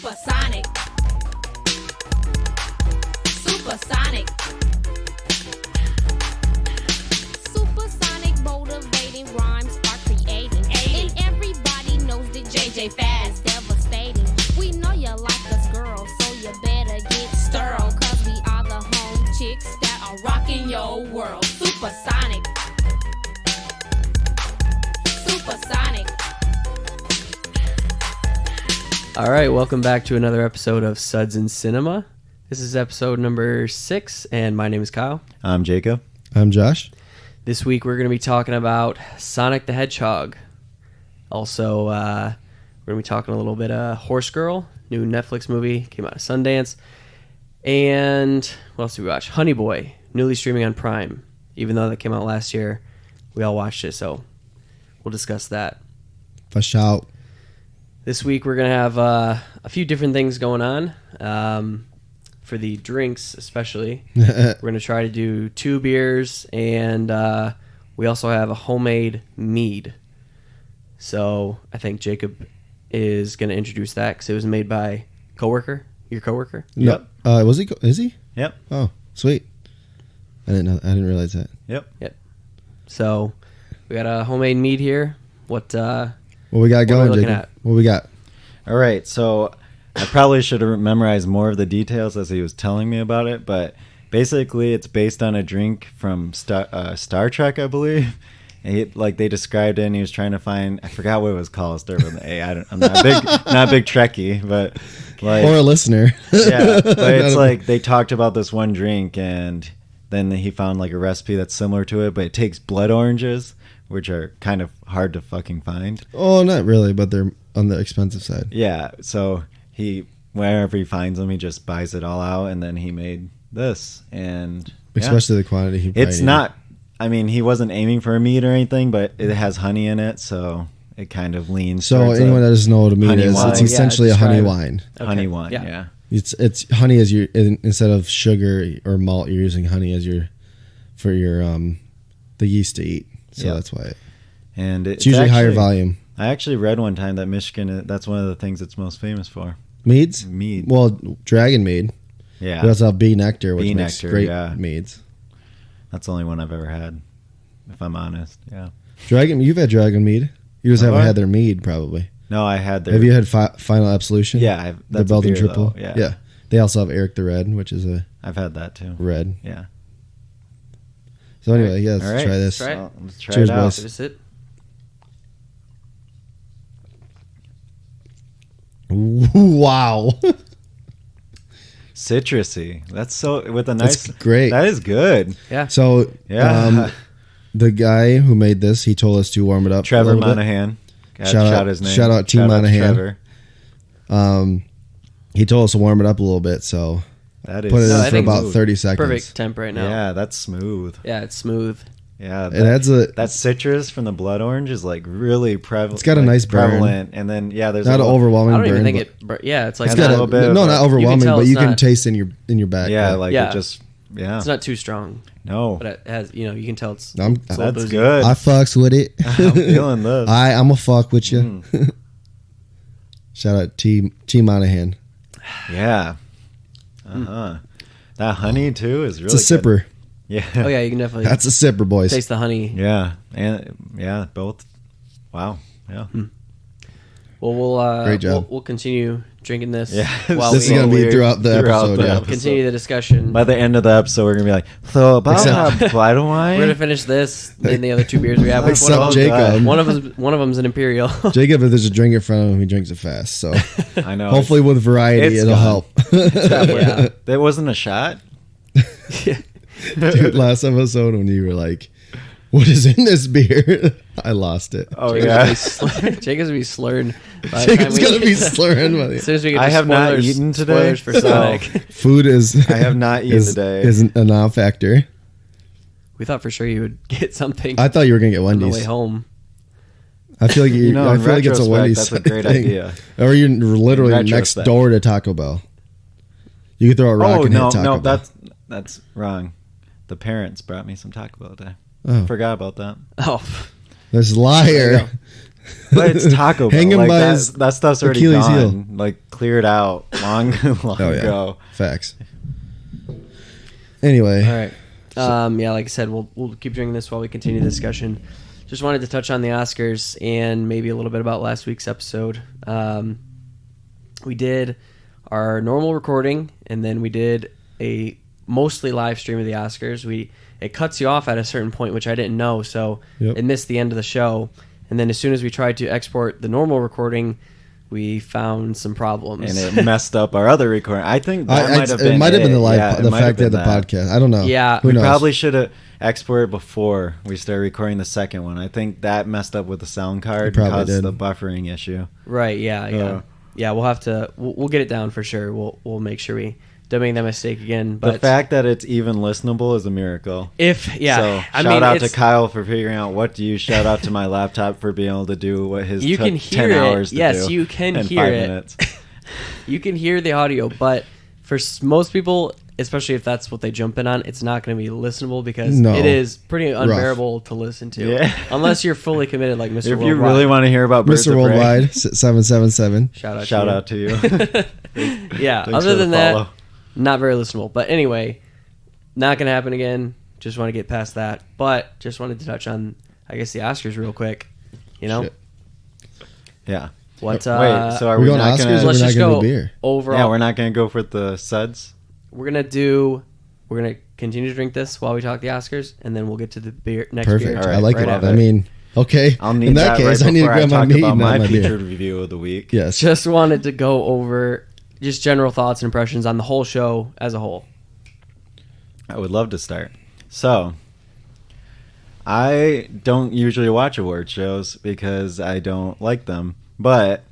Supersonic. Supersonic. Supersonic motivating rhymes are creating. And everybody knows that JJ Fast devastating. We know you like us girls, so you better get sterile. Cause we are the home chicks that are rocking your world. Supersonic. Supersonic. All right, welcome back to another episode of Suds and Cinema. This is episode number 6, and my name is Kyle. I'm Jacob. I'm Josh. This week we're going to be talking about Sonic the Hedgehog. Also, we're going to be talking a little bit Horse Girl, new Netflix movie, came out of Sundance. And what else did we watch? Honey Boy, newly streaming on Prime. Even though that came out last year, we all watched it, so we'll discuss that. For shout. This week we're going to have a few different things going on. For the drinks especially. We're going to try to do 2 beers, and we also have a homemade mead. So I think Jacob is going to introduce that because it was made by your coworker. No, was he? Is he? Yep. Oh, sweet. I didn't know. I didn't realize that. Yep. So we got a homemade mead here. What we got going, looking Jacob? at? What we got? All right. So I probably should have memorized more of the details as he was telling me about it, but basically it's based on a drink from Star Trek, I believe. And they described it, and he was trying to find. I forgot what it was called. Start with an A. I'm not a big Trekkie, but Or a listener. yeah. But it's like they talked about this one drink, and then he found like a recipe that's similar to it, but it takes blood oranges, which are kind of hard to fucking find. Oh, not really, but they're on the expensive side. Yeah, so wherever he finds them, he just buys it all out, and then he made this, and Especially the quantity he it's not. I mean, he wasn't aiming for a mead or anything, but it has honey in it, so it kind of leans. So towards anyone that doesn't know what a mead honey is, wine. it's essentially a honey describe it. wine. Okay. honey wine. Yeah. Yeah. It's honey as instead of sugar or malt, you're using honey as for your the yeast to eat. So Yeah. that's why And it's usually higher volume. I actually read one time that Michigan, that's one of the things it's most famous for. Meads? Mead. Well, dragon mead. Yeah. We also have bee nectar, which Bee makes nectar, great yeah. meads. That's the only one I've ever had, if I'm honest. Yeah. You've had dragon mead. You just Have haven't I? had their mead, probably. No, I had their. Have you had Final Absolution? Yeah, The that's Belgian a beer, Triple. though. Yeah. They also have Eric the Red, which is a I've had that too. red. Yeah. So anyway, yeah, let's All right. try this. Try it. Well, let's try Cheers, it out. boys. Give us it. Wow. Citrusy. That's so with a nice. That's great. That is good. Yeah. So Yeah. the guy who made this, he told us to warm it up. Trevor a little bit. Monahan. Shout his name. out Team Shout out to Monahan. Trevor. He told us to warm it up a little bit, so That is. put it No, I in for think about smooth. 30 seconds. Perfect temp right now. Yeah, that's smooth. Yeah, it's smooth. Yeah, It adds that citrus from the blood orange is like really prevalent. It's got a nice burn. prevalent, and then there's not a an little- overwhelming I don't even burn. think but yeah, it's like It's It's got a a, little bit of no, a- not overwhelming, tell but it's you can not- taste in your back. Yeah, like Yeah. it just it's not too strong, no. but it has, you can tell it's I'm, a little That's boozy. good. I fucks with it. I'm feeling this. I'm a fuck with you. Mm. Shout out T Monahan. Yeah. Uh-huh. That honey too is really It's a good. sipper. Yeah. Oh yeah, you can definitely That's a sipper, boys. taste the honey. Yeah. And yeah, both. Wow. Yeah. Well, Great job. we'll continue drinking this. Yeah. while This is we gonna be Weird throughout the episode, yeah. continue the discussion. By the end of the episode, we're gonna be like, so about Except- blood wine. We're gonna finish this, then the other 2 beers we have. Which Except one of Jacob. one of them's an Imperial. Jacob, if there's a drink in front of him, he drinks it fast. So I know. hopefully with variety, It's it'll gone. help. Yeah. That wasn't a shot. Dude, last episode when you were like, what is in this beer? I lost it. Oh Jacob's gonna be slurred. By the time Jacob's we going to get be to- slurring. As soon as we get to I have not spoilers- eaten today, spoilers for Sonic. Food is I have not eaten today. Isn't a non-factor. We thought for sure you would get something I thought you were going to get on the way Wendy's. home. I feel like You know, I in feel like it's a retrospect, Wendy's that's a great thing. idea. Or you're literally In next retrospect. door to Taco Bell. You could throw a rock Oh and no, hit Taco no, Bell. that's wrong. The parents brought me some Taco Bell today. Oh. Forgot about that. Oh, This There you liar. But it's Taco Bell. Hang him Like, by his that stuff's already Achilles gone. heel. Like cleared out long ago. Facts. Anyway. All right. Yeah, like I said, we'll keep drinking this while we continue the discussion. Just wanted to touch on the Oscars and maybe a little bit about last week's episode. We did our normal recording, and then we did a mostly live stream of the Oscars. It cuts you off at a certain point, which I didn't know, so it missed the end of the show. And then as soon as we tried to export the normal recording, we found some problems. And it messed up our other recording. I think that might have been it. Might have been the live, Yeah, the fact that the podcast. I don't know. Yeah. Who We knows? probably should have exported before we started recording the second one. I think that messed up with the sound card and probably caused did. the buffering issue. Right, yeah. We'll have to we'll get it down for sure. We'll make sure we don't make that mistake again. But The fact that it's even listenable is a miracle. So Shout out to Kyle for figuring out what to use. Shout out to my laptop for being able to do what his you took can hear 10 hours it. to Yes, do you can in hear 5 it. minutes. You can hear the audio, but for most people, especially if that's what they jump in on, it's not going to be listenable because it is pretty unbearable to listen to. Yeah. Unless you're fully committed like Mr. If you Worldwide. really want to hear about Birds Mr. of Prey, Worldwide 777. Shout out to you. Yeah, Thanks other for the than that, follow. not very listenable. But anyway, not going to happen again. Just want to get past that. But just wanted to touch on, I guess, the Oscars real quick. You know? Shit. Yeah. What, Wait, so are We're we going not Oscars going or to... let's we're not just gonna go do beer? overall. Yeah, we're not going to go for the suds. We're gonna continue to drink this while we talk the Oscars, and then we'll get to the beer next Perfect. beer. All right, I like right it. after. I mean, okay. I'll need in that case, right I need to before grab my talk meat about and my not my beer. featured review of the week. Yes. Just wanted to go over just general thoughts and impressions on the whole show as a whole. I would love to start. So, I don't usually watch award shows because I don't like them, but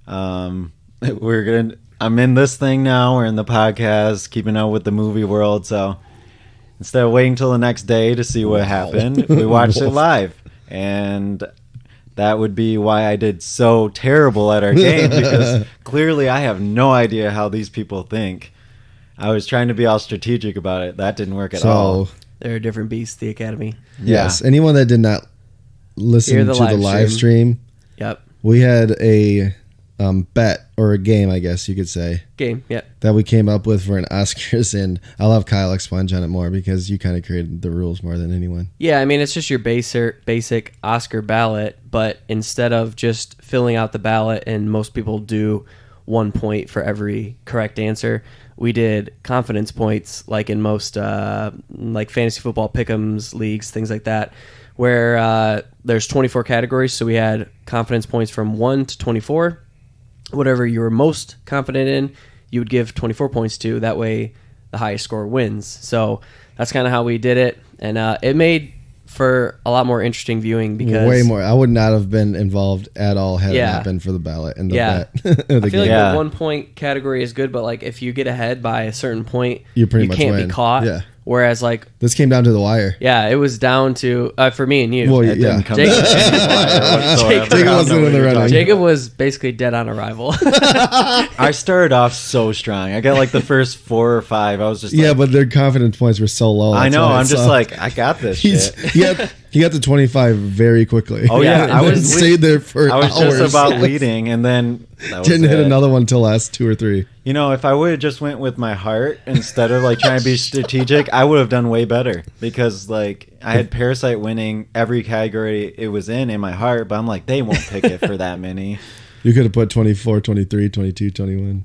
I'm in this thing now. We're in the podcast, keeping up with the movie world. So instead of waiting till the next day to see what happened, we watched it live, and that would be why I did so terrible at our game because clearly I have no idea how these people think. I was trying to be all strategic about it. That didn't work at all. They're a different beast, the Academy. Yes. Anyone that did not listen Hear to the the live live stream, Yep. we had a bet or a game, I guess you could say, Game. Yep. that we came up with for an Oscars, and I'll have Kyle expunge on it more because you kind of created the rules more than anyone. Yeah, I mean, it's just your basic Oscar ballot, but instead of just filling out the ballot, and most people do 1 point for every correct answer, we did confidence points, like in most like fantasy football pick'ems leagues, things like that, where there's 24 categories. So we had confidence points from 1 to 24. Whatever you were most confident in, you would give 24 points to. That way, the highest score wins. So that's kind of how we did it, and it made for a lot more interesting viewing because Way more. I would not have been involved at all had it Yeah. not been for the ballot and the Yeah. bet. I feel like Yeah. the 1 point category is good, but like if you get ahead by a certain point, You pretty much can't win. be caught. Yeah. Whereas like This came down to the wire. yeah, it was down to for me and you. Well, It yeah. didn't come Jacob- to any wire whatsoever. Jacob I don't wasn't know in what the you're running. talking Jacob was basically dead on arrival. I started off so strong. I got like the first 4 or 5. I was just Yeah, like, but their confidence points were so low. I that's know. why I'm it just sucked. like, I got this He's, shit. he got to 25 very quickly. Oh, yeah. I And was- stayed there for I was hours. just about leading, and then that was Didn't hit it. another one till last 2 or 3. You know, if I would have just went with my heart instead of like trying to be strategic, I would have done way better because like I had Parasite winning every category it was in my heart, but I'm like, they won't pick it for that many. You could have put 24, 23, 22, 21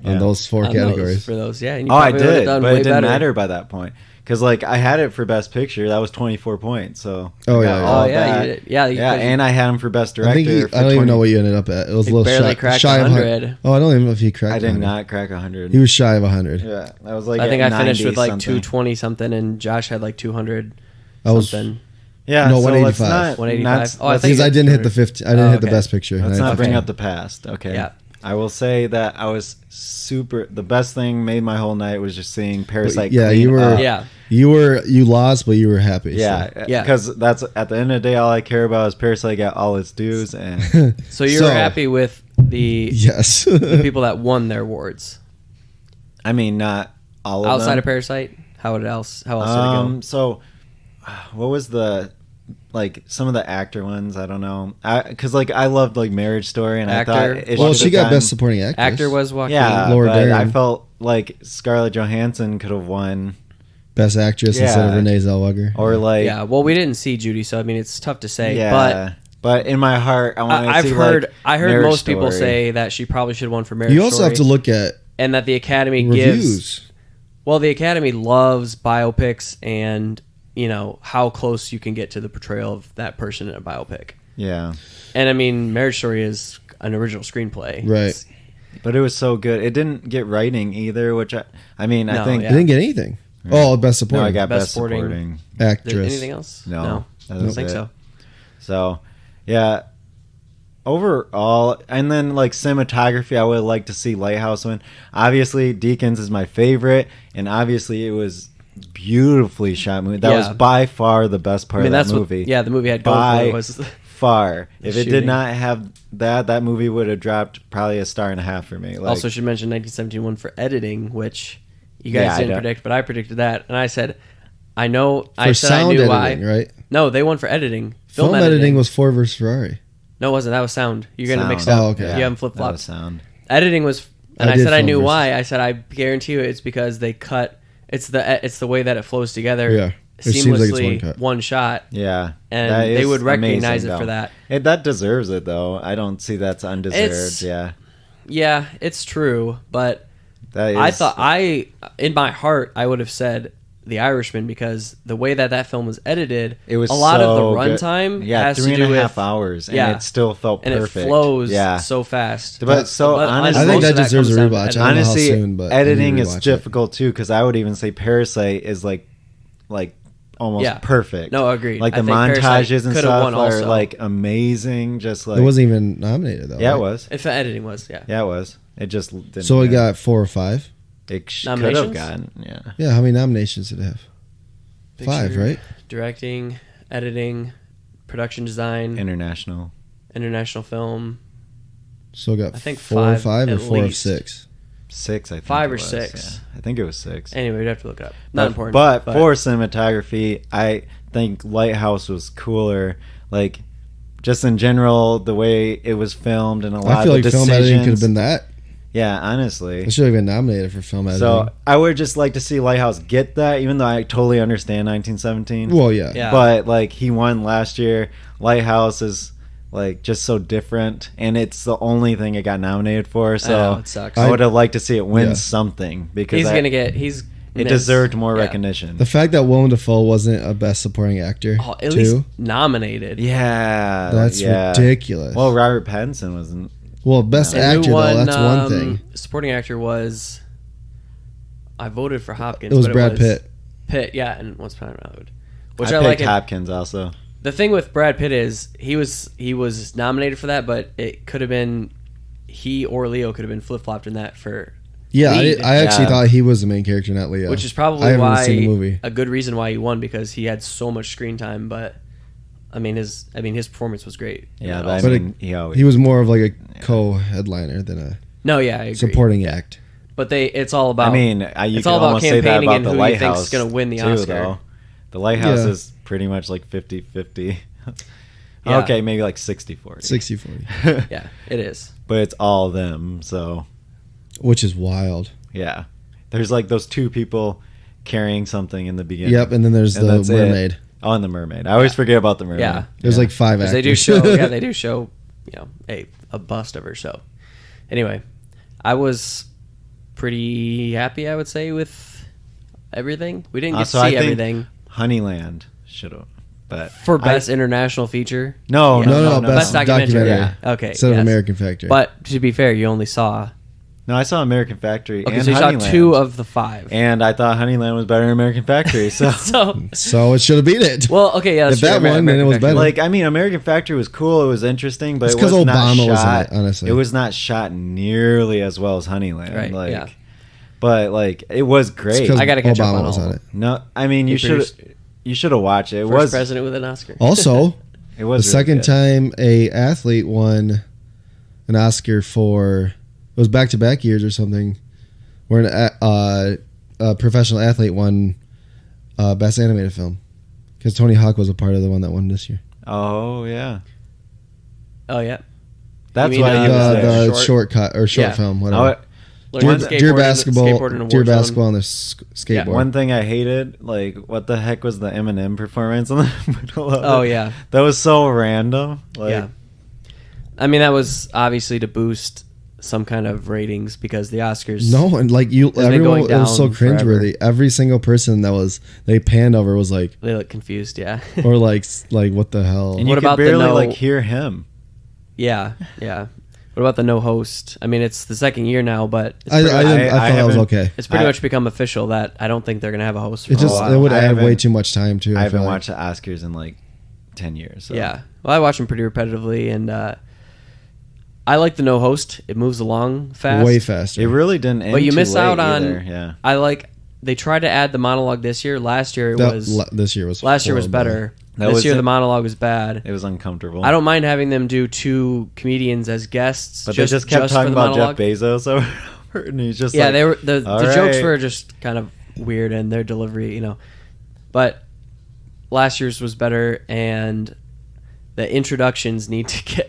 Yeah. on those 4 On categories. those, for those, yeah. And you Oh, I probably would have did, done but way it didn't better. matter by that point because like I had it for Best Picture. That was 24 points. So Oh, I yeah, got yeah. all Oh yeah, that. you did. Yeah, Yeah, and I had him for Best I Director. think he, for I don't even 20 know what you ended up at. It was He a little barely shy, cracked shy of 100. Oh, I don't even know if he cracked I did 100. not crack 100. He was shy of 100. Yeah, I was like. I think at I finished with like 90 something. 220 something, and Josh had like 200 I was something. Yeah, No, so 185. let's not. 185. Let's, Oh, I let's, think because I didn't hit the 50. I didn't Oh, hit the okay. best picture. let's And not I- bring okay. up the past. Okay. Yeah. I will say that I was super. The best thing made my whole night was just seeing Parasite. yeah, clean you were- up. Yeah. You lost, but you were happy. Yeah, Yeah. because that's at the end of the day, all I care about is Parasite got all its dues, and So you were happy with the Yes. people that won their awards I mean, not all of outside them. of Parasite. How else did it go? So, what was the like some of the actor ones, I don't know, because like I loved like Marriage Story, and Actor. I thought it Well, should've she got gone- best supporting actress. Actor was Joaquin. yeah, Laura but Dern. I felt like Scarlett Johansson could have won, best actress instead of Yeah. Renee Zellweger. or like Yeah, well, we didn't see Judy, so I mean, it's tough to say. yeah, but in my heart, I want to I've see heard like, I heard Marriage most people Story. say that she probably should have won for Marriage You also Story, have to look at and that the Academy reviews. gives. Well, the Academy loves biopics, and how close you can get to the portrayal of that person in a biopic. Yeah, And I mean, Marriage Story is an original screenplay, Right. It's- but it was so good. It didn't get writing either, which I mean, No, I think yeah. They didn't get anything. Oh, best no, supporting I got Best best supporting. supporting. actress. Anything else? No, that I don't was think it. so. So, yeah. Overall, and then like cinematography, I would like to see Lighthouse win. Obviously, Deacons is my favorite, and obviously it was beautifully shot movie. That Yeah. was by far the best part of that movie. the movie had going for By it was far. If it shooting. did not have that movie would have dropped probably a star and a half for me. Like, also should mention 1917 one for editing, which you Yeah, guys I didn't don't- predict, but I predicted that, and I said, I know, For I said sound I knew editing, why. right? No, they won for editing. Film editing was Ford versus Ferrari. No, it wasn't. That was sound. You're getting it sound. mixed up. Oh, okay. You have them flip That was flopped. sound. Editing was, and I I did said I film knew versus- why. I said I guarantee you it's because they cut. It's the way that it flows together. Yeah. It seems like it's seamlessly, one cut. one shot, Yeah, and that they is would recognize amazing, it for though. that. That deserves it though. I don't see that's undeserved. It's- Yeah, Yeah, it's true, but that is. I thought in my heart, I would have said The Irishman because the way that film was edited, it was a lot of the so good. runtime Yeah, has three to do and a with half hours, and yeah. it still felt and perfect. it flows Yeah, so fast. but so But honestly, I think most that of that deserves a comes down to rewatch. editing. I don't know how honestly, soon, but I need to editing is rewatch it. difficult too because I would even say Parasite is like almost Yeah. perfect. No, agreed. Like I the think Parasite montages and could've stuff won are also. like amazing. Just like It wasn't even nominated though. yeah, right? it was. If the editing was, yeah. Yeah, it was. It just didn't. So it win. got 4 or 5. It could Nominations? have gotten. Yeah. Yeah, how many nominations did it have? 5, Picture, right? Directing, editing, production design, International. international film. So it got I think 4 or 5 5 or at 4 of least. 6. 6, I think. 5 it or was, 6. Yeah. I think it was 6. Anyway, we'd have to look it up. Not important. But for cinematography, I think Lighthouse was cooler. Like, just in general, the way it was filmed and a lot I feel of like the film decisions. editing could have been that. Yeah, honestly. It should have been nominated for film editing. So I would just like to see Lighthouse get that, even though I totally understand 1917. well, yeah. Yeah. But like he won last year. Lighthouse is like just so different, and it's the only thing it got nominated for. I know, So it sucks. I would have liked to see it win Yeah. something because he's I- gonna get. He's it missed. deserved more Yeah. recognition. The fact that Willem Dafoe wasn't a best supporting actor, Oh, at too, least nominated. Yeah, that's yeah. ridiculous. Well, Robert Pattinson wasn't. Well, best And actor, who won, though, that's one thing. Supporting actor was. I voted for Hopkins. It was but Brad Pitt. Pitt, yeah, and Once Upon a Hollywood. Which I I, picked like. Hopkins also. The thing with Brad Pitt is he was nominated for that, but it could have been he or Leo could have been flip flopped in that for. Yeah, lead. I actually Yeah. thought he was the main character, not Leo. Which is I probably haven't why seen the movie. a good reason why he won because he had so much screen time. But his performance was great. in Yeah, that but I also. But mean, he always. He was more of like a co-headliner than a No, yeah, I agree. supporting act. But it's all about. I mean, you it's can all about almost say that campaigning about and the who he thinks Lighthouse is gonna win the too, Oscar. though. The Lighthouse Yeah. is pretty much like 50-50. Yeah. Okay, maybe like 60-40. 60-40. Yeah, it is. But it's all them, so Which is wild. yeah. There's like those two people carrying something in the beginning. Yep, and then there's And the that's it. mermaid. Oh, and the mermaid. I always forget about the mermaid. Yeah. There's like 5 Because actors. they do show. Yeah, they do show. A bust of her. So, anyway, I was pretty happy. I would say with everything. We didn't get So to I see think everything Honeyland should have. But for best international feature. No, Yeah. No, no, best documentary. Yeah. Okay, Instead of yes. American Factory. But to be fair, you only saw. No, I saw American Factory Okay, and so you saw Honeyland. 2 of the 5. And I thought Honeyland was better than American Factory. So, So it should have beat it. well, okay, yeah. That's If that true. won, then it was better. like, I mean, American Factory was cool. It was interesting, but It's it 'cause was not Obama was in shot. it, honestly. It was not shot nearly as well as Honeyland. Right, Like, yeah. but like, it was great. 'cause I gotta catch up Obama on was all on of it. No, I mean, He you should produced- have watched it. It First was president with an Oscar. Also, it was the really second good. time a athlete won an Oscar for it was back-to-back years or something, where a professional athlete won best animated film. Because Tony Hawk was a part of the one that won this year. Oh yeah, Oh yeah. that's mean, why he was there. The short Yeah. film, whatever. Learning Deer skateboarding, basketball, skateboarding in a deer war zone. basketball, and the skateboard. One thing I hated, like, what the heck was the Eminem performance in the middle of Oh it? yeah. That was so random. Like, Yeah. I mean, that was obviously to boost some kind of ratings because the Oscars. No, and like been everyone, going it was so down forever. cringeworthy. Every single person they panned over was like, They look confused. Yeah. or like what the hell? and What you could about the barely no- like hear him. Yeah. Yeah. What about the no host? I mean, it's the second year now, but it's I pretty, much, thought that was haven't- okay. it's pretty I- much become official that I don't think they're gonna have a host. For It a just while. it would I add way haven't- too much time to. I haven't feel like. watched the Oscars in like 10 years. So. Yeah. Well, I watch them pretty repetitively, and I like the no host. It moves along fast. way faster. It really didn't end But you too miss late out on. either. Yeah. I like. They tried to add the monologue this year. Last year it was. This year was Last year was horrible. better. That This was year it. the monologue was bad. It was uncomfortable. I don't mind having them do two comedians as guests. But they just kept for talking the about monologue. Jeff Bezos over and over, and he's just Yeah, like, they were the "All jokes right." were just kind of weird and their delivery, you know. But last year's was better, and the introductions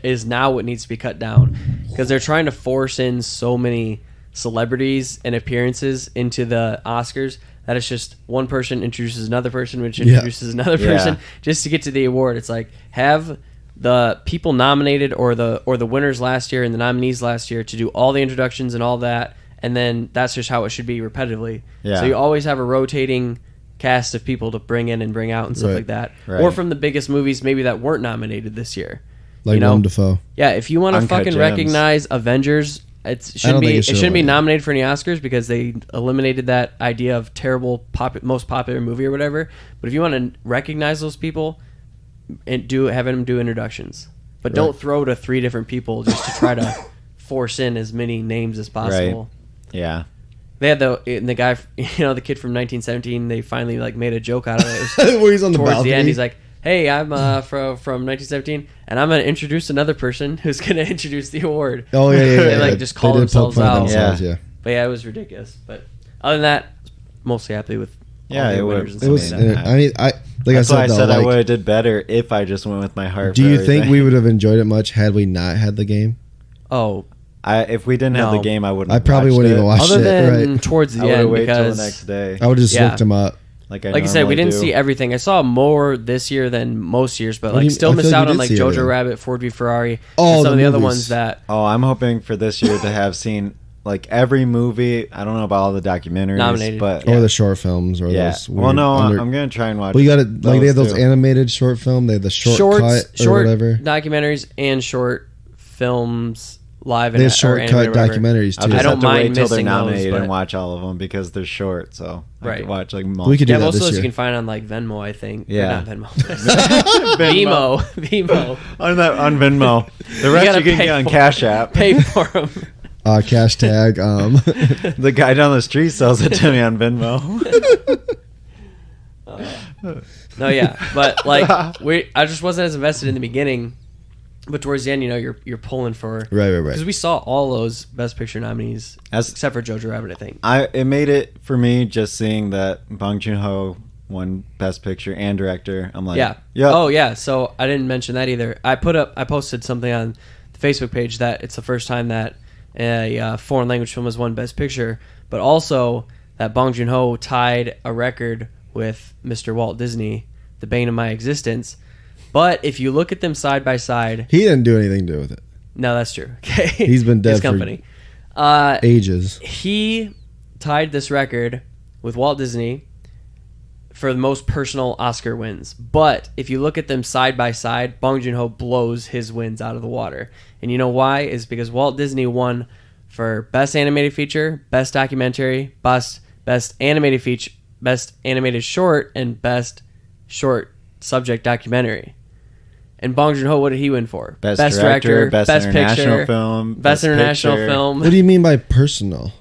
is now what needs to be cut down because they're trying to force in so many celebrities and appearances into the Oscars that it's just one person introduces another person, which introduces another person just to get to the award. It's like have the people nominated or the winners last year and the nominees last year to do all the introductions and all that, and then that's just how it should be repetitively. Yeah. So you always have a rotating cast of people to bring in and bring out and stuff Right. like that, Right. or from the biggest movies maybe that weren't nominated this year. like you know? Willem Dafoe. Yeah, if you want to Uncut fucking Gems. recognize Avengers, it shouldn't think be it should shouldn't be win. nominated for any Oscars because they eliminated that idea of terrible most popular movie or whatever. But if you want to recognize those people and have them do introductions, but don't throw to 3 different people just to try to force in as many names as possible. Yeah. They had the guy, the kid from 1917. They finally like made a joke out of it. It was Where he's on the towards balcony. the end. He's like, "Hey, I'm from 1917, and I'm going to introduce another person who's going to introduce the award." Oh yeah. They, like, just call They did poke themselves fun of out. themselves, Yeah. yeah. But yeah, it was ridiculous. But other than that, mostly happy with Yeah, all the it winners was- and It was. stuff like that. I mean, like That's I why I said, said though, I like, would have did better if I just went with my heart. do for you think everything. we would have enjoyed it much had we not had the game? Oh, If we didn't have the No. game, I wouldn't. I probably wouldn't even watch other it. than Right. towards I the would have end waited till the because, next day. I would have just Yeah. looked them up. Like like I said, we didn't see everything. I saw more this year than most years, but What do like you- still I missed feel like out we on did like see Jojo everything. Rabbit, Ford v Ferrari, Oh, and some of the the other movies. ones that Oh, I'm hoping for this year to have seen like every movie. I don't know about all the documentaries, Nominated. but Or the short films, or yeah. those. Well, weird no, under- I'm gonna try and watch. Well, you got it. Like they have those too. animated short film. They have the shortcut or short whatever. documentaries and short films live They and have or shortcut animated or whatever. documentaries I'll too. just I don't have to wait mind till they're missing those, nominated but- and watch all of them because they're short. So I Right. could watch like We could do Yeah, that most of this those you year. can find on like Venmo, I think. Or Yeah. not Venmo. Vimo. on Venmo. The rest gotta you can pay get on for Cash App. Pay for them. Cash tag. The guy down the street sells it to me on Venmo. No, yeah, but like I just wasn't as invested in the beginning, but towards the end, you're pulling for Right. because we saw all those Best Picture nominees As- except for Jojo Rabbit, I think. It made it for me just seeing that Bong Joon-ho won Best Picture and Director. I'm like, Yeah. Yep. Oh yeah. So I didn't mention that either. I posted something on the Facebook page that it's the first time that a foreign language film has won Best Picture, but also that Bong Joon-ho tied a record with Mr. Walt Disney, the bane of my existence. But if you look at them side by side, He didn't do anything to do with it. no, that's true. Okay, He's been dead His for company. Ages. He tied this record with Walt Disney for the most personal Oscar wins. But if you look at them side by side, Bong Joon-ho blows his wins out of the water. And you know why? Is because Walt Disney won for Best Animated Feature, Best Documentary, Best Animated Feature, Best Animated Short, and Best Short Subject Documentary. And Bong Joon-ho, what did he win for? Best Director, Best International Picture, Film, Best Best International Picture. Film. What do you mean by personal?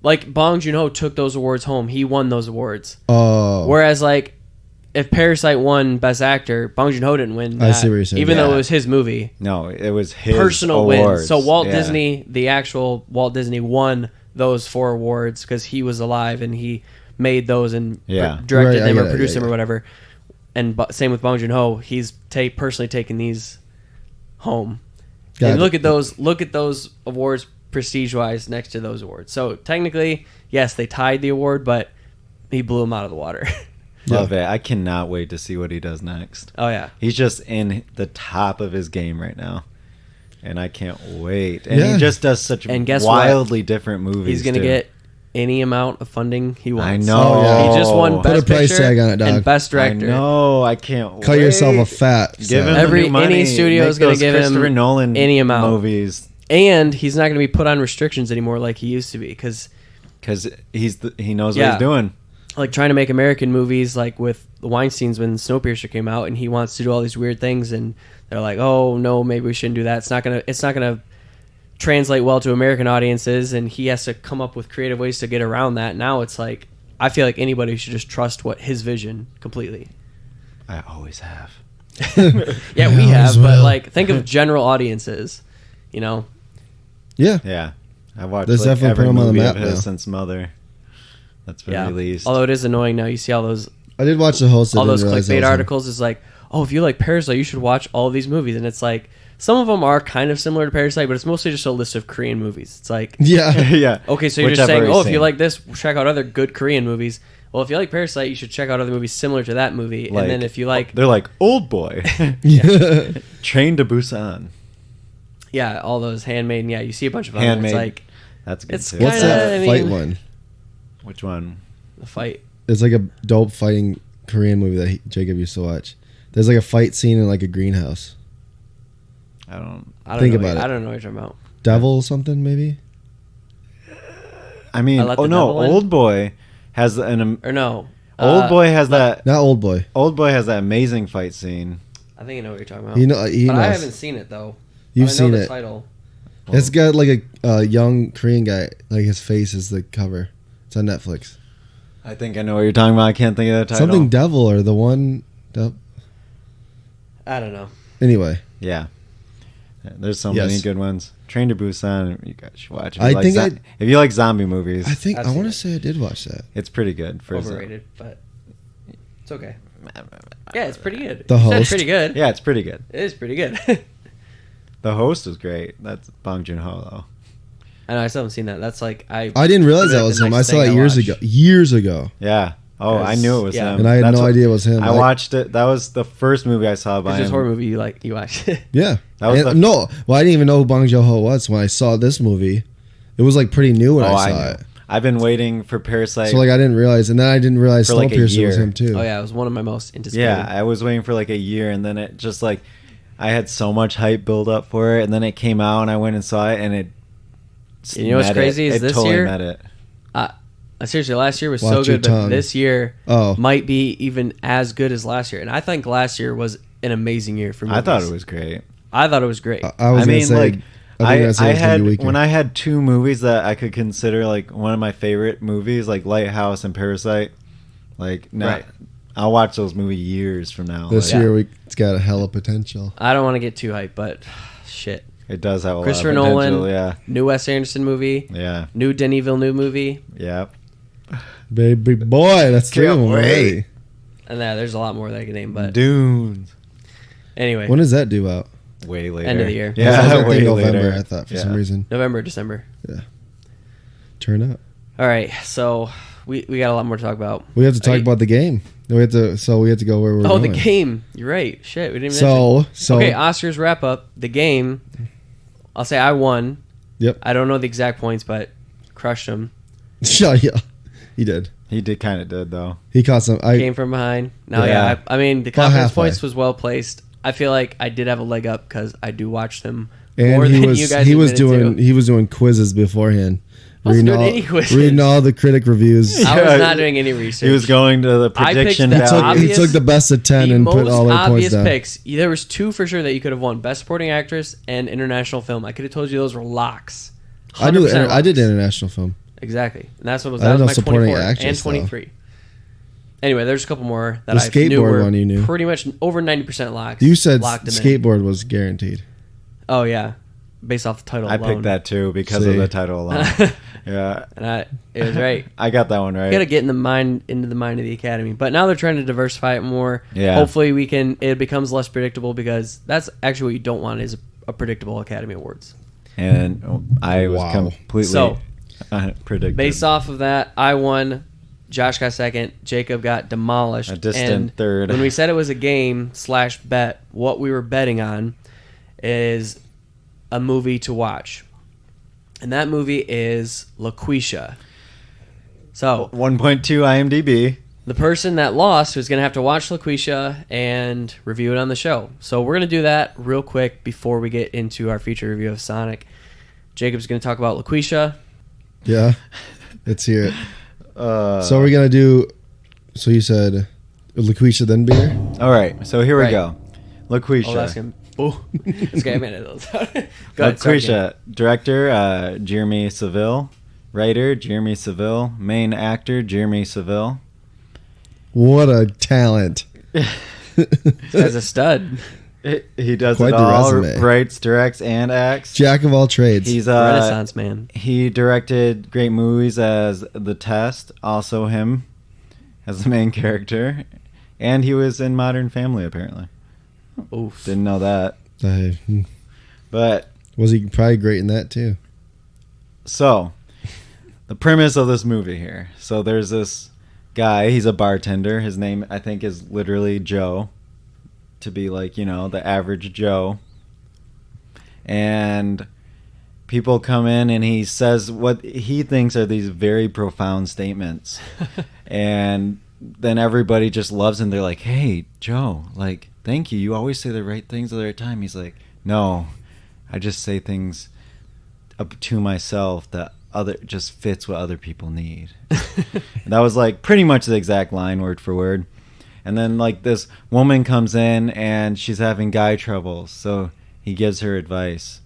Like Bong Joon-ho took those awards home. He won those awards. Oh, Whereas like if Parasite won Best Actor, Bong Joon-ho didn't win that, I see what you're saying. even though Yeah. it was his movie. No, it was his Personal awards. wins. So Walt Yeah. Disney, the actual Walt Disney won those 4 awards because he was alive and he made those and Yeah. directed Right, I them get or it, produced yeah, them or yeah. whatever. same with Bong Joon-ho. He's personally taken these home. Got And it. look at those awards prestige-wise next to those awards. So technically, yes, they tied the award, but he blew him out of the water. Love it. I cannot wait to see what he does next. Oh yeah, He's just in the top of his game right now. And I can't wait. And Yeah. he just does such And guess wildly different movies. he's gonna too. get any amount of funding he wants. I know. Oh, yeah. He just won Put a Best price Picture tag on it, dog. and Best I Director. know. I can't wait. Cut yourself a fat. Give him salad. the new money. Any studio is Make gonna those give him Christopher Nolan any amount. movies. And he's not going to be put on restrictions anymore like he used to be, because He knows what Yeah. he's doing. like trying to make American movies, like with the Weinsteins when Snowpiercer came out, and he wants to do all these weird things, and they're like, oh no, maybe we shouldn't do that. It's not gonna translate well to American audiences, and he has to come up with creative ways to get around that. Now it's like, I feel like anybody should just trust what his vision completely. I always have. Yeah, we Might have, as but well. like think of general audiences, you know. Yeah. Yeah. I watched There's like definitely every put him on the movie map of his now. since Mother. That's been Yeah. released. Although it is annoying now, you see all those I did watch the host. all those clickbait articles is like, oh, if you like Parasite, you should watch all of these movies. And it's like, some of them are kind of similar to Parasite, but it's mostly just a list of Korean movies. It's like, Yeah. yeah. okay, so you're Which just I've saying, already oh, if you seen. like this, check out other good Korean movies. Well, if you like Parasite, you should check out other movies similar to that movie. Like- and then if you like, They're like, Old Boy. Yeah. Train to Busan. yeah, all those Handmaiden, yeah, you see a bunch of them. Handmaid. It's like, That's good It's too. What's Kinda, that I fight mean- one? Which one? the fight. It's like a dope fighting Korean movie that Jacob used to watch. There's like a fight scene in like a greenhouse. I don't. I don't Think know, about it. I don't know what you're talking about. Devil something maybe? I mean, I Let oh the no, Devil In? Old Boy has an. Or no. Old Boy has that. Not Old Boy. Old Boy has that amazing fight scene. I think I know what you're talking about. He but I knows. haven't seen it, though. You've I know seen the it. title. It's got like a young Korean guy, like his face is the cover. It's on Netflix. I think I know what you're talking about. I can't think of the title. Something Devil or the one. I don't know. Anyway, Yeah. There's so Yes. many good ones. Train to Busan, you guys should watch. If I you like think if you like zombie movies, I think I've I seen want to it. say I did watch that. it's pretty good. For Overrated, but it's okay. Yeah, it's pretty good. The You said Host. pretty good. Yeah, it's pretty good. It is pretty good. The Host was great. That's Bong Joon-ho though. I know I still haven't seen that. That's like I didn't realize that the was him. next I saw thing it years watch. ago. Years ago, Yeah. Oh, I knew it was Yeah. him. and I had That's no what- idea it was him. I watched it. That was the first movie I saw by It's just him. horror movie you like. You watch. Yeah, That was And- the- no. Well, I didn't even know who Bong Joon-ho was when I saw this movie. It was like pretty new when Oh, I saw knew. it. I've been waiting for Parasite. So like I didn't realize, and then I didn't realize For, like, a Snowpiercer was year. him too. Oh yeah, it was one of my most anticipated. Yeah, I was waiting for like a year, and then it just like I had so much hype build up for it, and then it came out, and I went and saw it, and it. And you know what's met crazy it. is It this totally year- met it. Seriously, last year was Watch so your good, but tongue. this year Oh. might be even as good as last year. And I think last year was an amazing year for movies. I thought it was great. I thought it was great. I was I gonna mean, say, like, think I that's gonna be had weaker. when I had two movies that I could consider like one of my favorite movies, like Lighthouse and Parasite. Like, now, Right. I'll watch those movies years from now. This Like, year it's got a hell of potential. I don't want to get too hyped, but shit. it does have a Christopher lot of potential. Nolan, Yeah, new Wes Anderson movie, yeah, new Denis Villeneuve movie, yeah. Baby boy, that's three of Can't them wait. already. and there's a lot more that I can name. But Dunes. anyway, When does that due out? Way later. End of the year. I was Yeah, gonna way think November. later. I thought for Yeah. some reason. November, December. Turn up. All right, so we got a lot more to talk about. We have to Are talk you- about the game. We have to go where we're Oh, going. the game. You're right. Shit, we didn't even mention. So Okay, Oscars wrap up. The game. I'll say I won. Yep. I don't know the exact points, but crushed him. yeah, he did. He did though. He caught some. Came from behind. No, Yeah. yeah. I mean, the About confidence halfway. points was well placed. I feel like I did have a leg up because I do watch them And more he than was you guys. he was admitted to. doing quizzes beforehand. I wasn't doing any quizzes. Reading all the critic reviews. I Yeah, was not doing any research. He was going to the I picked prediction the He took, value. he took the best of 10 the and put most all their points obvious down. picks. There was two for sure that you could have won: Best Supporting Actress and International Film. I could have told you those were locks. I 100% did locks. international film. Exactly, and that's what was I that didn't was know my supporting 24 and actress, though. 23. Anyway, there's a couple more that The I knew skateboard were one you knew. pretty much over 90% locks. You said locked them in. skateboard was guaranteed. Oh yeah, based off the title. I alone. picked that too because of See. the title alone. Yeah. And it was right. I got that one right. You got to get into the mind of the Academy. But now they're trying to diversify it more. Yeah. Hopefully it becomes less predictable, because that's actually what you don't want is a predictable Academy Awards. And I was completely predicted. Based off of that, I won. Josh got second. Jacob got demolished. A distant third. When we said it was a game / bet, what we were betting on is a movie to watch. And that movie is Loqueesha. So 1.2 IMDb. the person that lost was going to have to watch Loqueesha and review it on the show. So we're going to do that real quick before we get into our feature review of Sonic. Jacob's going to talk about Loqueesha. Yeah, let's hear it. So we're going to do, so you said Loqueesha then beer? All right, so here we Right. go. Loqueesha. Oh, that's him. Oh, this guy made it. Go ahead, start again. Loqueesha. Director, Jeremy Seville. Writer, Jeremy Seville. Main actor, Jeremy Seville. What a talent. This guy's a stud. He does Quite it the all. resume. Writes, directs, and acts. Jack of all trades. He's Renaissance man. He directed great movies as The Test, also him as the main character, and he was in Modern Family apparently. Oof. Didn't know that, Hmm. but Was he probably great in that too? so the premise of this movie here. So there's this guy. He's a bartender. His name I think is literally Joe, to be like the average Joe. And people come in and he says what he thinks are these very profound statements. And then everybody just loves him. They're like, hey, Joe, like, thank you. You always say the right things at the right time. He's like, no, I just say things up to myself that just fits what other people need. And that was like pretty much the exact line, word for word. And then like this woman comes in and she's having guy troubles. So he gives her advice.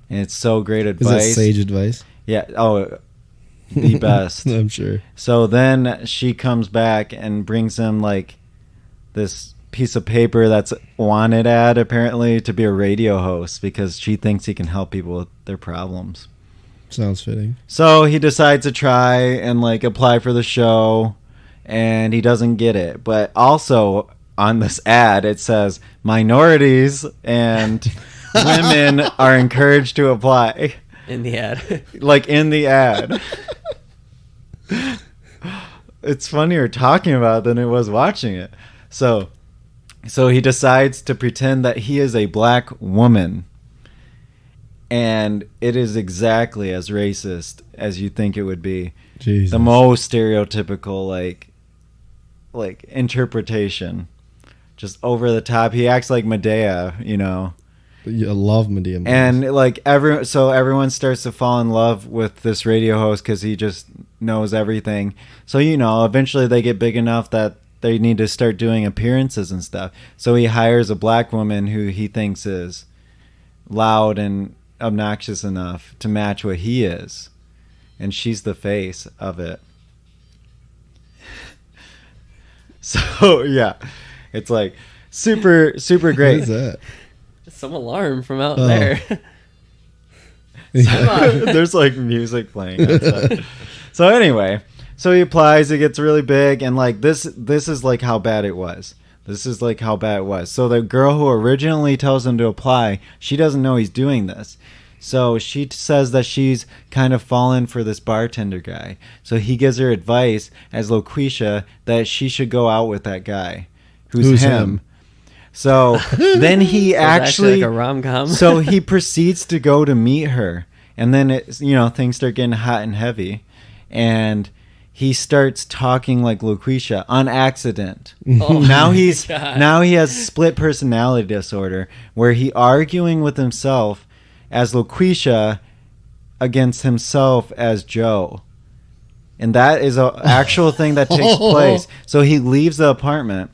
And it's so great advice. Is that sage advice? Yeah. Oh, the best. I'm sure. So then she comes back and brings him like this piece of paper that's wanted ad apparently to be a radio host because she thinks he can help people with their problems. Sounds fitting. So he decides to try and like apply for the show and he doesn't get it. But also on this ad it says minorities and women are encouraged to apply. In the ad. Like in the ad. It's funnier talking about it than it was watching it. So he decides to pretend that he is a black woman. And it is exactly as racist as you think it would be. Jesus. The most stereotypical like interpretation. Just over the top. He acts like Medea, I love Medea. And like everyone starts to fall in love with this radio host because he just knows everything. So eventually they get big enough that they need to start doing appearances and stuff. So he hires a black woman who he thinks is loud and obnoxious enough to match what he is, and she's the face of it. So yeah, it's like super great. What is that? Some alarm from out there. There's like music playing outside. So anyway, so he applies, it gets really big, and like this is like how bad it was. So the girl who originally tells him to apply, she doesn't know he's doing this. So she says that she's kind of fallen for this bartender guy. So he gives her advice as Loqueesha that she should go out with that guy who's him. So then he actually like a rom-com. So he proceeds to go to meet her, and then things start getting hot and heavy, and he starts talking like Loqueesha on accident. Oh, now he has split personality disorder where he arguing with himself as Loqueesha against himself as Joe. And that is an actual thing that takes place. So he leaves the apartment.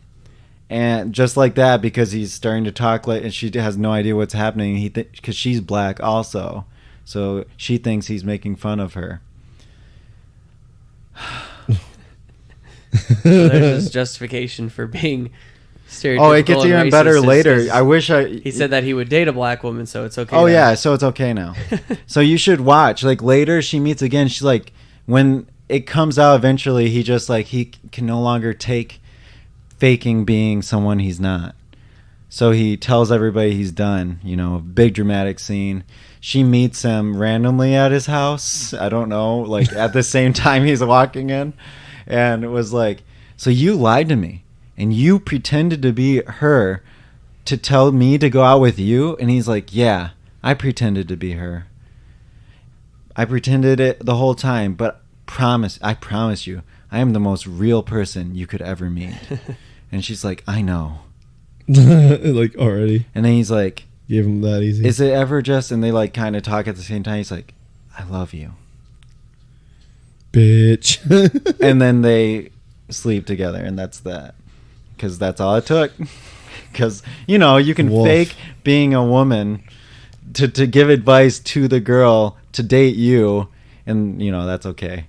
And just like that, because he's starting to talk like, and she has no idea what's happening. Because she's black also, so she thinks he's making fun of her. There's this justification for being stereotypical. Oh, it gets and even racist better is later. 'cause I wish He said that he would date a black woman, so it's okay. Oh now. yeah, so it's okay now. So you should watch. Like later, she meets again. She's like, when it comes out eventually, he just like he can no longer take faking being someone he's not. So he tells everybody he's done. You know, a big dramatic scene. She meets him randomly at his house. I don't know, like at the same time he's walking in, and it was like, so you lied to me, and you pretended to be her to tell me to go out with you? And he's like, yeah, I pretended to be her. I pretended it the whole time, but I promise you, I am the most real person you could ever meet. And she's like, I know. Like already And then he's like, gave him that easy. is it ever just, and they like kind of talk at the same time. He's like, I love you. Bitch. And then they sleep together, and that's that. Because that's all it took. Because, you know, you can Wolf. fake being a woman to give advice to the girl to date you, and, you know, that's okay.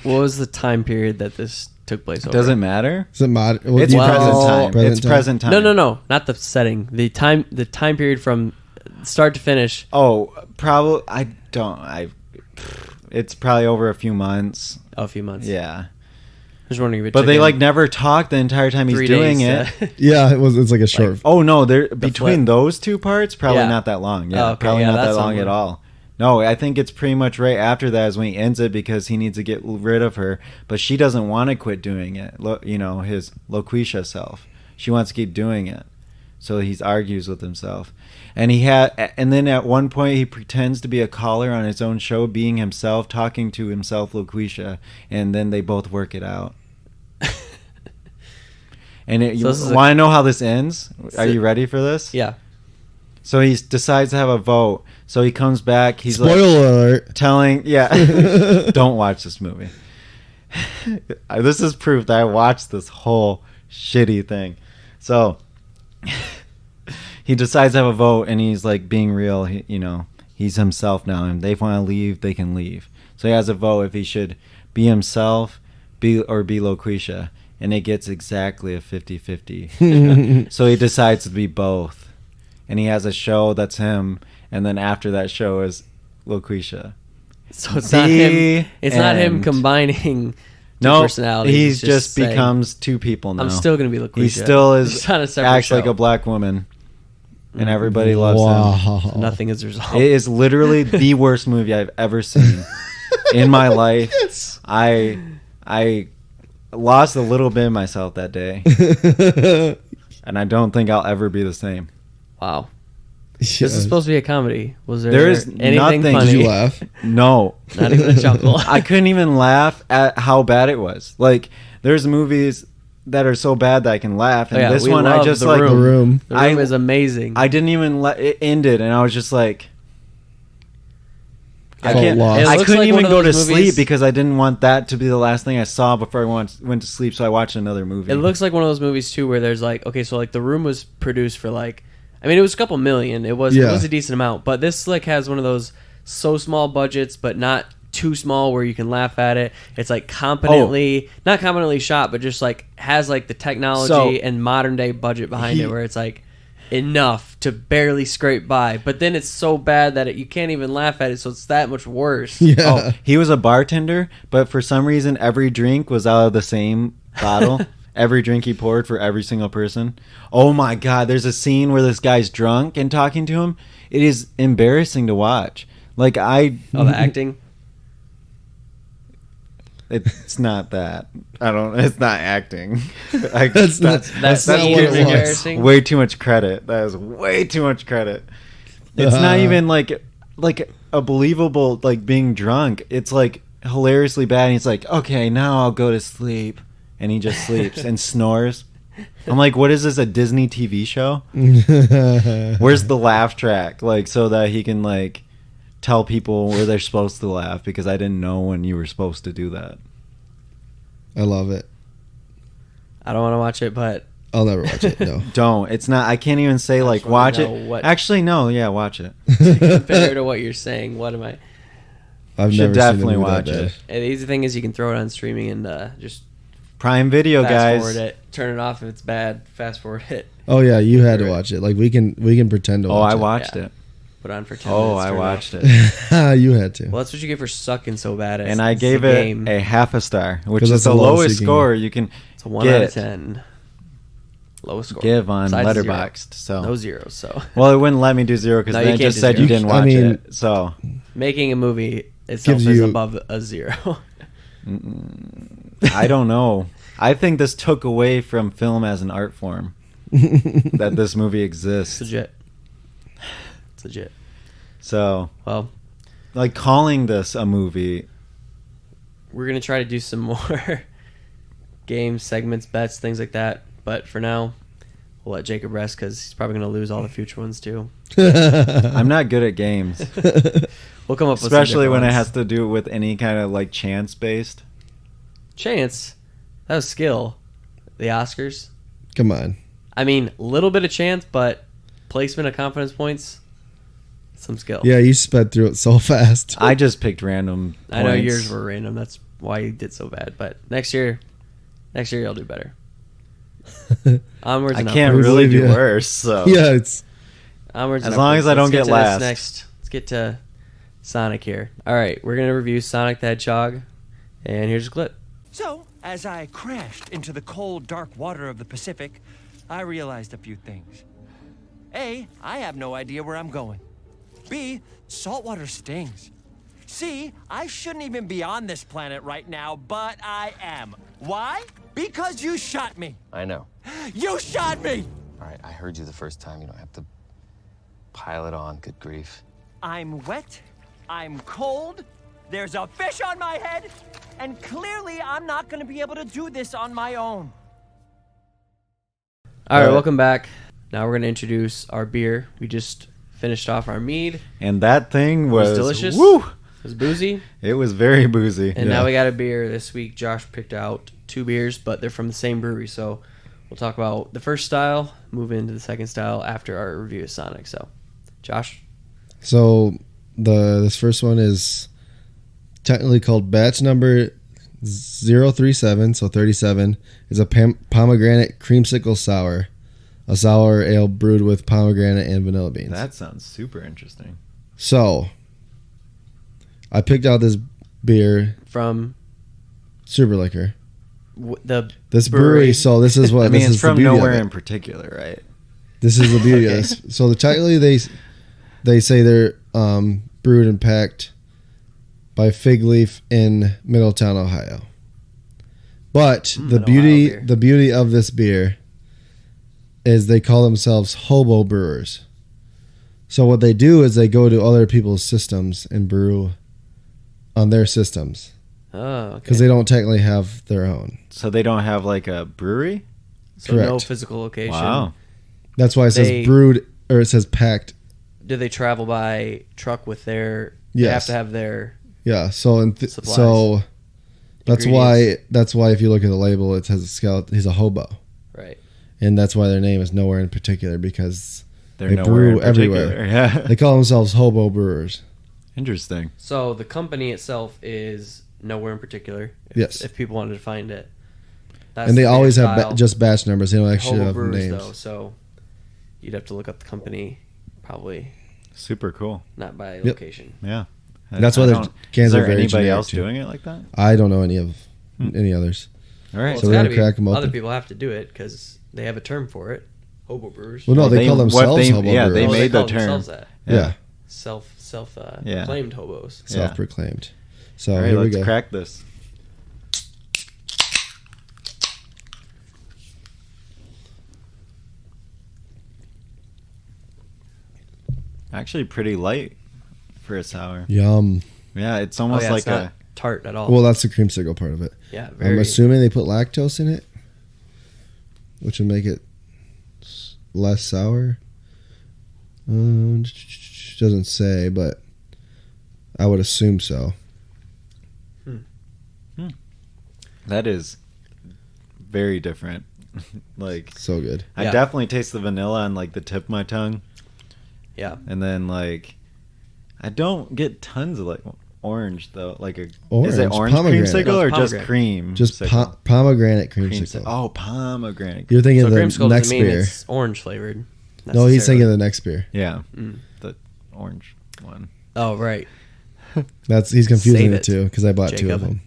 What was the time period that this took place over? Doesn't matter. Is it mod? It's Well, present time. present It's time? present time. No, not the setting. The time period from start to finish. Oh, probably. It's probably over a few months. Oh, a few months. Yeah. I was wondering if it But took they him like never talk the entire time he's 3 doing days it. Yeah, it's like a short. Oh no, they're between flip. those two parts, probably Yeah. not that long. Yeah, Oh, okay, probably yeah, not that that's long at somewhere. all. No, I think it's pretty much right after that is when he ends it because he needs to get rid of her, but she doesn't want to quit doing it. You know, his Loqueesha self. She wants to keep doing it. So he argues with himself. And then at one point he pretends to be a caller on his own show, being himself, talking to himself, Loqueesha, and then they both work it out. And you So want to know how this ends? Are you ready for this? Yeah. So he decides to have a vote. So he comes back. He's Spoiler alert. telling, don't watch this movie. This is proof that I watched this whole shitty thing. So he decides to have a vote, and he's like being real. He's himself now, and if they want to leave, they can leave. So he has a vote if he should be himself, be Loqueesha, and it gets exactly a 50-50. So he decides to be both, and he has a show that's him, and then after that show is Loqueesha. So it's not him. It's not him end. combining two No, personalities. he It's just saying, becomes two people now. I'm still gonna be Loqueesha. He still It's on a separate acts like show. a black woman, and everybody loves him. Wow. Nothing is resolved. It is literally the worst movie I've ever seen in my life. Yes. I lost a little bit of myself that day, and I don't think I'll ever be the same. Wow. This is supposed to be a comedy. Was There is anything nothing- funny? Did you laugh? No, Not even a chuckle. I couldn't even laugh at how bad it was. Like, there's movies that are so bad that I can laugh, and Oh, yeah, this we one I love just The like. Room. The Room. The Room is amazing. I didn't even let it ended, and I was just like, I Felt can't. lost. It I looks couldn't like even one of go to those sleep movies- because I didn't want that to be the last thing I saw before I went to sleep. So I watched another movie. It looks like one of those movies too, where there's like, okay, so like The Room was produced for like, I mean, it was a couple million. It was Yeah. a decent amount, but this like has one of those so small budgets, but not too small where you can laugh at it. It's like competently, not competently shot, but just like has like the technology So, and modern day budget behind he- it, where it's like enough to barely scrape by. But then it's so bad that you can't even laugh at it, so it's that much worse. Yeah. Oh, he was a bartender, but for some reason, every drink was out of the same bottle. Every drink he poured for every single person. Oh my God! There's a scene where this guy's drunk and talking to him. It is embarrassing to watch. Like Oh, the acting. It's not that. I don't. It's not acting. That's not what it was. embarrassing. Way too much credit. That is way too much credit. It's not even like a believable like being drunk. It's like hilariously bad. And he's like, okay, now I'll go to sleep, and he just sleeps and snores. I'm like, what is this? A Disney TV show? Where's the laugh track? Like, so that he can like tell people where they're supposed to laugh, because I didn't know when you were supposed to do that. I love it. I don't want to watch it, but I'll never watch it. No. Don't. It's not. I can't even say like just wanna watch know it. what- Actually, no. Yeah, watch it. compared to what you're saying, what am I? I've You should never definitely seen a movie watch that it. And the easy thing is you can throw it on streaming and just Prime Video, fast guys. forward it, turn it off if it's bad. Fast forward it. Oh yeah, you had to watch it. Like we can pretend to Oh, watch I it. watched Yeah. it. Put on for 10 Oh, minutes. I turn it watched off. it. You had to. Well, that's what you get for sucking so bad at And I gave the it game. a half a star, which 'Cause is that's the the lowest lowest you can score you can It's a 1 get out of 10. Lowest score. give on Besides zero. Letterboxd. So No zeros. So well, it wouldn't let me do 0 because No, then you it can't just do said 0. you didn't I watch mean- it. So making a movie itself Gives is you- above a 0. I don't know. I think this took away from film as an art form that this movie exists. It's legit. It's legit. So, Well, like calling this a movie, we're going to try to do some more games, segments, bets, things like that. But for now, we'll let Jacob rest because he's probably going to lose all the future ones too. I'm not good at games, We'll come up with some especially different when it ones. has to do with any kind of like chance based. Chance. That was skill. The Oscars. Come on. I mean, a little bit of chance, but placement of confidence points, some skill. Yeah, you sped through it so fast. I just picked random. I know points. yours were random. That's why you did so bad. But next year you'll do better. Onwards I and can't We really believe do ya. worse. So Yeah, it's Onwards As and long upwards. as I don't Let's get to this last. Let's get to Sonic here. All right, we're gonna review Sonic the Hedgehog, and here's a clip. So, as I crashed into the cold, dark water of the Pacific, I realized a few things. A, I have no idea where I'm going. B, saltwater stings. C, I shouldn't even be on this planet right now, but I am. Why? Because you shot me. I know. You shot me! All right, I heard you the first time. You don't have to pile it on. Good grief. I'm wet, I'm cold, there's a fish on my head, and clearly I'm not gonna be able to do this on my own. All right, Uh, welcome back. Now we're gonna introduce our beer. We just finished off our mead. and that thing It was, was delicious. Woo! It was boozy. It was very boozy. And now we got a beer this week. Josh picked out 2 beers, but they're from the same brewery. So we'll talk about the first style, move into the second style after our review of Sonic. So, Josh. so this first one is technically called batch number 037, so 37. It's a pomegranate creamsicle sour, a sour ale brewed with pomegranate and vanilla beans. That sounds super interesting. So I picked out this beer, From Super Liquor. the This brewery. So this is what I mean, this it's is the from beauty of nowhere it. in particular, right? This is the beauty Okay. of this. So technically, they say they're brewed and packed by Fig Leaf in Middletown, Ohio. But an Ohio beer. the beauty of this beer is they call themselves hobo brewers. So what they do is they go to other people's systems and brew on their systems oh, okay. because they don't technically have their own. So they don't have like a brewery? So no correct. physical location. Wow. That's why it says They- brewed or it says packed. Do they travel by truck with their? They have Yes. to have their. Yeah, so Supplies. so that's Ingredients. why if you look at the label, it has a skeleton. He's a hobo, Right. and that's why their name is nowhere in particular because They're They nowhere in brew everywhere. particular. Yeah. they call themselves hobo brewers. Interesting. So the company itself is nowhere in particular. Yes. If people wanted to find it. That's And they their always have style. just batch numbers. They don't actually Hobo have Brewers, names. though, so you'd have to look up the company, probably Super cool. not by location. Yeah. That's why I their don't- cans Is are there very anybody generic, else too. doing it like that? I don't know any others. All right. Well, So it's we're gotta gonna be crack 'em other open. people have to do it because they have a term for it. Hobo brewers. Well, no, they call what themselves they- hobo yeah, brewers. they Oh, made the call term. themselves that. yeah, Yeah. Proclaimed hobos. Yeah. self-proclaimed. So All right, here we let's go. crack this. Actually, pretty light for a sour. Yum. Yeah, it's Oh, almost yeah, like it's not tart at all. Well, that's the creamsicle part of it. yeah, I'm very. assuming they put lactose in it, which would make it less sour. Doesn't say, but I would assume so. that is very different. Like So good. I Yeah. definitely taste the vanilla on like the tip of my tongue, Yeah. and then like I don't get tons of like orange though? Like a Orange, is it orange pomegranate. creamsicle No, or it's just pomegranate. cream? Just pomegranate creamsicle. Oh, pomegranate. You're thinking So of the creamsicle next doesn't mean beer. it's orange flavored. No, he's thinking necessarily. of the next beer. Yeah, Mm. the orange one. Oh, right. He's confusing Save the it, two because I bought two Jacob. of them.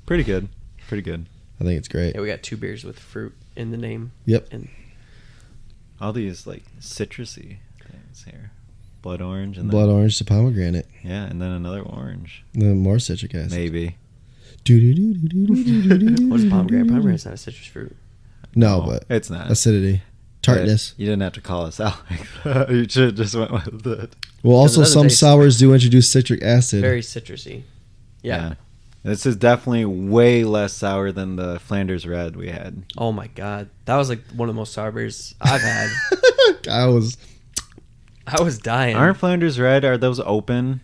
Pretty good. Pretty good. I think it's great. Yeah, we got 2 beers with fruit in the name. Yep. And All these like citrusy things here. Blood orange and Blood then, orange to pomegranate. yeah, and then another orange. And then more citric acid. Maybe. what is pomegranate? Pomegranate's not a citrus fruit. No, Oh, but it's not. acidity, tartness. You didn't have to call us out like that. You should have just went with it. Well, also doesn't some taste- sours do introduce citric acid. Very citrusy. Yeah. This is definitely way less sour than the Flanders Red we had. Oh my god, that was like one of the most sour beers I've had. I was I was dying. Aren't Flanders Red, are those open?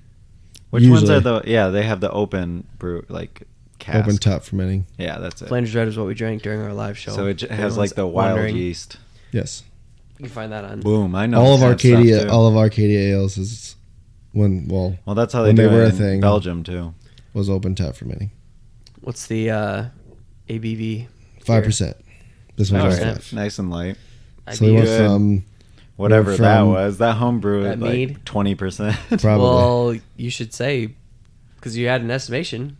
Which ones Usually. are the, yeah, they have the open brew, like cask. open top fermenting. Yeah, that's it. Flanders Red is what we drank during our live show. So it If has like anyone's the wild wondering, yeast. Yes. You can find that on. Boom, I know. All of that stuff, Arcadia, too. all of Arcadia ales is Well, that's how they when do they were it a in thing. Belgium too. was open top fermenting. What's the ABV? 5%. This one was 5%. 5. Nice and light. So we went Good. from Whatever We're that from- was. That homebrew That at mead? like 20%. probably. Well, you should say because you had an estimation.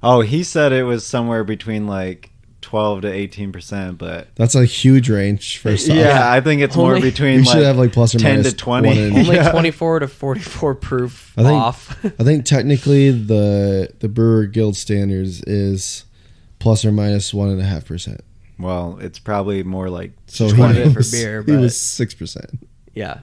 Oh, he said it was somewhere between like 12 to 18%, but That's a huge range for sour. yeah, I think it's more Only- between You should like have like plus or 10 minus to 20. 1 in- Only Yeah. 24 to 44 proof I think- off. I think technically the Brewer Guild standards is plus or minus 1.5%. Well, it's probably more like So Just wanted he it for was, beer, he but- was 6%. yeah.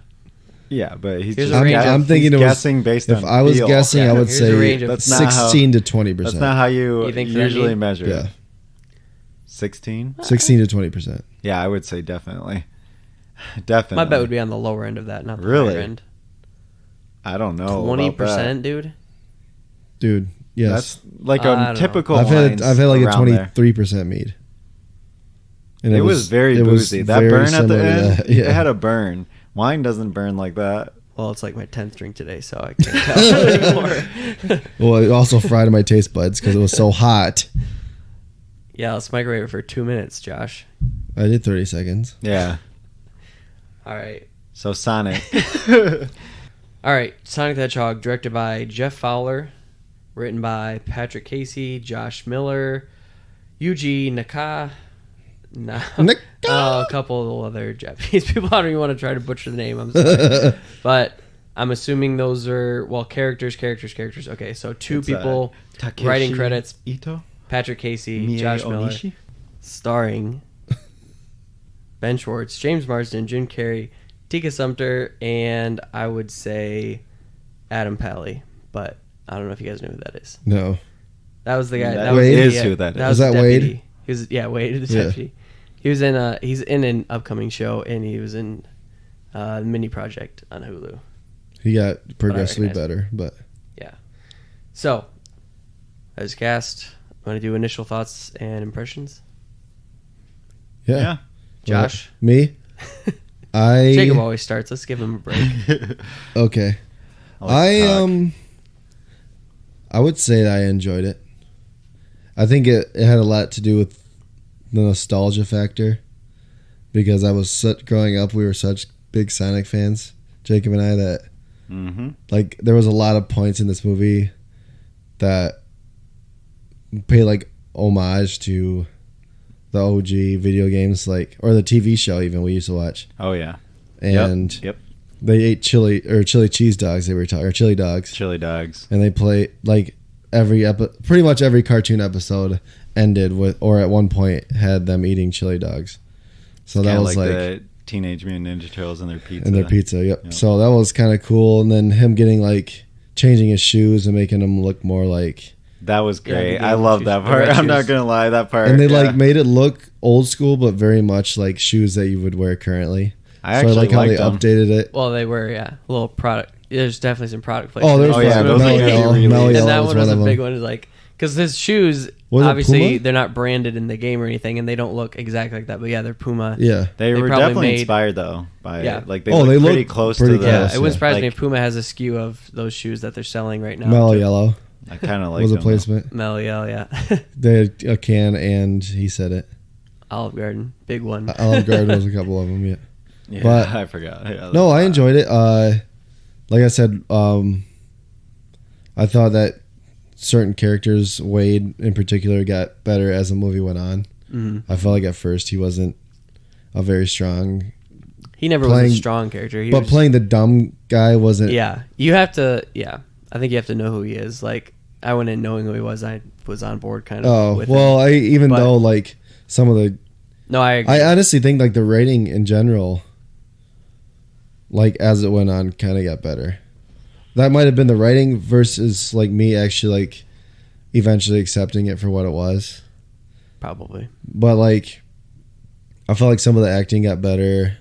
yeah, but he's Here's just a range. I'm thinking he's it was guessing based if on I was feel. guessing, Yeah, I would here's a range say of- That's not how- 16 to 20%. That's not how you, You think for that usually mead? measure. Yeah, 16? 16 to 20%. Yeah, I would say definitely. Definitely. My bet would be on the lower end of that, not the Really? higher end. I don't know. 20%, dude. Dude, yes. That's like I don't know. a typical. I've had like a around there. 23% mead. And It was very it was boozy. That very burn at the similar to end, that, yeah. it had a burn. Wine doesn't burn like that. Well, it's like my 10th drink today, so I can't tell anymore. Well, it also fried my taste buds because it was so hot. Yeah, let's microwave it for 2 minutes, Josh. I did 30 seconds. Yeah. All right. So Sonic. All right. Sonic the Hedgehog, directed by Jeff Fowler, written by Patrick Casey, Josh Miller, Yuji Naka. Naka? A couple other Japanese people. I don't even want to try to butcher the name. I'm sorry. But I'm assuming those are, well, characters. Okay, so two It's, people Takeshi writing credits. Ito? Patrick Casey, Mie Josh Miller, Onishi? starring Ben Schwartz, James Marsden, Jim Carrey, Tika Sumpter, and I would say Adam Pally, but I don't know if you guys know who that is. No. That was the guy. That That was is the, who that is. was Is the that deputy. Wade? He was, yeah, Wade, the Yeah. deputy. He was in he's in an upcoming show, and he was in Mini Project on Hulu. He got progressively recognize better, but Yeah. So, as cast, want to do initial thoughts and impressions? yeah. Josh? Me? Jacob always starts. Let's give him a break. Okay. like to talk. I would say that I enjoyed it. I think it had a lot to do with the nostalgia factor because I was growing up, we were such big Sonic fans, Jacob and I, that Mm-hmm. like there was a lot of points in this movie that pay like homage to the OG video games, like, or the TV show even we used to watch. Oh yeah. And Yep. they ate chili cheese dogs. They were or chili dogs, Chili dogs. and they play like pretty much every cartoon episode ended with, or at one point had them eating chili dogs. So that Kinda was like the Teenage Mutant Ninja Turtles and their pizza. and their pizza. Yep. Yep. So that was kind of cool. And then him getting like changing his shoes and making him look more like, That was Yeah, great. the I game love shoes, that the part. red I'm not shoes. gonna lie, that part. and they yeah. like made it look old school, but very much like shoes that you would wear currently. I So actually like how they liked them. updated it. Well, they were, yeah, a little product. There's definitely some product Oh, placement. there's Oh, yeah, one. those Melly are Yell. really- Melly And Yell that was one was a of big them. one. Is like Because his shoes, Was it obviously, Puma? they're not branded in the game or anything, and they don't look exactly like that. But yeah, they're Puma. Yeah. They were probably definitely made- inspired though by Yeah. like they Oh, look they pretty look close pretty to the. Yeah, close, it wouldn't surprise me like- if Puma has a SKU of those shoes that they're selling right now. Mellow Yellow I kind of like was a them, placement. Mellow Yellow, yeah. They had a can, and he said it. Olive Garden, big one. Olive Garden was a couple of them. Yeah. though. Yeah, but- I forgot. Yeah, No, I enjoyed it. Like I said, I thought that certain characters, Wade in particular, got better as the movie went on. Mhm. I felt like at first he wasn't a very strong, He never was playing- a strong character. He but was, playing the dumb guy wasn't. yeah, you have to. Yeah, I think you have to know who he is. Like I went in knowing who he was. I was on board kind of. Oh with well, him. even But- though like some of the, No, I agree. I honestly think like the rating in general, like as it went on, kind of got better. That might have been the writing versus like me actually like eventually accepting it for what it was. Probably. But like I felt like some of the acting got better.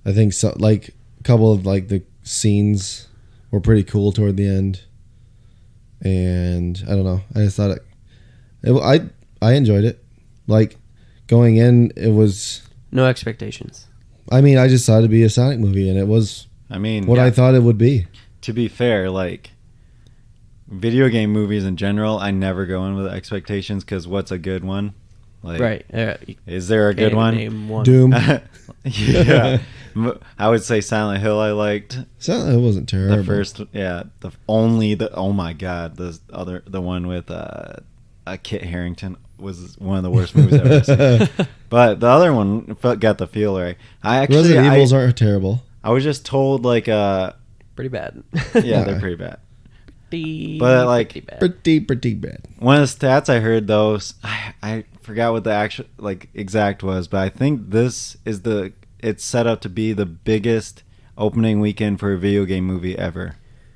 I think so, like a couple of like the scenes were pretty cool toward the end. And I don't know, I just thought I enjoyed it. Like going in, it was, No expectations. I mean, I just thought it'd be a Sonic movie, and it was I mean, what I thought it would be. to be fair, like video game movies in general, I never go in with expectations because what's a good one? Like, Right. is there a good one? Name one. Doom. Yeah, I would say Silent Hill. I liked It wasn't terrible. the first. Yeah, oh my god, the one with Kit Harington was one of the worst movies I've ever seen. But the other one got the feel right. Resident Evils aren't terrible. I was just told like Pretty bad. yeah, they're pretty bad. But like- pretty bad. Pretty bad. One of the stats I heard though, I forgot what the actual like exact was, but I think this is it's set up to be the biggest opening weekend for a video game movie ever.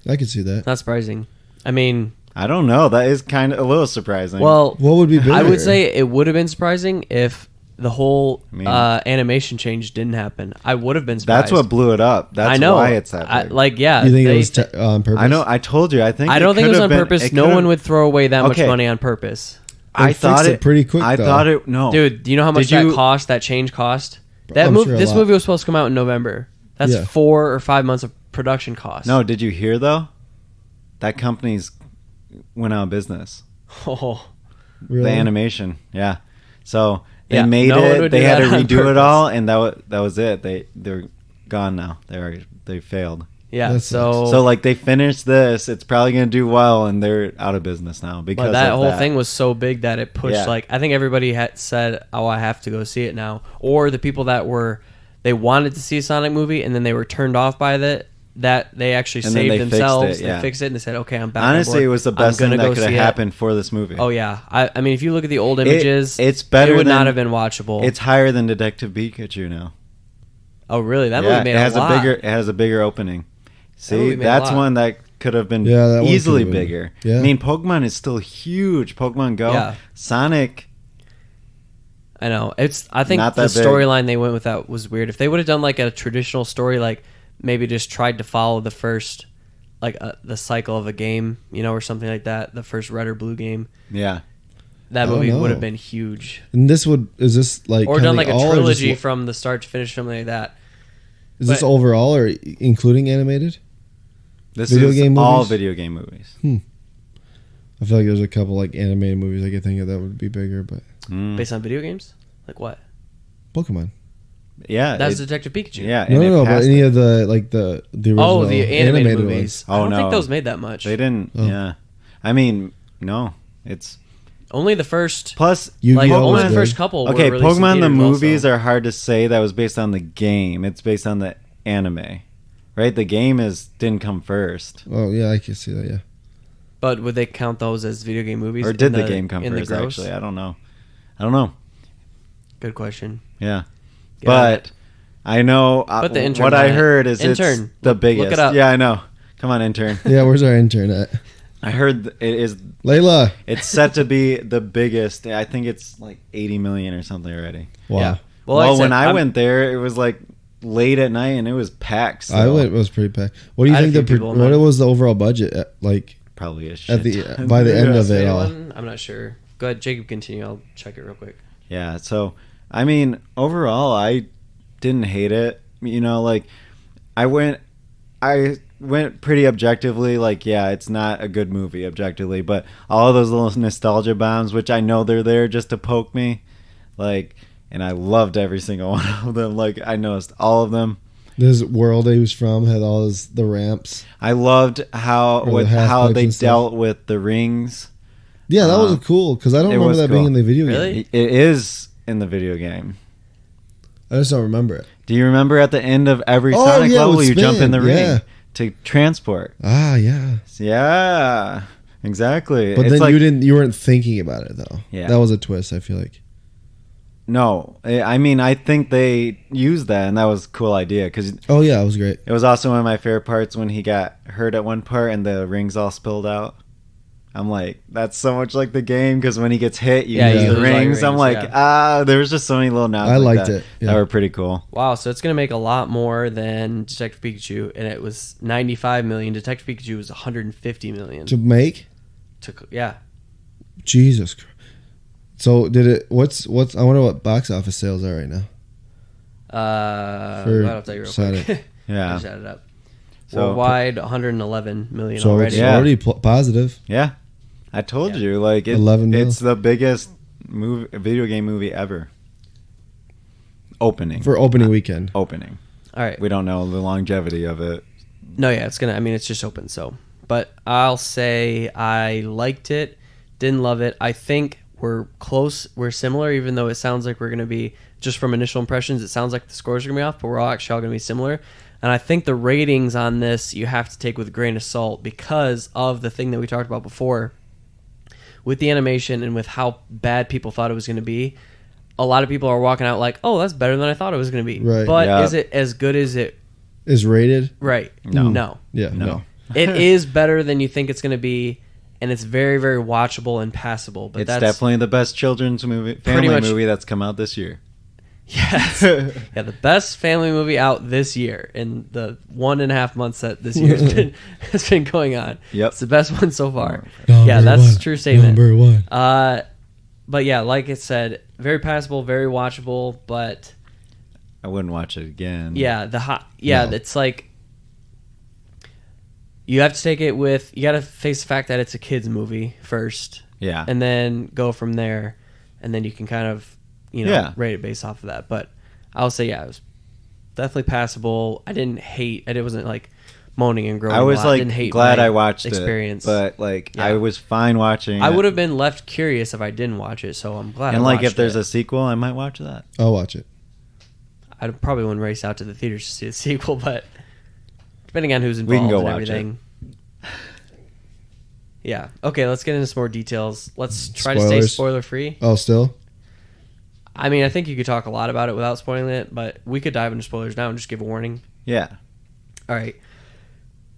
I could see that. Not surprising. I mean, I don't know. That is kind of a little surprising. well, What would be bigger? I would say it would have been surprising if the whole I mean- animation change didn't happen. I would have been surprised. that's what blew it up. That's I know. why it's that big. Yeah. You think they- it was on purpose? I know. I told you. I think. I don't think it was could on have been- purpose. it No could one have- would throw away that much Okay. money on purpose. They I thought fixed it it pretty quick, I though. thought it. No, Dude, do you know how much Did you- that change cost? That I'm movie, sure a this lot. movie was supposed to come out in November. That's Yeah. 4 or 5 months of production cost. No, did you hear though? That company's went out of business. Oh, Really? The animation, yeah. So they Yeah, made no one it. would They do had to that on redo it purpose. all, and that was it. They're gone now. They failed. yeah. That So, So like they finished this, it's probably gonna do well, and they're out of business now because but that of whole thing was so big that it pushed. Yeah. Like I think everybody had said, "Oh, I have to go see it now," or the people that they wanted to see a Sonic movie and then they were turned off by that they actually And then saved they fixed themselves. it, yeah. They fixed it and they said, "Okay, I'm back." on Honestly, board. it was the I'm best thing gonna that go could have see it." happened for this movie. Oh yeah, I mean, if you look at the old images, it's better It would than- not have been watchable. It's higher than Detective Pikachu now. Oh really? That Yeah, movie made it has a lot. It has a bigger opening. movie See, made a that's lot. one that could have been Yeah, that one easily could've been. bigger. Yeah. I mean, Pokemon is still huge. Pokemon Go, Yeah. Sonic. I know. I think Not the that big. storyline they went with that was weird. If they would have done like a traditional story, like maybe just tried to follow the first, like the cycle of a game, or something like that, the first red or blue game, Yeah, that I don't movie would have know. been huge. And is this like Or done like counting a all, or just trilogy from the start to finish, something like that. Is this but- overall or including animated? this Video is game all movies? video game movies. I feel like there's a couple like animated movies I could think of that would be bigger, but Mm. Based on video games? Like what? Pokemon. Yeah, That's it- Detective Pikachu. yeah. No, and it no, but passed any it. of the like the original Oh, the animated movies. ones. I don't Oh, think no. those made that much. They didn't. Oh. Yeah, I mean, no. It's Only the first. plus Yu-Gi-Oh! Like was only the big. first couple. okay. Were released in Pokemon the theaters movies also. are hard to say that was based on the game. It's based on the anime, right? The game didn't come first, Oh yeah, I can see that. Yeah. But would they count those as video game movies? or in did the game come in the first? gross? Actually, I don't know. Good question. Yeah, Yeah. but I know Put the intern what on I it. heard is it's Intern, the look biggest. it up. Yeah, I know. Come on, intern. Yeah, where's our intern at? I heard it is. Layla. It's set to be the biggest. I think it's like 80 million or something already. Wow. Yeah. Well, like when said, I I'm- went there, it was like late at night and it was packed. So I went. It was pretty packed. What do you I had think a few people in what mind. was the overall budget? Like probably a shit. By the end of it all. I'm not sure. Go ahead, Jacob. Continue. I'll check it real quick. Yeah. So I mean, overall, I didn't hate it. You know, like I went pretty objectively. Like, yeah, it's not a good movie objectively, but all of those little nostalgia bombs, which I know they're there just to poke me, like, and I loved every single one of them. Like, I noticed all of them. This world he was from had all the ramps. I loved how they dealt with the rings. Yeah, that was cool because I don't remember that being in the video game. It is in the video game. I just don't remember it. Do you remember at the end of every Sonic level you jump in the ring to transport? Ah, yeah. Yeah, exactly. But then you weren't thinking about it though. Yeah. That was a twist, I feel like. No, I mean, I think they used that, and that was a cool idea. Oh, yeah, it was great. It was also one of my favorite parts when he got hurt at one part and the rings all spilled out. I'm like, that's so much like the game, because when he gets hit, you use the rings. I'm like, there was just so many little nods. I liked it. That were pretty cool. Wow, so it's going to make a lot more than Detective Pikachu, and it was $95 million. Detective Pikachu was $150 million. To make? Yeah. Jesus Christ. So did it? What's? I wonder what box office sales are right now. I'll tell you real quick. Yeah, set it up. So worldwide, 111 million so already. It's already positive. Yeah, I told you, like 11 it's the biggest video game movie ever. Opening weekend. Opening. All right. We don't know the longevity of it. No, yeah, it's gonna. I mean, it's just open. So, but I'll say I liked it. Didn't love it. I think we're close. We're similar, even though it sounds like we're going to be, just from initial impressions, it sounds like the scores are going to be off, but we're all actually all going to be similar. And I think the ratings on this you have to take with a grain of salt because of the thing that we talked about before. With the animation and with how bad people thought it was going to be, a lot of people are walking out like, oh, that's better than I thought it was going to be. Right. But is it as good as it is rated? Right. No. Yeah, no. It is better than you think it's going to be. And it's very, very watchable and passable. But it's definitely the best children's movie, family movie that's come out this year. Yes. Yeah, the best family movie out this year in the 1.5 months that this year has been going on. Yep. It's the best one so far. Number that's one. a true statement. Number one. But yeah, like it said, very passable, very watchable, but I wouldn't watch it again. Yeah, it's like you have to take it with, you got to face the fact that it's a kid's movie first. Yeah. And then go from there. And then you can kind of, rate it based off of that. But I'll say, it was definitely passable. I didn't hate it. It wasn't like moaning and groaning. I was I didn't hate glad my I watched experience. But I was fine watching I it. would have been left curious if I didn't watch it. So I'm glad and I watched it. if there's a sequel, I might watch that. I'll watch it. I probably wouldn't race out to the theaters to see the sequel, but depending on who's involved can go and watch everything. Yeah. Okay, let's get into some more details. Let's try to Spoilers. stay spoiler free. Oh, still? I mean, I think you could talk a lot about it without spoiling it, but we could dive into spoilers now and just give a warning. Yeah. All right.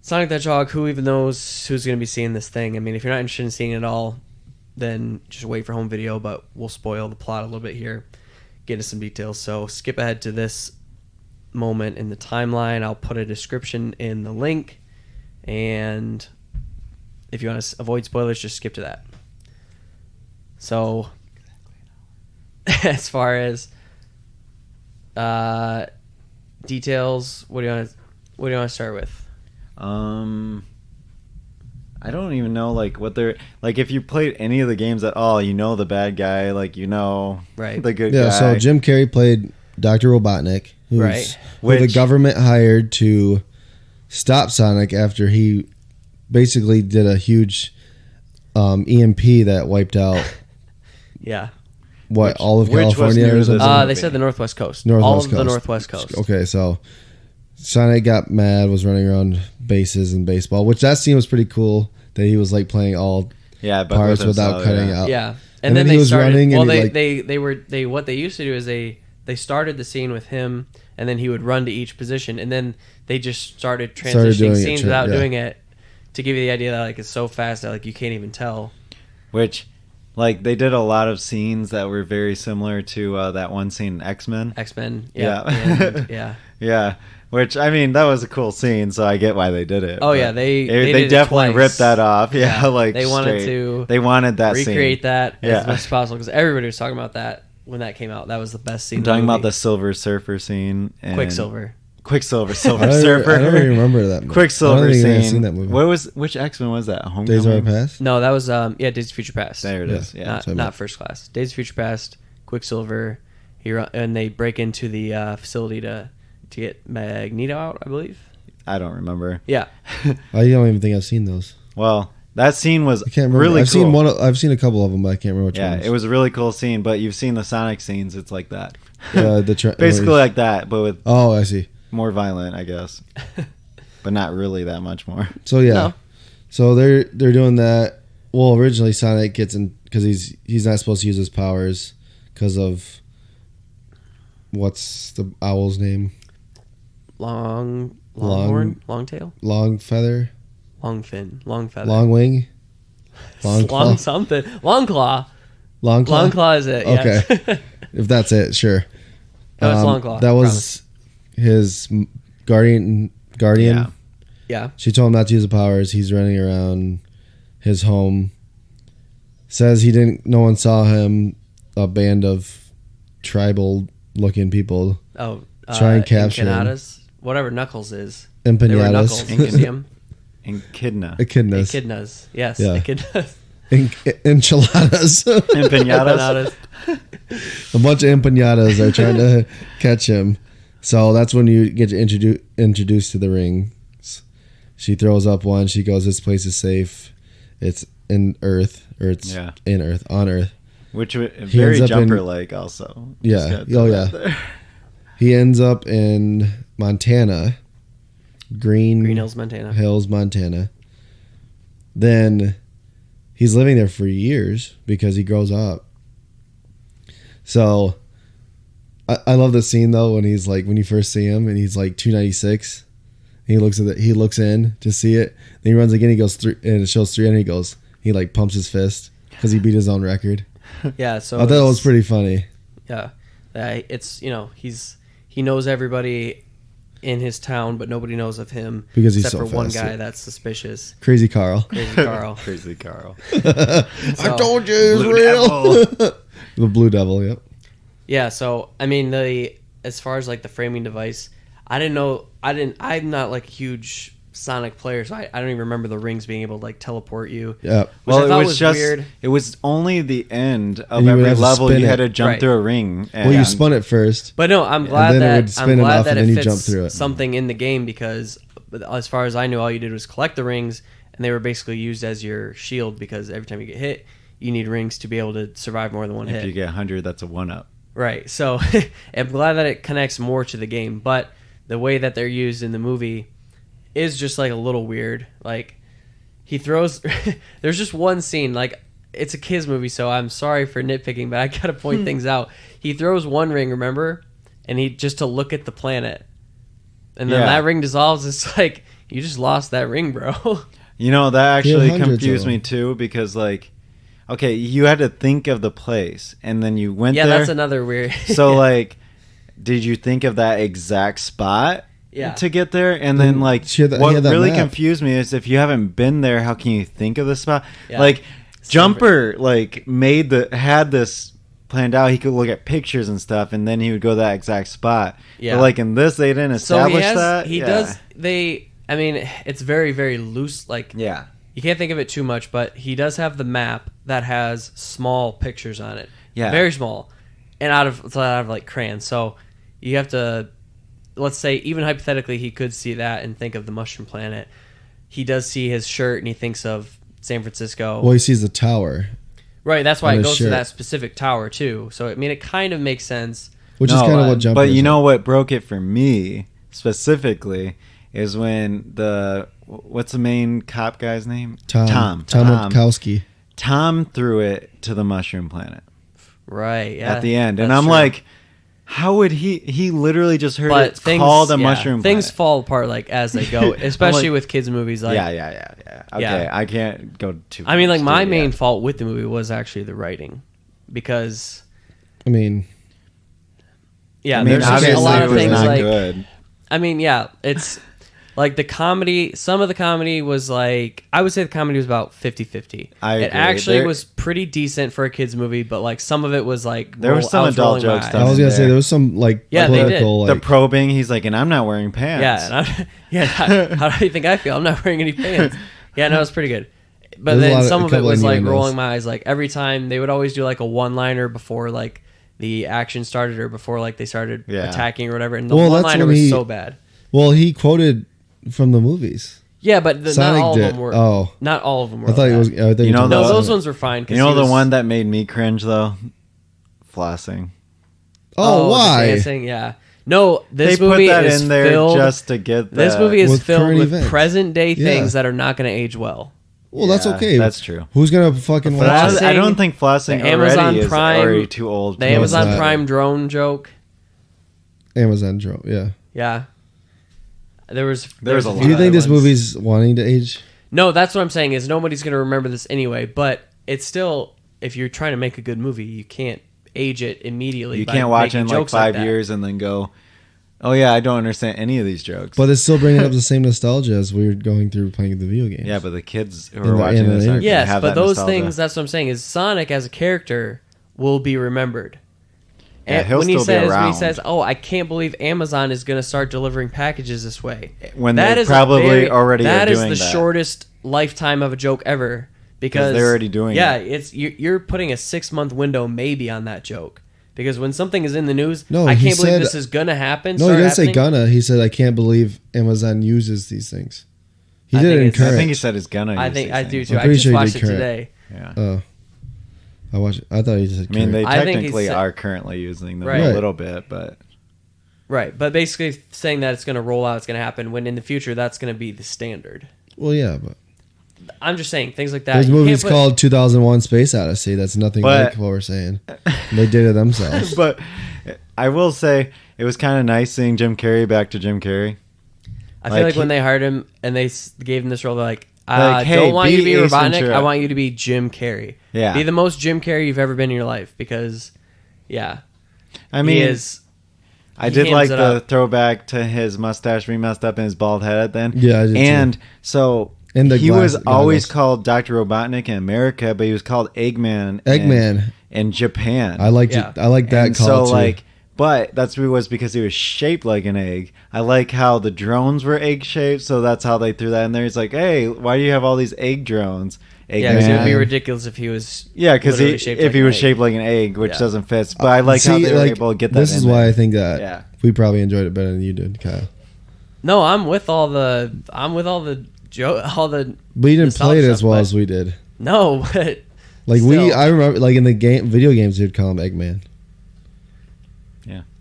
Sonic the Hedgehog, who even knows who's going to be seeing this thing? I mean, if you're not interested in seeing it at all, then just wait for home video, but we'll spoil the plot a little bit here, get into some details. So skip ahead to this moment in the timeline. I'll put a description in the link, and if you want to avoid spoilers, just skip to that. So, as far as details, what do you want to start with? I don't even know what they're like. If you played any of the games at all, the bad guy, Right. the good guy. Yeah, so Jim Carrey played Dr. Robotnik, who the government hired to stop Sonic after he basically did a huge EMP that wiped out Yeah. all of which was California near or something? the- They said the Northwest Coast. Northwest All of the Coast. Northwest Coast. Okay, so Sonic got mad, was running around bases and baseball, which that scene was pretty cool that he was playing all parts without cutting out. Yeah. And then they he was started, running and well, he, what they used to do is they started the scene with him, and then he would run to each position, and then they just started transitioning doing scenes it, without yeah. doing it to give you the idea that it's so fast that you can't even tell. Which, they did a lot of scenes that were very similar to that one scene in X-Men. X-Men. Yeah. And, yeah. Yeah. Which, I mean, that was a cool scene, so I get why they did it. Oh but yeah, they they did definitely it twice. ripped that off. Yeah, like they wanted straight. to They wanted that recreate scene. that Yeah. as much as possible because everybody was talking about that when that came out. That was the best scene. I'm talking about the Silver Surfer scene. And Quicksilver. Silver I Surfer. don't even remember that movie. Quicksilver I don't think I've scene. seen that movie. Which X-Men was that? Homecoming? Days of Our Past? No, that was Days of Future Past. There it Yeah. is. Yeah. not so I not meant- First Class. Days of Future Past, Quicksilver, and they break into the facility to get Magneto out, I believe. I don't remember. Yeah. I don't even think I've seen those. Well, that scene was I can't remember. really I've cool. seen one. I've seen a couple of them, but I can't remember which Yeah, ones. it was a really cool scene, but you've seen the Sonic scenes. It's like that. where Basically like that, but with oh, I see. more violent, I guess. But not really that much more. So yeah, No. so they're doing that. Well, originally Sonic gets in because he's not supposed to use his powers because of what's the owl's name? Longhorn, Longtail, Long feather, Longfin, Longfeather, long wing, long claw, Long something, Longclaw. long claw. Longclaw is it? Yes. Okay. If that's it, sure. No, it's Longclaw. That was his guardian. Yeah. Yeah. She told him not to use the powers. He's running around his home. Says he didn't. No one saw him. A band of tribal-looking people. Oh, Try and capture him. empanadas, whatever Knuckles is. They were Knuckles. Empanadas. You can see 'em. Echidna. Echidnas. Echidnas. Yes. Yeah. Echidnas. Enchiladas. Empanadas. Empanadas. A bunch of empanadas are trying to catch him. So that's when you get introduced to the rings. She throws up one. She goes, "This place is safe. It's in Earth, or it's Yeah. in Earth, on Earth." Which was He very ends up in- Jumper-like also. Yeah. Just gotta throw Oh, that yeah. there. He ends up in Montana, Green Hills, Montana. Hills, Montana. Then he's living there for years because he grows up. So I love the scene though when he's like when you first see him and he's like 296. He looks at it. He looks in to see it. Then he runs again. He goes through and it shows 300. He goes. He like pumps his fist because he beat his own record. Yeah. So I thought that was pretty funny. Yeah. It's he knows everybody in his town, but nobody knows of him Because he's except so for one fast, guy yeah. that's suspicious. Crazy Carl. Crazy Carl. Crazy Carl. I told you it's Blue real. Devil. The Blue Devil. Yep. Yeah, so I mean as far as like the framing device, I'm not like a huge Sonic player, so I don't even remember the rings being able to like teleport you. Yeah. Which I Well, thought it was just weird. it was only the end of And you would every have to level. spin You it. had to jump Right. through a ring. Well, you spun it first. But no, I'm glad then it would that spin enough and it then you fits jump through it. something in the game because as far as I knew, all you did was collect the rings, and they were basically used as your shield because every time you get hit, you need rings to be able to survive more than one If hit. you get 100, that's a 1-up. Right. So I'm glad that it connects more to the game, but the way that they're used in the movie is just like a little weird. Like he throws there's just one scene, like it's a kids movie, so I'm sorry for nitpicking, but I got to point things out. He throws one ring, remember? And he just to look at the planet. And then Yeah. that ring dissolves. It's like you just lost that ring, bro. You know, that He had actually hundreds of confused them. me too because, like, okay, you had to think of the place and then you went Yeah, there. that's another weird. So, like, did you think of that exact spot Yeah. to get there? And then, like, She had that- he what had that really map. confused me is if you haven't been there, how can you think of the spot? Yeah. Like, It's Jumper, like, had this planned out. He could look at pictures and stuff, and then he would go to that exact spot. Yeah. But, like, in this, they didn't So establish he has, that. he Yeah. does. I mean, it's very, very loose. Like, Yeah. you can't think of it too much, but he does have the map that has small pictures on it. Yeah. Very small. And out of like crayons. So you have to, let's say, even hypothetically, he could see that and think of the Mushroom Planet. He does see his shirt and he thinks of San Francisco. Well, he sees the tower, Right, that's why on it his goes to shirt. that specific tower, too. So, I mean, it kind of makes sense. which is No, kind of what Jumper. But you is know like. what broke it for me specifically is when what's the main cop guy's name? Tom Wachowski. Tom threw it to the Mushroom Planet Right, yeah. at the end, and that's I'm true. like, how would he literally just heard But it things, called a yeah, Mushroom things Planet. fall apart like as they go, especially with kids movies. Like, Yeah. Okay, Yeah. I can't go too. I mean, like much my into it main yet. fault with the movie was actually the writing, because I mean, yeah, I mean, there's just obviously a lot it of was things not like good. I mean, yeah, it's like the comedy. Some of the comedy was like, I would say the comedy was about 50-50. I agree. It actually was pretty decent for a kids movie, but like some of it was like There were some adult jokes. I was gonna say there was some like Yeah, they did. political, The like, probing. He's like, and I'm not wearing pants. Yeah, how do you think I feel? I'm not wearing any pants. Yeah, no, it's pretty good. But There's a then lot of- some a of it couple was like innuendos. rolling my eyes. Like every time they would always do like a one-liner before like the action started or before like they started Yeah. attacking or whatever. And the Well, that's one-liner when was he- so bad. well, he quoted from the movies. Yeah, but not Sonic all of did. them were. Oh. Not all of them were. I thought like it was. that. I think You know No, the- those ones were fine. 'Cause You know he the was- one that made me cringe though? Flossing. Oh, the why? dancing, yeah. No, They this put movie that is in there filled. just to get that. This movie is With filled current with events. present day Yeah. things that are not going to age well. Well, that's Yeah, okay. that's true. Who's gonna fucking But watch it? I don't think flossing the Amazon already is Prime- already too old. The for Amazon not. Prime drone joke. Amazon drone. Yeah. Yeah. There was a lot. Do you of think this ones. movie's wanting to age? No, that's what I'm saying is nobody's going to remember this anyway, but it's still, if you're trying to make a good movie, you can't age it immediately. You by can't watch it making in like jokes 5 that. years and then go, oh yeah, I don't understand any of these jokes. But it's still bringing up the same nostalgia as we were going through playing the video games. yeah, but the kids who In are the- watching in the this aren't gonna Yes, have but that those nostalgia. things, that's what I'm saying, is Sonic as a character will be remembered. Yeah, And he'll when he still be says, around. oh, I can't believe Amazon is going to start delivering packages this way. When That they is a probably already that are is doing the that. shortest lifetime of a joke ever because they're already doing yeah, it. it's you're putting a 6-month window maybe on that joke because when something is in the news, No, I he can't believe said- this is gonna happen. No, he start didn't say happening. gonna. He said, I can't believe Amazon uses these things. He I did think it it's- I encourage. think he said it's gonna. I use think these I do things. too. I'm I pretty just sure he watched did it correct. today. Yeah. Oh. I thought he said I mean, they correct. I think he technically said- are currently using them Right. a little bit, but Right, but basically saying that it's going to roll out, it's going to happen. When in the future, that's going to be the standard. Well, yeah, but I'm just saying things like that. there's you can't movies put- called 2001 Space Odyssey. That's nothing But- like what we're saying. They did it themselves. but I will say it was kind of nice seeing Jim Carrey back to Jim Carrey. I feel like like when he- they hired him and they gave him this role, they're like, Like, hey, don't want you to be be Ace Robotnik. Ventura. I want you to be Jim Carrey. Yeah. Be the most Jim Carrey you've ever been in your life because, yeah. I mean, he is. I he did hams like it the up. throwback to his mustache being messed up and his bald head at the end. Yeah, I did too. And so And the he was glass- always goggles. called Dr. Robotnik in America, but he was called Eggman. Eggman. in Japan. I liked Yeah. it. I like that and call so too. like, but that's was because he was shaped like an egg. I like how the drones were egg shaped, so that's how they threw that in there. He's like, hey, why do you have all these egg drones? Yeah, 'cause it would be Man. ridiculous if he was. Yeah, because literally shaped if like he an was egg. shaped like an egg, which Yeah. doesn't fit. But I like how See, they were like, able to get that. This in is there. why I think that Yeah. we probably enjoyed it better than you did, Kyle. No, I'm with all the. I'm with all the. All the. But you didn't play it nostalgia as well stuff, as we did. No, but Like still. I remember, like in the video games, you'd call him Eggman.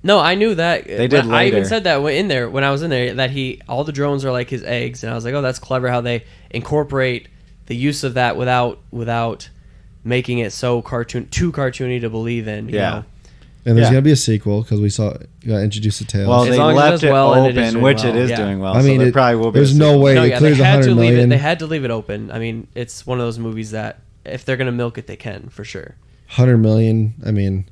No, I knew that. They did I even later. said that when I was in there that all the drones are like his eggs, and I was like, oh, that's clever how they incorporate the use of that without making it so too cartoony to believe in. You Yeah. know? And there's Yeah. gonna be a sequel because we got introduced to Tails. Well, As they long as it left does it well and it is open, doing which well, it is yeah. doing well. I mean, so there it- probably will be. there's a no sequel. way No, they yeah, cleared they had to 100 leave it. million. They had to leave it open. I mean, it's one of those movies that if they're gonna milk it, they can for sure. 100 million. I mean,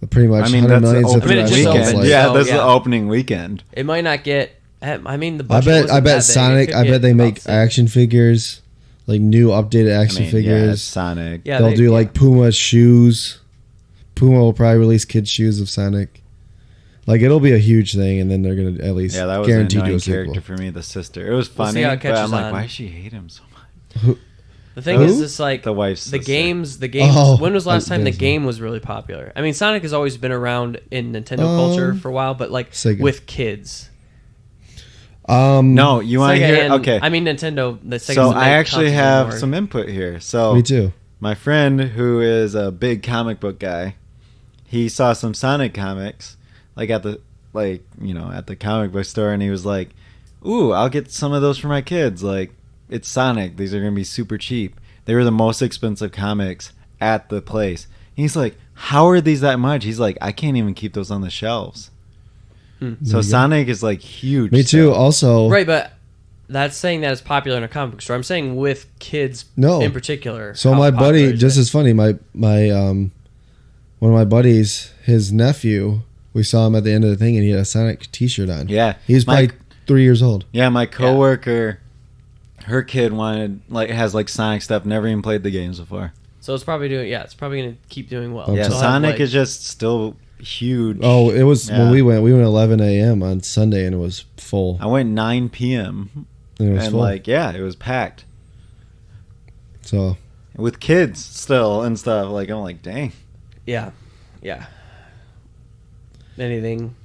pretty much. I mean, 100 that's the million. opening I mean, it just weekend. opened, Yeah, so, that's the yeah. opening weekend. It might not get. I mean, the I budget bet. wasn't I bet that big. It Sonic. could I get bet they about make six. action figures, like new updated I action mean, yeah, it's figures. Sonic. Yeah, They'll they- do like Puma shoes. Puma will probably release kids shoes of Sonic. Like it'll be a huge thing, and then they're gonna at least Yeah, that was an guarantee do annoying a sequel. character for me. The sister. It was We'll see funny, how it but I'm catches like, on. why does she hate him so much? The thing Who? is, it's like The wife's the sister. games. Oh, When was the last time the there's game was really popular? I mean, Sonic has always been around in Nintendo culture for a while, but like Sega. with kids. No, you want to Sega hear? and- Okay, I mean Nintendo. The Sega so doesn't I make actually consoles have anymore. some input here. So Me too. my friend, who is a big comic book guy, he saw some Sonic comics, like at the at the comic book store, and he was like, "Ooh, I'll get some of those for my kids. Like, it's Sonic. These are gonna be super cheap. They were the most expensive comics at the place." And he's like, "How are these that much?" He's like, "I can't even keep those on the shelves." So There you go. Sonic is like huge. Me too. still. Also, Right, but that's saying that it's popular in a comic book store. I'm saying with kids, No. in particular. So how my popular buddy, is just it? as funny, my one of my buddies, his nephew we saw him at the end of the thing, and he had a Sonic T-shirt on. Yeah. He was probably 3 years old. Yeah, my coworker, her kid has Sonic stuff. Never even played the games before. So it's probably it's probably gonna keep doing well. Yeah, So I'll Sonic have, is just still huge. Oh, it was Yeah. when we went. We went 11 a.m. on Sunday, and it was full. I went 9 p.m. And it was and full. it was packed So with kids still and stuff. I'm like, dang. yeah. Anything?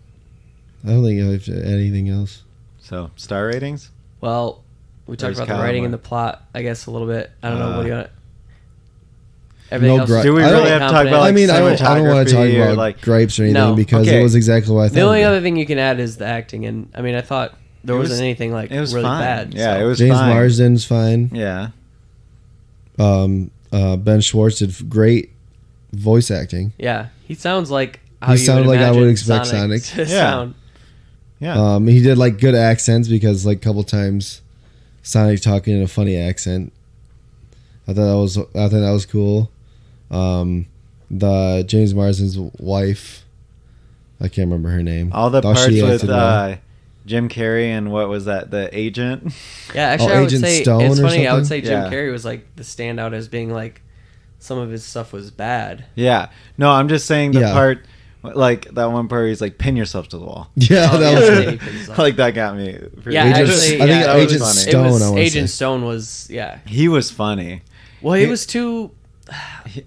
I don't think I have anything else. So star ratings. Well, we talked Where's about the Kyle writing went? and the plot, I guess, a little bit. I don't know. What do you want? Everything else. gripe. Do we I really don't- have to talk about I mean, I don't want to talk cinematography or, about gripes or anything No. because Okay. it was exactly what I thought. The only of it. other thing you can add is the acting, and I mean, I thought there It was- wasn't anything it was really fine. bad. Yeah, so. it was James fine. Marsden's fine. Yeah. Ben Schwartz did great voice acting. Yeah, he sounds like how He you sounded like I would imagine expect Sonic. to Yeah. sound. Yeah. He did good accents because a couple times Sonic talking in a funny accent. I thought that was cool. The James Marsden's wife, I can't remember her name. All the Thought parts she with acted well. Jim Carrey and what was that? The agent. Yeah, actually, Oh, I would Agent say Stone it's or funny. I would something? say Jim Yeah. Carrey was the standout as being some of his stuff was bad. Yeah. No, I'm just saying the Yeah. part, that one part. He's pin yourself to the wall. Yeah, Oh, that yeah, was yeah, he plays that. That got me. Yeah, Agent- actually, I think yeah, Agent it was, Stone, It was, I wanna Agent say. Stone was He was funny. Well, he was too.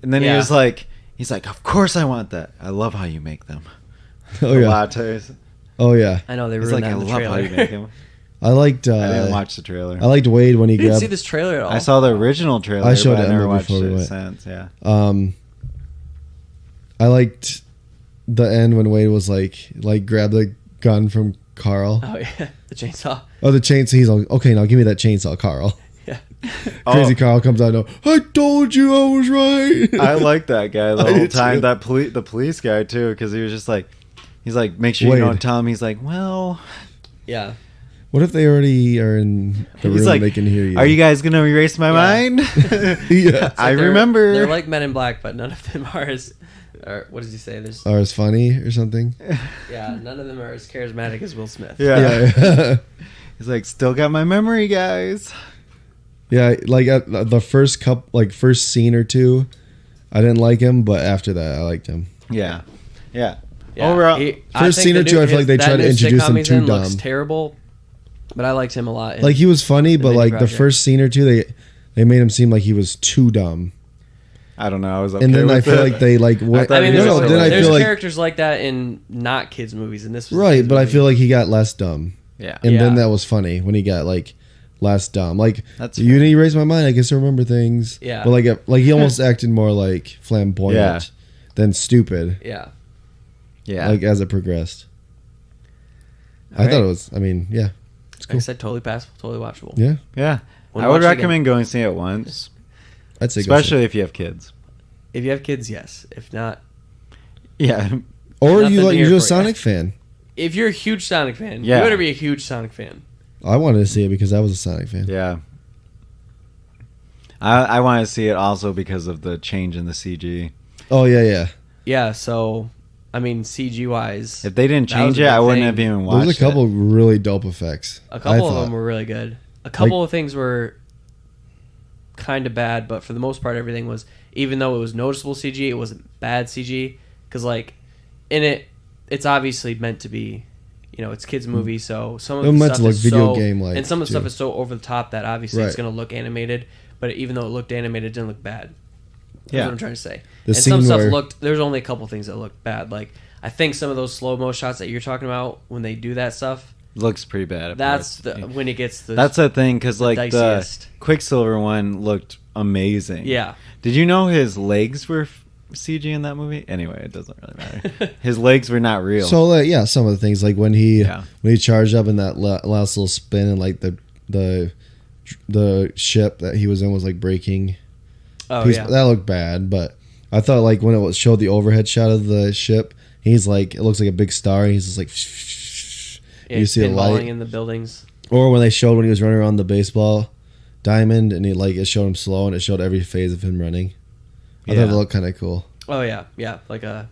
And then he Yeah. was he's like, of course I want that. I love how you make them. Oh The yeah, lattes. oh yeah. I know they He's ruined like, that I in the love how you make trailer. them. I liked. I didn't watch the trailer. I liked Wade when he You didn't grabbed. see this trailer at all. I saw the original trailer, I showed but I Emma never watched before we it went. since. Yeah. I liked the end when Wade was grab the gun from Carl. Oh yeah, the chainsaw. Oh, the chainsaw. He's like, okay, now give me that chainsaw, Carl. Yeah. Crazy Carl comes out. And, I told you I was right. I like that guy the I whole did time. too. That the police guy too, because he was just he's like, make sure you Wade. don't tell him. He's like, well, Yeah. What if they already are in the he's room? like, They can hear you. are you guys gonna erase my Yeah. mind? Yeah. I They're- remember. They're like Men in Black, but none of them are as. Or what does he say? There's Or it's funny or something? none of them are as charismatic as Will Smith. yeah. Yeah. He's like, still got my memory, guys. Yeah, at the first scene or two, I didn't like him, but after that, I liked him. Yeah. Yeah. Yeah, Overall, I First think scene the or two, I feel like they that tried to new introduce sitcom him he's too in looks dumb. terrible, but I liked him a lot. He was funny, but Manny the Project. first scene or two, they made him seem like he was too dumb. I don't know. I was okay And then I with feel it. like they went. thought I mean, he there's, was then I there's feel like characters like that in not kids movies, and this was a right, kids but I movie. feel like he got less dumb, yeah. and then Yeah. that was funny when he got less dumb. That's You didn't erase my mind. I guess I remember things. Yeah. but he almost acted more flamboyant Yeah. than stupid. yeah. Yeah. As it progressed. I Alright. thought it was. I mean, yeah, it's Like I cool. said, totally passable, totally watchable. Yeah, yeah. Wouldn't I would watch it recommend going see it once, I'd say, go see it. especially if you have kids. If you have kids, yes. If not, Yeah. Or nothing you're here a for you. Sonic fan. if you're a huge Sonic fan, Yeah. you better be a huge Sonic fan. I wanted to see it because I was a Sonic fan. Yeah. I want to see it also because of the change in the CG. Oh yeah. Yeah, so I mean, CG wise, If they didn't That was change a it, big I wouldn't thing. have even watched There's a couple it. really dope effects. a couple I of thought. them were really good. A couple of things were kind of bad, but for the most part, everything was. Even though it was noticeable CG, it wasn't bad CG because in it, it's obviously meant to be. It's a kids' movie, so some of It was the meant stuff to look is video so, game-like, and some of the stuff too. is so over the top that obviously it's Right. going to look animated. But even though it looked animated, it didn't look bad. That's Yeah. what I'm trying to say. The And some scene stuff where- looked. There's only a couple things that looked bad. I think some of those slow mo shots that you're talking about when they do that stuff. Looks pretty bad. at That's parts. when it gets the. That's the thing, because the diciest. Quicksilver one looked amazing. Yeah. Did you know his legs were CG in that movie? Anyway, it doesn't really matter. His legs were not real. So yeah, some of the things when he Yeah. charged up in that last little spin and the ship that he was in was breaking. Oh piece, yeah. that looked bad, but I thought when it showed the overhead shot of the ship, he's it looks like a big star. And he's just Yeah, you see a pinballing light. in the buildings. Or when they showed when he was running around the baseball diamond, and it showed him slow, and it showed every phase of him running. I Yeah. thought it looked kind of cool. Oh yeah, yeah, like a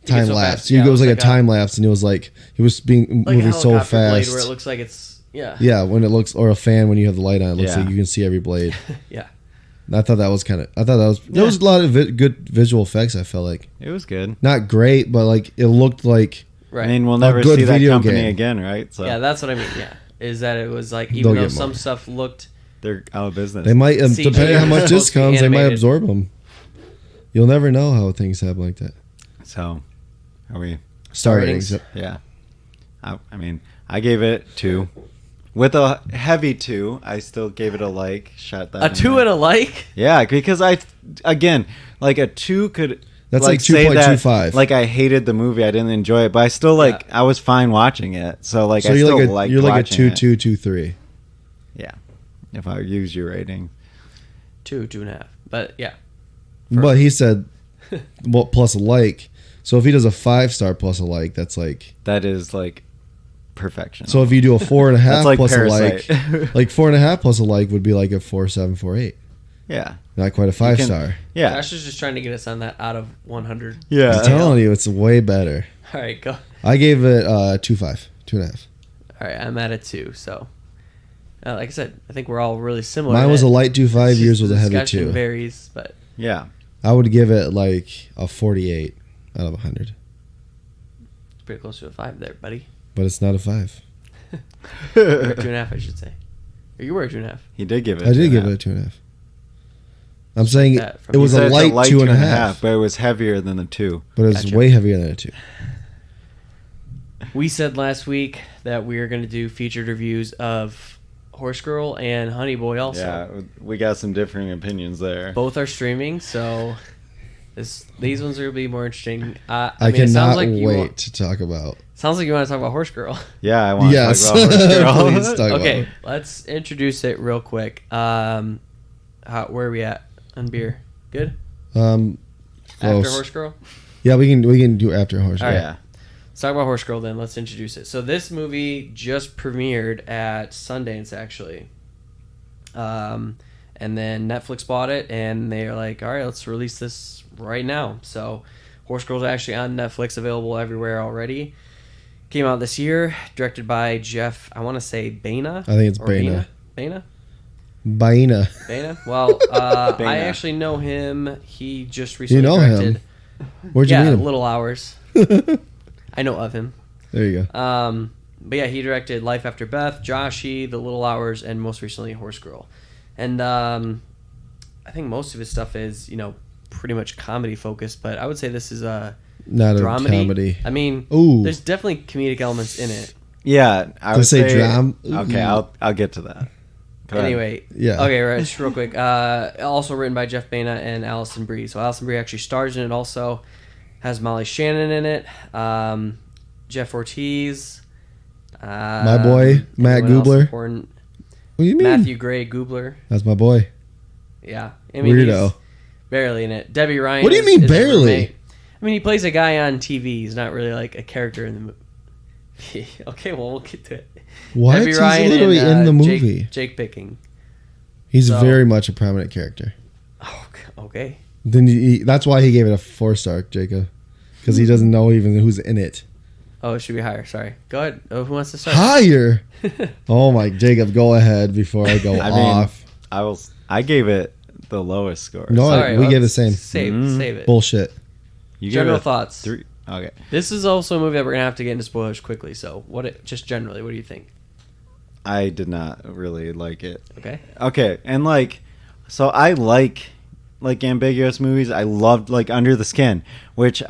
time so lapse. fast. It Yeah, was it like looks a like time lapse, and it was like he was being like moving a so helicopter blade fast. where it looks like it's Yeah, when it looks, or a fan when you have the light on, it looks Yeah. like you can see every blade. yeah. And I thought that was there was a lot of good visual effects. I felt like It was good. not great, but like it looked like Right. I mean, we'll never good see that video company game. again, right? So Yeah, that's what I mean. Yeah, is that it was like They'll even though get some more. stuff looked they're out of business. they might, CG depending on how much supposed this to be comes, they might animated. absorb them. You'll never know how things happen like that. So, are we? Star ratings? ratings. Yeah. I mean, I gave it 2. With a heavy 2, I still gave it a like. Shot that. a in 2 there. and a like. Yeah, because again, like a 2 could. That's like say that, 2.25. Like I hated the movie, I didn't enjoy it, but I still I was fine watching it. So like So I you're still like a liked you're like a watching it. 2.3. Yeah, if I use your rating. 2.5. But yeah, But he said, well, plus a like. So if he does a 5-star plus a like, that's like. That is like perfection. So if you do a 4.5 That's like plus Parasite. a like, like 4.5 plus a like would be like a 4.7, 4.8. yeah, Not quite a You can- 5-star. yeah, Josh is just trying to get us on that out of 100. yeah. I'm telling you, it's way better. All right, go. I gave it 2.5, 2.5. All right, I'm at a 2. So, like I said, I think we're all really similar. Mine was a That light 2.5. Yours was a heavy discussion 2. Varies, but Yeah. I would give it like a 48 out of 100. it's pretty close to a 5 there, buddy. But it's not a 5. Or a 2.5, I should say. Or you were a 2.5. He did give it. I did give 2.5. it a 2.5. I'm saying that from it you. was He a said it's light 2.5, 2.5, but it was heavier than the 2. but it was Gotcha. way heavier than a 2. We said last week that we were going to do featured reviews of Horse Girl and Honey Boy also. Yeah, we got some differing opinions there. Both are streaming, so these ones are going to be more interesting. I mean, it sounds cannot like you wait to talk about. Sounds like you want to talk about Horse Girl. Yeah, I want Yes. to talk about Horse Girl. Please talk about Okay, it. let's introduce it real quick. Where are we at on beer? Good? After After Horse Girl? Yeah, we can do after horse. All right. Yeah. Let's talk about Horse Girl then. Let's introduce it. So this movie just premiered at Sundance, actually. And then Netflix bought it, and they're like, all right, let's release this right now. So Horse Girl's actually on Netflix, available everywhere already. Came out this year, directed by Jeff, I want to say Baena? I think it's Or Baena. Baena? Baena. Baena? Well, I Baena. actually know him. He just recently know directed. him? Where'd you Yeah, meet him? Little Hours. I know of him. There you go. But yeah, he directed Life After Beth, Joshy, The Little Hours, and most recently Horse Girl. And I think most of his stuff is, pretty much comedy focused, but I would say this is a Not a dramedy. comedy. I mean, Ooh. there's definitely comedic elements in it. Yeah, I To would say say dram- Okay, I'll get to that. Go ahead. Anyway, Yeah. Okay, right, just real quick. Also written by Jeff Baena and Allison Brie. So Allison Brie actually stars in it also. Has Molly Shannon in it. Jeff Ortiz. My boy, Matt anyone else Gubler. important? What do you mean? Matthew Gray Gubler. That's my boy. Yeah. Weirdo. He's barely in it. Debbie Ryan. What do you mean is a barely? roommate. I mean, he plays a guy on TV. He's not really like a character in the movie. Okay, well, we'll get to it. What? Debbie He's Ryan literally and, in the Jake- movie. Jake Picking. He's So- very much a prominent character. Oh, okay. Then that's why he gave it a 4-star, Jacob, because he doesn't know even who's in it. Oh, it should be higher. Sorry. Go ahead. Oh, who wants to start? Higher. Oh my, Jacob, go ahead before I go I mean, off. I gave it the lowest score. No, Sorry, we gave the let's same. Save it. Bullshit. You gave General it thoughts. 3. Okay. This is also a movie that we're gonna have to get into spoilers quickly. So, just generally, what do you think? I did not really like it. Okay. Okay, and so I like ambiguous movies. I loved Under the Skin, which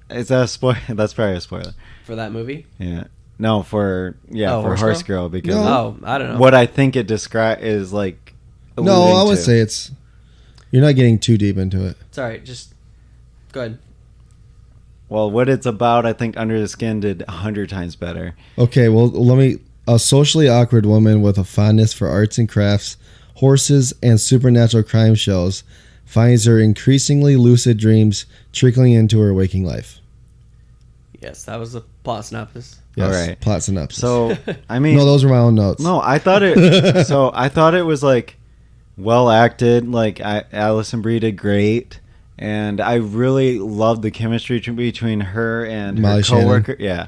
is that a spoiler? That's probably a spoiler. For that movie? Yeah. No, for Horse Horse Girl? Girl because Oh, I don't know. what I think it is like. No, alluding I would to. say it's. You're not getting too deep into it. It's all right. Just go ahead. Well, what it's about, I think Under the Skin did 100 times better. Okay, well, let me. A socially awkward woman with a fondness for arts and crafts, horses, and supernatural crime shows finds her increasingly lucid dreams trickling into her waking life. Yes, that was the plot synopsis. Yes, All right. plot synopsis. So I mean, no, those were my own notes. no, I thought it. So I thought it was well acted. Alison Brie did great, and I really loved the chemistry between her and Molly her coworker. Shannon. Yeah,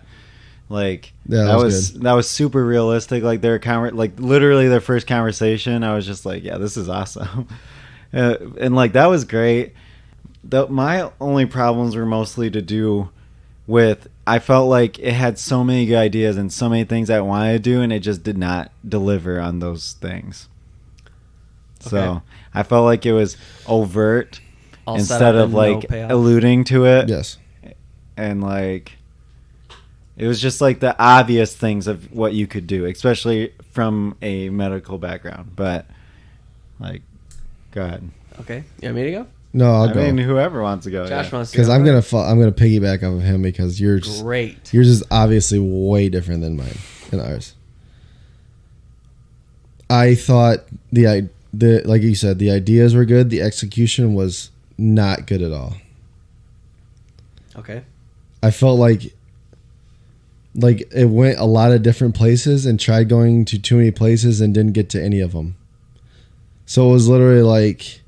like Yeah, that was super realistic. Like like literally their first conversation, I was just like, yeah, this is awesome, and like that was great. My only problems were mostly to do with, I felt like it had so many good ideas and so many things I wanted to do, and it just did not deliver on those things. Okay. So I felt like it was overt All set instead up of and no like payoff. alluding to it. Yes. And like it was just like the obvious things of what you could do, especially from a medical background. But like, go ahead. Okay, you want me to go? No, I'll I go. mean, whoever wants to go. Josh yeah. wants to. Because go I'm first. gonna piggyback off of him because yours Great. is obviously way different than mine and ours. I thought the like you said, the ideas were good. The execution was not good at all. Okay. I felt like it went a lot of different places and tried going to too many places and didn't get to any of them. So it was literally like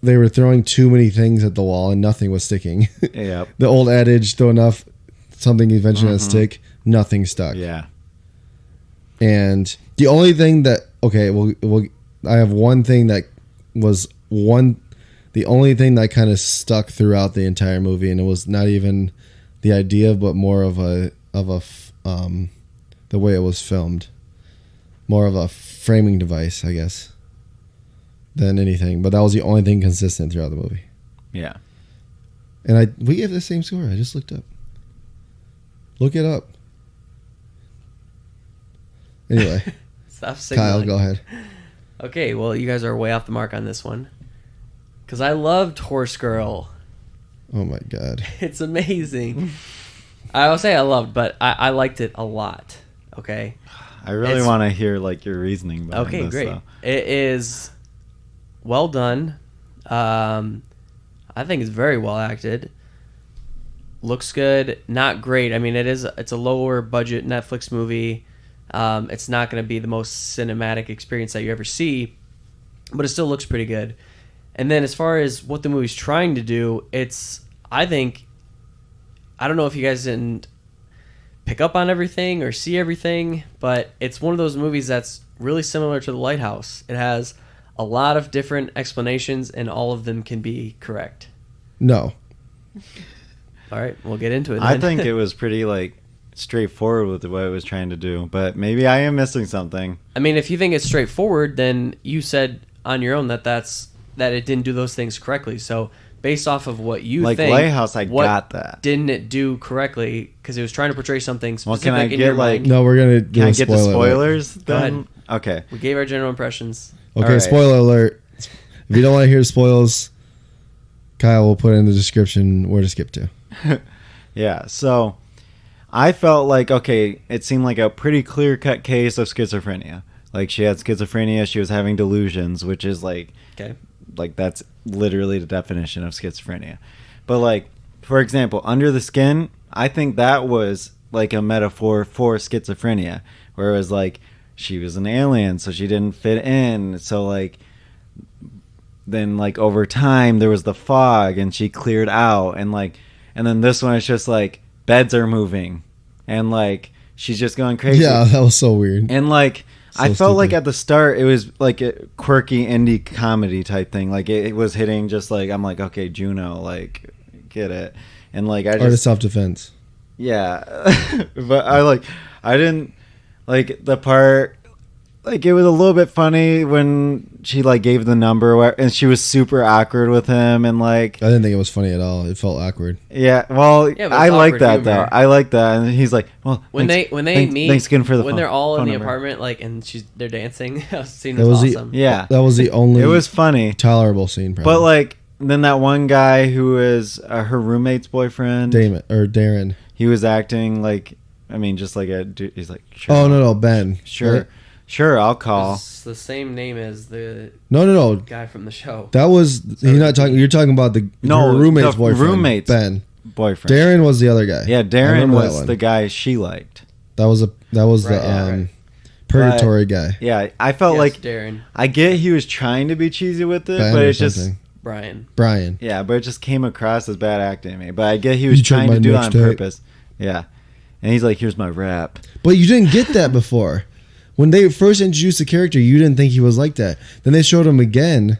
they were throwing too many things at the wall and nothing was sticking. Yep. The old adage, throw enough, something eventually going to stick, nothing stuck. Yeah. And the only thing that, okay, I have one thing that was the only thing that kind of stuck throughout the entire movie, and it was not even the idea, but more of the way it was filmed, more of a framing device, I guess, than anything. But that was the only thing consistent throughout the movie. Yeah. And we gave the same score. I just looked up. Look it up. Anyway, Stop signaling. Kyle, go ahead. Okay, well, you guys are way off the mark on this one. Because I loved Horse Girl. Oh my God. It's amazing. I will say I loved, but I liked it a lot. Okay. I really want to hear like your reasoning behind Okay, this, great. though. It is well done. I think it's very well acted. Looks good. Not great. I mean, it's a lower budget Netflix movie. It's not going to be the most cinematic experience that you ever see, but it still looks pretty good. And then as far as what the movie's trying to do, I don't know if you guys didn't pick up on everything or see everything, but it's one of those movies that's really similar to The Lighthouse. It has a lot of different explanations, and all of them can be correct. No. All right, we'll get into it then. I think it was pretty like straightforward with what it was trying to do, but maybe I am missing something. I mean, if you think it's straightforward, then you said on your own that it didn't do those things correctly. So based off of what you Like think, Lighthouse, I what got that. didn't it do correctly? Because it was trying to portray something Well, specific can I in get, your like- mind. No, we're going to do Can I a get the spoiler alert. spoilers then? ahead. Okay. We gave our general impressions. Okay, All right. spoiler alert. If you don't want to hear spoils, Kyle will put in the description where to skip to. Yeah, so I felt like, okay, it seemed like a pretty clear-cut case of schizophrenia. Like, she had schizophrenia, she was having delusions, which is like that's literally the definition of schizophrenia. But like, for example, Under the Skin, I think that was like a metaphor for schizophrenia, where it was like she was an alien, so she didn't fit in. So like, then like over time there was the fog and she cleared out, and then this one is just like beds are moving and like she's just going crazy. Yeah, that was so weird. And like I felt stupid. like at the start it was like a quirky indie comedy type thing. Like it was hitting just like, I'm like, okay, Juno, like get it. And like I Art of just self-defense. yeah. But I didn't like the part, like it was a little bit funny when she like gave the number and she was super awkward with him, and like I didn't think it was funny at all. It felt awkward. yeah, well, Yeah, but it's I like awkward that humor. though. I like that, and he's like, well, When thanks- they meet, thanks again for the when phone- they're all in phone the number. apartment, like, and they're dancing. That scene That was was awesome. Yeah, That was the only it was funny, tolerable scene. Probably. but like then that one guy who is her roommate's boyfriend, Darren. he was acting like, I mean, just like he's like, sure, Oh no, Ben. sure, Right? sure, I'll call. It's the same name as the No. guy from the show. That was you're not talking. You're talking about her roommate's the boyfriend. roommate's Ben. boyfriend. Darren was the other guy. Yeah, I Darren remember that was one. the guy she liked. That was Right, the yeah, right. purgatory guy. Yeah, I felt Yes, like Darren. I get he was trying to be cheesy with it, Ben but or it just something. Brian. Yeah, but it just came across as bad acting to me. But I get he was You took trying my to do that on mixtape. purpose. Yeah. And he's like, here's my rap. But you didn't get that before. When they first introduced the character, you didn't think he was like that. Then they showed him again,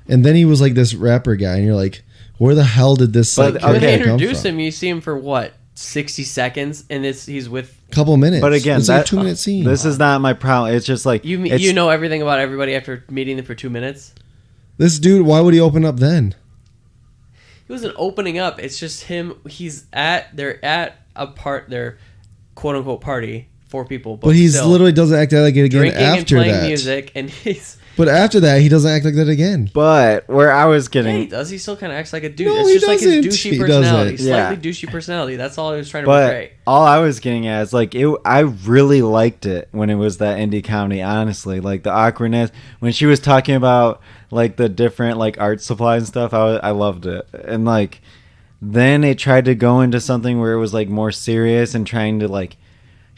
and then he was like this rapper guy, and you're like, where the hell did this But, like, When okay, they character come introduce from? him, you see him for what, 60 seconds, and he's with Couple minutes. But again, it's like a 2-minute scene. this is not my problem. It's just like you. it's, You know everything about everybody after meeting them for 2 minutes. This dude, why would he open up then? He wasn't opening up. It's just him. They're at their quote unquote party, 4 people. But he's still literally doesn't act like it again drinking after and playing that. music, and he's. But after that, he doesn't act like that again. But where I was Yeah, getting he does. He still kind of acts like a douche. No, it's he just like his doesn't. douchey He personality. doesn't. Yeah. Slightly douchey personality. That's all I was trying to But portray. all I was getting at is like I really liked it when it was that indie comedy. Honestly, like the awkwardness when she was talking about like the different like art supplies and stuff. I loved it, and like then it tried to go into something where it was like more serious and trying to like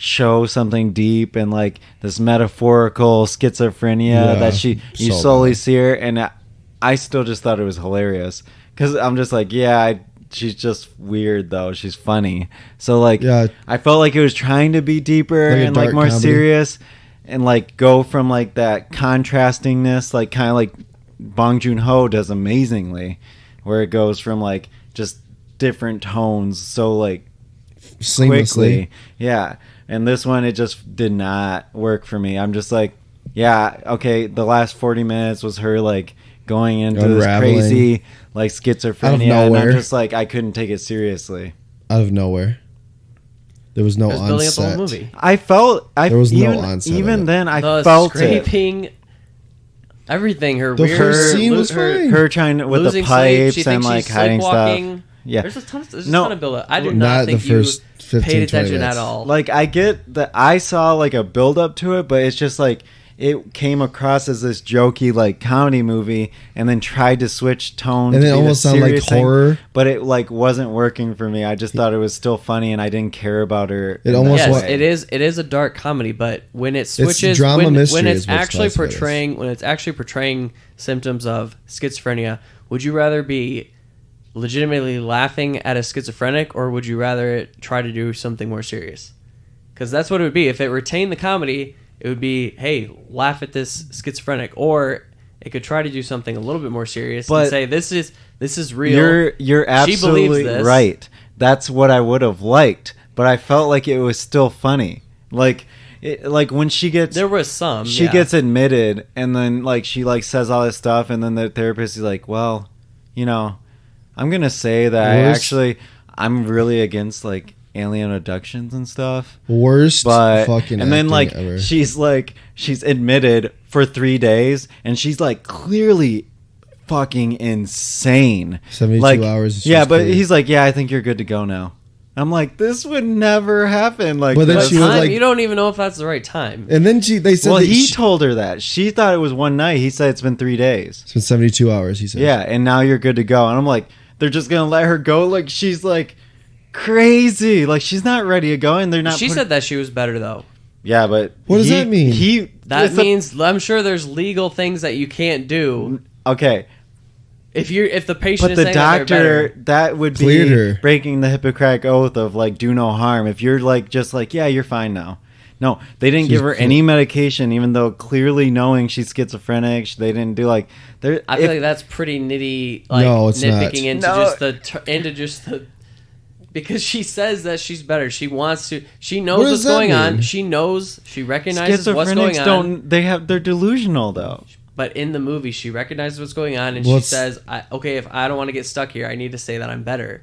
show something deep and like this metaphorical schizophrenia Yeah, that you so slowly bad. see her, and I still just thought it was hilarious because I'm just like, she's just weird though. She's funny. So like, Yeah. I felt like it was trying to be deeper Like a and like dark more comedy. serious and like go from like that contrastingness, like kind of like Bong Joon-ho does amazingly, where it goes from like just different tones so like Seamlessly. quickly. Yeah. And this one, it just did not work for me. I'm just like, yeah, okay, the last 40 minutes was her like going into this Unraveling. crazy like schizophrenia, and nowhere. I'm just like, I couldn't take it seriously. Out of nowhere. There was no It was building up the whole onset. movie. I felt There was no even onset of even it. then I The felt it. scraping, everything. Her The weird, first scene was fine. Her trying to, with the losing sleep. pipes She and thinks like she's hiding stuff. sleepwalking. Yeah, There's a ton of No. build up. I do Not not the think first you 15, paid 20 attention minutes. at all. like I get that I saw like a build up to it, but it's just like it came across as this jokey like comedy movie, and then tried to switch tone, And to it be almost this sounded like serious thing, horror. but it like wasn't working for me. I just thought it was still funny, and I didn't care about her. It in almost that Yes, way. it is a dark comedy, but when it switches, drama when mystery it's is what's actually classified as. portraying symptoms of schizophrenia, would you rather be legitimately laughing at a schizophrenic, or would you rather it try to do something more serious? Because that's what it would be. If it retained the comedy, it would be, hey, laugh at this schizophrenic, or it could try to do something a little bit more serious But and say this is real. You're absolutely this. right. That's what I would have liked, but I felt like it was still funny. Like when she gets There was some. she yeah. gets admitted, and then like she like says all this stuff, and then the therapist is like, well, you know, I'm gonna say that I'm really against like alien abductions and stuff, Worst but fucking and then acting like ever. she's admitted for 3 days, and she's like clearly fucking insane. 72 like, hours. yeah, she's but clear. he's like, yeah, I think you're good to go now. I'm like, this would never happen. Like, But then this. she was like- you don't even know if that's the right time. And then they said Well, that he told her that. She thought it was one night. He said it's been 3 days. it's been 72 hours, he said. Yeah, and now you're good to go. And I'm like, they're just gonna let her go? Like she's like crazy. Like she's not ready to go, and they're not. She said that she was better though. yeah, but What does that mean? That it's a- means I'm sure there's legal things that you can't do okay. if the patient But is the saying that they're doctor, better. that would Cleared be her. breaking the Hippocratic oath of like do no harm. If you're like just like, yeah, you're fine now. No, they didn't She's give her any medication, even though clearly knowing she's schizophrenic. They didn't do like. I feel like that's pretty nitty. Like, No, it's not. nitpicking into No. just the because she says that she's better. She wants to. She What knows does what's that going on. mean? She knows. She recognizes what's going schizophrenics on. they're delusional though. But in the movie, she recognizes what's going on, and Well, she it's- says, "Okay, if I don't want to get stuck here, I need to say that I'm better."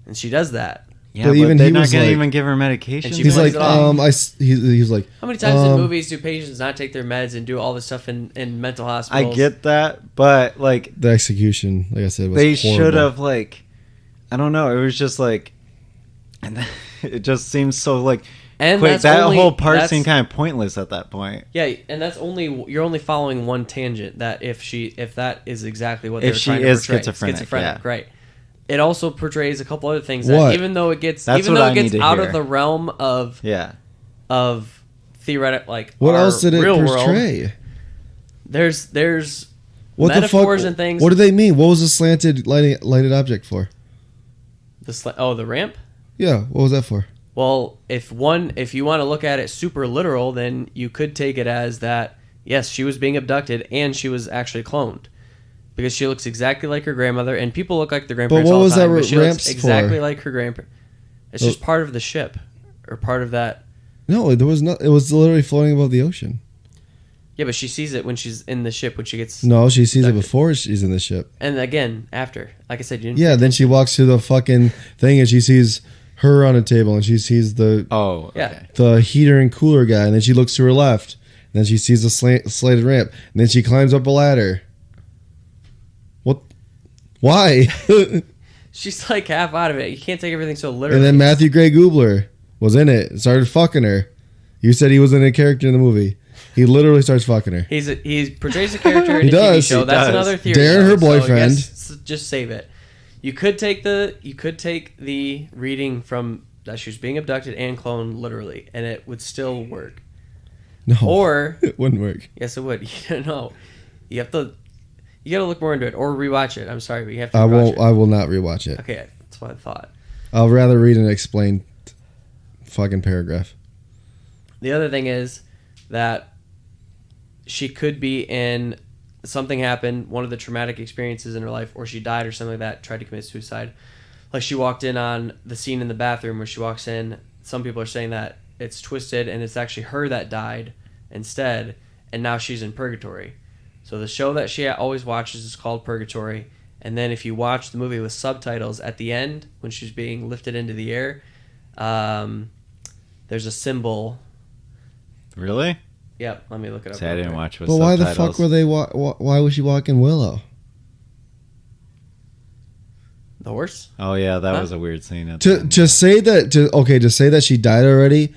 And she does that. Yeah, But but even they're he not was gonna like- even give her medication. And she He's points like, it out. he's like, How many times in um, movies do patients not take their meds and do all this stuff in mental I hospitals? get that, but like the execution, like I said, was they horrible. should have like, I don't know. It was just like, and it just seems so like And quick. that's That only- whole part that's- seemed kind of pointless at that point. Yeah, and that's you're only following one tangent. That if that is exactly what they're If she trying to is portray. schizophrenic, yeah. right? It also portrays a couple other things What? that even though it gets That's even what though I it gets need to out hear. of the realm of Yeah, theoretic like What our else did it real world, portray? there's What metaphors the fuck? and things. What do they mean? What was the slanted lighted object for? The ramp. Yeah, what was that for? Well, if you want to look at it super literal, then you could take it as that, yes, she was being abducted and she was actually cloned. Because she looks exactly like her grandmother, and people look like their grandparents all the time. But she looks exactly like her grandparents. It's just part of the ship, or part of that. No, there was not. It was literally floating above the ocean. Yeah, but she sees it when she's in the ship, when she gets... No, she sees abducted. it before she's in the ship. And again, after. Like I said, you didn't... Yeah, then she walks to the fucking thing, and she sees her on a table, and she sees the the heater and cooler guy, and then she looks to her left, and then she sees the slated ramp, and then she climbs up a ladder. What? Why? She's like half out of it. You can't take everything so literally. And then Matthew Gray Goobler was in it and started fucking her. You said he wasn't a character in the movie. He literally starts fucking her. He portrays a character in He a does. TV show. He That's does. another theory. Darren, her So boyfriend. just save it. You could take the reading from that she was being abducted and cloned literally, and it would still work. No, Or it wouldn't work. yes, it would. You don't know. You have to. You got to look more into it or rewatch it. I'm sorry, but you have to. I rewatch won't. it. I will not rewatch it. Okay, that's what I thought. I'll rather read an explained fucking paragraph. The other thing is that she could be in something happened, one of the traumatic experiences in her life, or she died or something like that, tried to commit suicide. Like she walked in on the scene in the bathroom where she walks in. Some people are saying that it's twisted and it's actually her that died instead, and now she's in purgatory. So the show that she always watches is called Purgatory. And then if you watch the movie with subtitles at the end, when she's being lifted into the air, there's a symbol. Really? Yep, let me look it up. See, I didn't watch with But why subtitles. the fuck were they? Why was she walking Willow? The horse? Oh yeah, that was a weird scene. At To say that she died already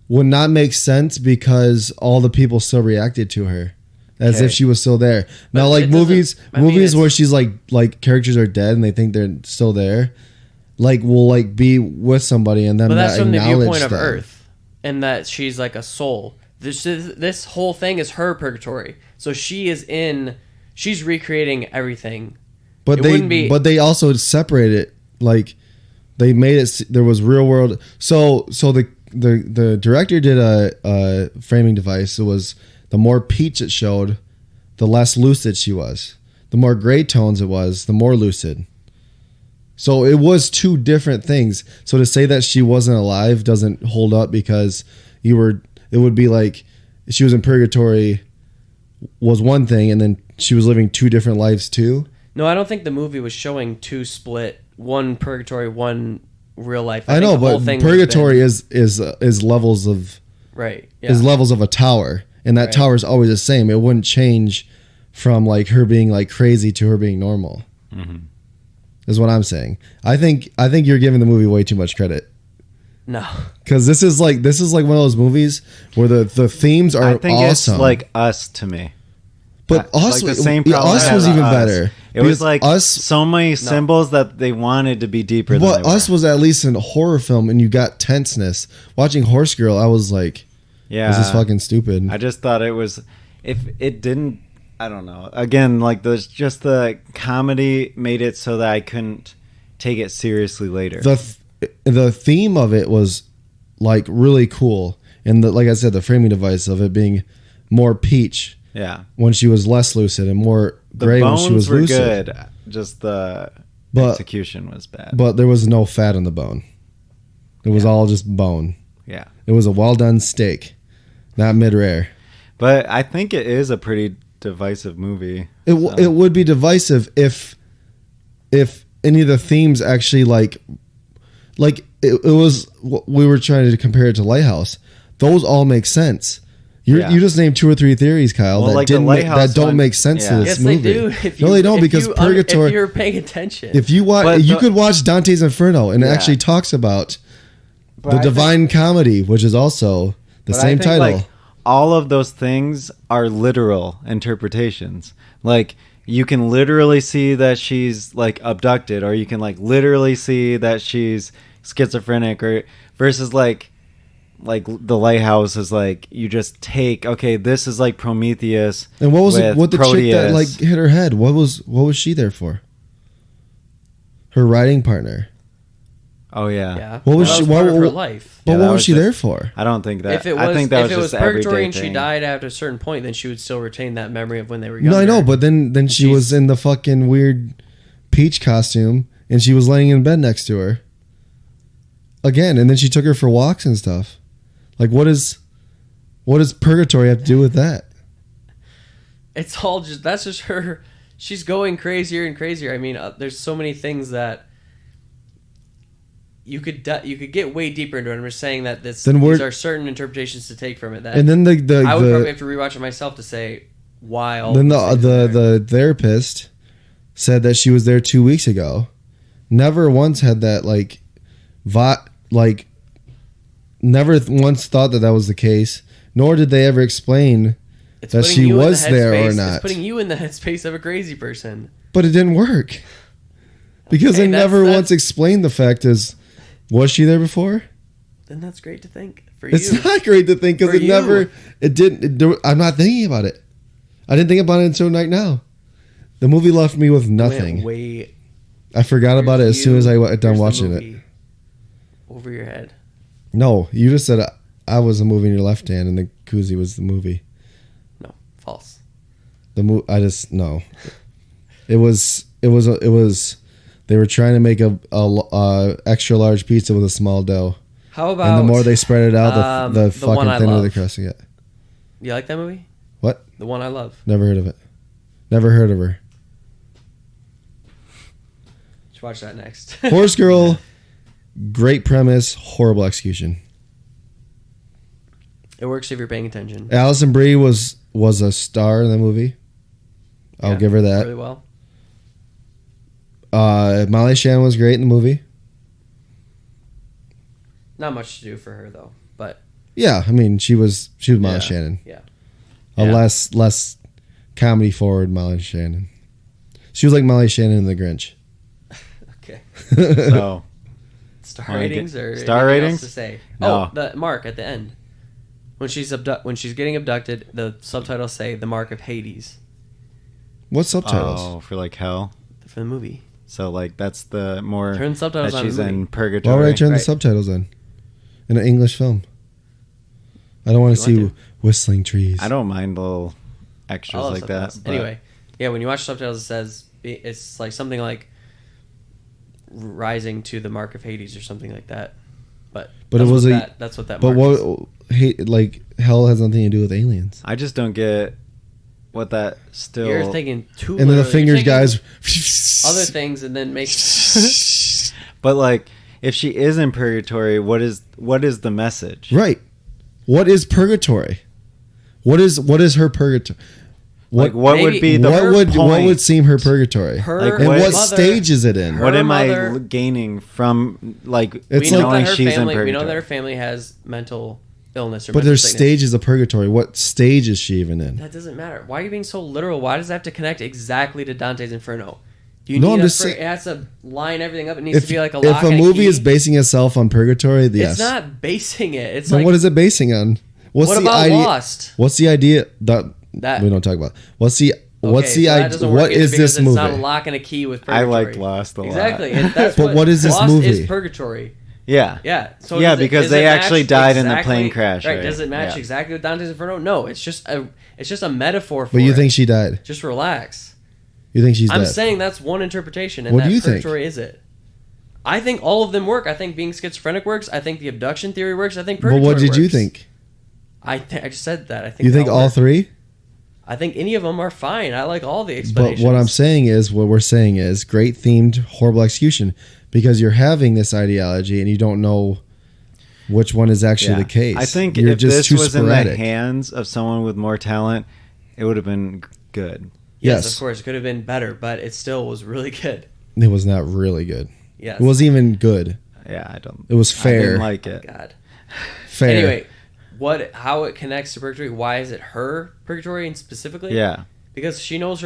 would not make sense because all the people still reacted to her as if she was still there. Now, like movies where she's like characters are dead and they think they're still there, like will like be with somebody and then but that's from the viewpoint of them. Earth, and that she's like a soul. This whole thing is her purgatory. So she's recreating everything. But they also separate it. Like they made it. There was real world. So the director did a framing device. It was the more peach it showed, the less lucid she was. The more gray tones it was, the more lucid. So it was two different things. So to say that she wasn't alive doesn't hold up because it would be like she was in purgatory was one thing and then she was living two different lives too. No, I don't think the movie was showing two split, one purgatory, one real life. I know, but purgatory is levels of right. Yeah. Is levels of a tower, and that tower is always the same. It wouldn't change from like her being like crazy to her being normal. Mm-hmm. Is what I'm saying. I think you're giving the movie way too much credit. No, because this is like one of those movies where the themes are I think awesome. It's like Us to me. But Us, like the same problem Us was even better. It was like Us, so many symbols that they wanted to be deeper than they were. Us was at least a horror film, and you got tenseness. Watching Horse Girl, I was like, this is fucking stupid. I just thought it was, if it didn't, I don't know. Again, like the comedy made it so that I couldn't take it seriously later. The theme of it was like really cool, and like I said, the framing device of it being more peach. Yeah, when she was less lucid and more gray when she was lucid. The bones were good. Just the execution was bad. But there was no fat on the bone. It was all just bone. Yeah. It was a well done steak, not mid-rare. But I think it is a pretty divisive movie. It would be divisive if any of the themes actually like it was. We were trying to compare it to Lighthouse. Those all make sense. You just named 2 or 3 theories, Kyle, that don't make sense to this movie. Yes, they do. No, they don't because Purgatory. If you're paying attention, if you watch, you could watch Dante's Inferno, and it actually talks about the Divine Comedy, which is also the same title. Like, all of those things are literal interpretations. Like you can literally see that she's like abducted, or you can like literally see that she's schizophrenic, or versus like like the lighthouse is like you just take. Okay, this is like Prometheus. And what was it? What the Proteus. chick that like hit her head? What was she there for? Her riding partner. Oh yeah. Yeah. What was That she? part What, of her life. But Yeah, what that was was she just- there for? I don't think that. If it was, I think that if it was just the everyday purgatory and she thing. died after a certain point, then she would still retain that memory of when they were younger. No, I know, but then she was in the fucking weird peach costume, and she was laying in bed next to her. Again, and then she took her for walks and stuff. Like, what does purgatory have to do with that? It's all just that's just her. She's going crazier and crazier. I mean, there's so many things that you could get way deeper into it. I'm just saying that these are certain interpretations to take from it. That And then I would probably have to rewatch it myself to say why. All then these things are there. the therapist said that she was there 2 weeks ago. Never once had that never once thought that was the case. Nor did they ever explain It's that putting she you in was the there or headspace- not. It's putting you in the headspace of a crazy person. But it didn't work because Okay, they never that's- once explained the fact is, was she there before? Then that's great to think for It's you. not great to think because For you. it didn't. I'm not thinking about it. I didn't think about it until right now. The movie left me with Went nothing. way I forgot about it as soon as I got done Here's the watching it. movie over your head. No, you just said I was a movie in your left hand and the koozie was the movie. No, false. I just no. It was. They were trying to make a extra large pizza with a small dough, How about and the more they spread it out, the the fucking one I thinner love. the crust you get. You like that movie? What? The one I love. Never heard of it. Never heard of her. Let's watch that next. Horse Girl, great premise, horrible execution. It works if you're paying attention. Alison Brie was a star in the movie. I'll Yeah, give her that. really well. Molly Shannon was great in the movie. Not much to do for her though, but Yeah, I mean she was Molly Yeah. Shannon. yeah. A Yeah. less comedy forward Molly Shannon. She was like Molly Shannon in The Grinch. Okay. So Star Wanna ratings get- or star anything ratings? else to say? No. Oh, the mark at the end. When she's getting abducted, the subtitles say the mark of Hades What subtitles? oh, for like hell. for the movie. So like that's the more Turn the subtitles that on she's in the in movie. purgatory. Why would I turn the Right. subtitles on? In an English film. I don't want to You see want whistling trees. I don't mind little I extras love like that. subtitles. but- Anyway, yeah, when you watch subtitles, it says it's like something like rising to the mark of Hades or something like that. But But that's it was what a- that, that's what that. But mark is. what hell has nothing to do with aliens. I just don't get what that still. You're thinking too. And then the literally. fingers You're thinking guys other things, and then make. But like, if she is in purgatory, what is the message? Right. What is purgatory? What is her purgatory? Like, what Maybe- would be the what point? would seem her purgatory? Her Like, and what what stage is it in? her What am mother- I gaining from like It's we know knowing that her she's family. in We purgatory? know that her family has mental illness or. But mental there's sickness. stages of purgatory. What stage is she even in? That doesn't matter. Why are you being so literal? Why does that have to connect exactly to Dante's Inferno? Do you No, need I'm a just fr- saying- it has to line everything up. It needs If, to be like a if lock a and movie key. is basing itself on purgatory, yes. It's not basing it. It's Then like what is it basing on? What's what the about idea? Lost? What's the idea that That- we don't talk about? What's the Okay, so that idea? doesn't work What either is because this it's movie? not a lock and a key with I purgatory. liked Lost a lot. Exactly. And that's But what is this Lost movie? is purgatory. Yeah. Yeah. So Yeah, does it- because does they it actually match died in the exactly- plane crash, Right. right? Does it match Yeah. exactly with Dante's Inferno? No. It's just a metaphor for But you it. think she died? Just relax. You think she's I'm dead? saying that's one interpretation, and What that do you think? purgatory is it. I think all of them work. I think being schizophrenic works. I think the abduction theory works. I think But purgatory what did you works. think? I just said that. I think You think they all work. three? I think any of them are fine. I like all the But explanations. what we're saying is great themed, horrible execution because you're having this ideology and you don't know which one is actually Yeah. the case. I think you're if just this too was sporadic. in the hands of someone with more talent, it would have been good. Yes, Yes. of course, it could have been better, but it still was really good. It was not really good. Yes. It wasn't even good. Yeah, I don't. It was I fair. didn't like it. God. Fair. Anyway, how it connects to purgatory? Why is it her purgatory and specifically? Yeah. Because she knows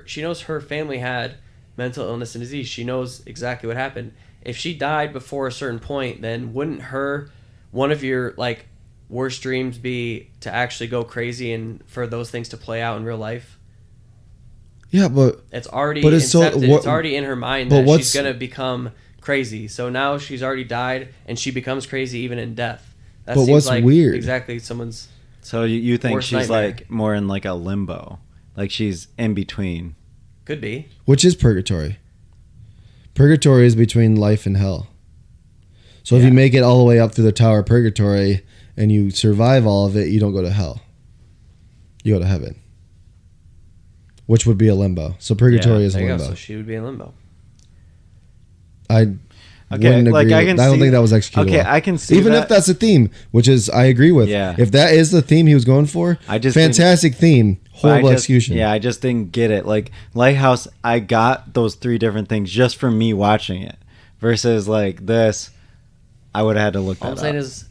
she knows her family had mental illness and disease. She knows exactly what happened. If she died before a certain point, then wouldn't one of your like worst dreams be to actually go crazy and for those things to play out in real life? Yeah, but It's already it's incepted. so It's already in her mind but that she's what's- gonna become crazy. So now she's already died, and she becomes crazy even in death. That But seems what's like weird- exactly someone's. So you think Worst she's nightmare. like more in like a limbo, like she's in between. Could be. which is purgatory. Purgatory is between life and hell. So if Yeah. you make it all the way up through the tower of purgatory and you survive all of it, you don't go to hell. You go to heaven, which would be a limbo. So purgatory is There you go. limbo. So she would be in limbo. I Okay, wouldn't like, agree. I can don't see- think that was executed. Okay, well. I can see even that. if that's a theme, which is I agree with. Yeah. If that is the theme he was going for, I just fantastic theme, But I horrible just- execution. Yeah, I just didn't get it. Like Lighthouse, I got those 3 different things just from me watching it. Versus like this, I would have had to look All I'm that saying up. is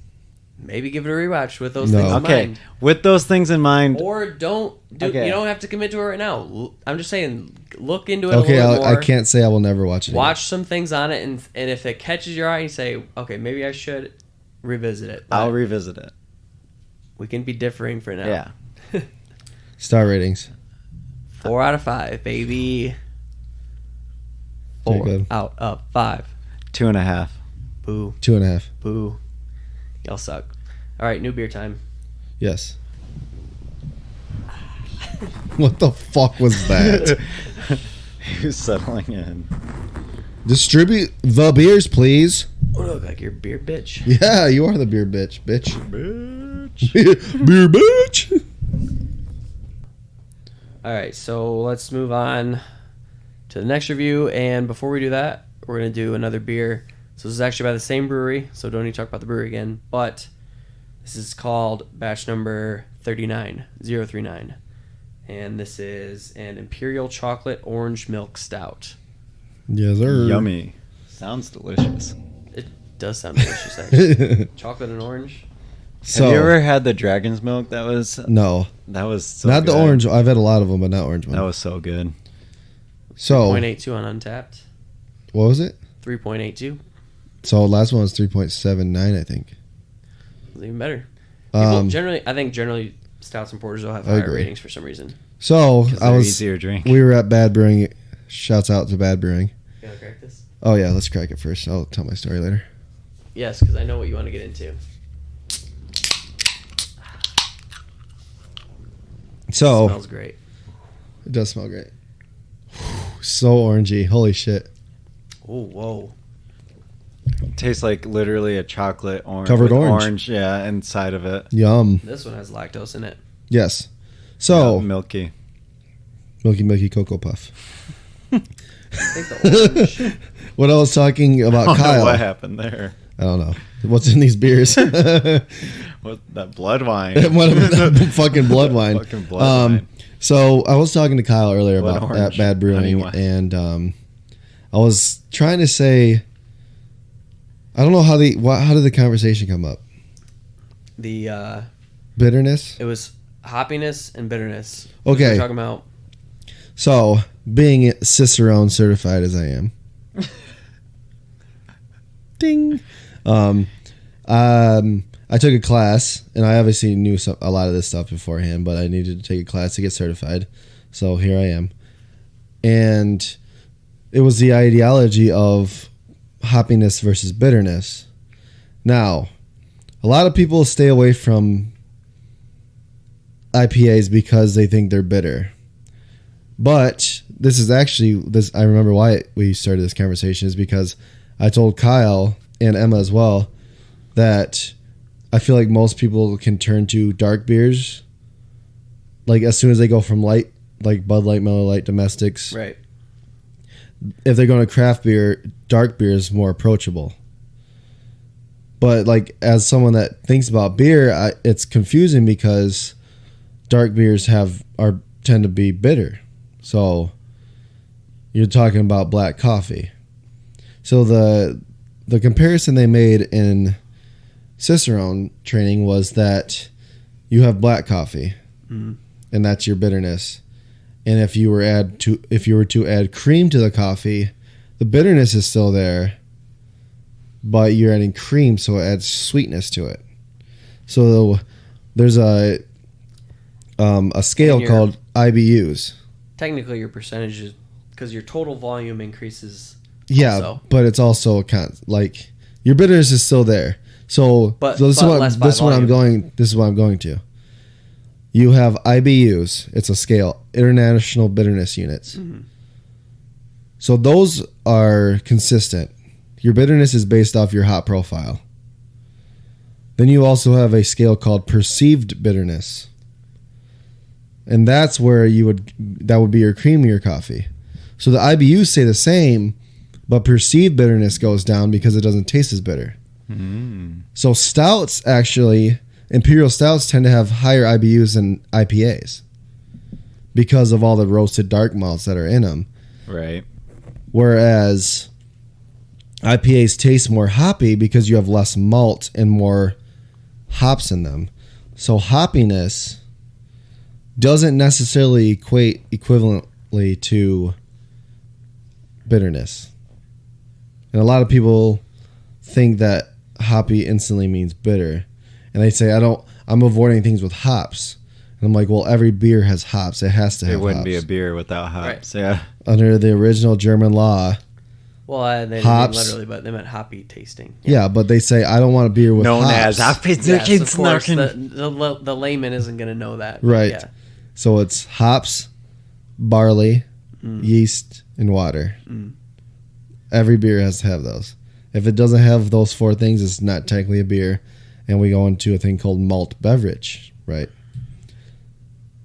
maybe give it a rewatch with those No. things in Okay, mind. with those things in mind, Or don't do. Okay. You don't have to commit to it right now. I'm just saying, look into it Okay, a little I more. can't say I will never watch it. Watch some things on it, and if it catches your eye, you say, okay, maybe I should revisit it. But I'll revisit it. we can be differing for now. Yeah. Again. Star ratings. 4 out of 5, baby. Very 4 good. out of 5. 2.5. Boo, 2.5. boo. Y'all suck. All right, new beer time. Yes. What the fuck was that? He was settling in. Distribute the beers, please. Oh, look like your beer bitch. Yeah, you are the beer bitch, bitch. Bitch. Beer bitch. All right, so let's move on to the next review. And before we do that, we're going to do another beer. So this is actually by the same brewery, so don't need to talk about the brewery again. But this is called batch number 39039. And this is an Imperial Chocolate Orange Milk Stout. Yes, sir. Yummy. Sounds delicious. It does sound delicious, actually. Chocolate and orange. So, Have you ever had the dragon's milk? That was no, so not the good. orange. I've had a lot of them, but not orange one. That was so good. So, 0.82 on Untapped. what was it? 3.82. So last one was 3.79, I think. It's even better. People Um, generally stouts and porters will have I higher agree. ratings for some reason. So 'Cause I they're was. easier to drink. We were at Bad Brewing. Shouts out to Bad Brewing. You want to crack this? Oh yeah, let's crack it first. I'll tell my story later. Yes, because I know what you want to get into. So Smells great. it does smell great. So orangey. Holy shit. Oh, whoa. Tastes like literally a chocolate orange. Covered with orange. Yeah, inside of it. Yum. This one has lactose in it. Yes. So Yeah, milky. Milky Cocoa Puff. I think the orange. What I was talking I about, don't know Kyle. what happened there. I don't know what's in these beers. What that blood wine? What a fucking blood wine. Fucking blood wine. So I was talking to Kyle earlier Blood about orange. at Bad Honey Brewing, wine. and I was trying to say, I don't know how how did the conversation come up? The Bitterness. it was hoppiness and bitterness. Okay. We're talking about So being Cicerone certified as I am, ding. I took a class, and I obviously knew a lot of this stuff beforehand, but I needed to take a class to get certified. So here I am. And it was the ideology of hoppiness versus bitterness. Now, a lot of people stay away from IPAs because they think they're bitter. But this is actually, I remember why we started this conversation is because I told Kyle and Emma as well that I feel like most people can turn to dark beers like as soon as they go from light, like Bud Light, Miller Lite, domestics. right. If they're going to craft beer, dark beer is more approachable. But like as someone that thinks about beer, it's confusing because dark beers tend to be bitter. So you're talking about black coffee. So the comparison they made in Cicerone training was that you have black coffee, and that's your bitterness. And if you were to add cream to the coffee, the bitterness is still there, but you're adding cream, so it adds sweetness to it. So there's a scale called IBUs. Technically, your percentage is because your total volume increases. Yeah, also. but it's also like your bitterness is still there. So this is what I'm going to. You have IBUs. It's a scale, International Bitterness Units. Mm-hmm. So those are consistent. Your bitterness is based off your hop profile. Then you also have a scale called perceived bitterness. And that's where that would be your creamier coffee. So the IBUs stay the same, but perceived bitterness goes down because it doesn't taste as bitter. So stouts, actually, Imperial stouts tend to have higher IBUs than IPAs because of all the roasted dark malts that are in them. Right. Whereas IPAs taste more hoppy because you have less malt and more hops in them. So hoppiness doesn't necessarily equate equivalently to bitterness. And a lot of people think that hoppy instantly means bitter. And they say, I'm avoiding things with hops. And I'm like, well, every beer has hops. It has to have hops. It wouldn't be a beer without hops. Right. Yeah. Under the original German law. Well, they hops, didn't literally, but they meant hoppy tasting. Yeah, but they say, I don't want a beer with hops. Known as hoppy. Yes, of course, the layman isn't going to know that. Right. Yeah. So it's hops, barley, yeast, and water. Every beer has to have those. If it doesn't have those four things, it's not technically a beer. And we go into a thing called malt beverage, right?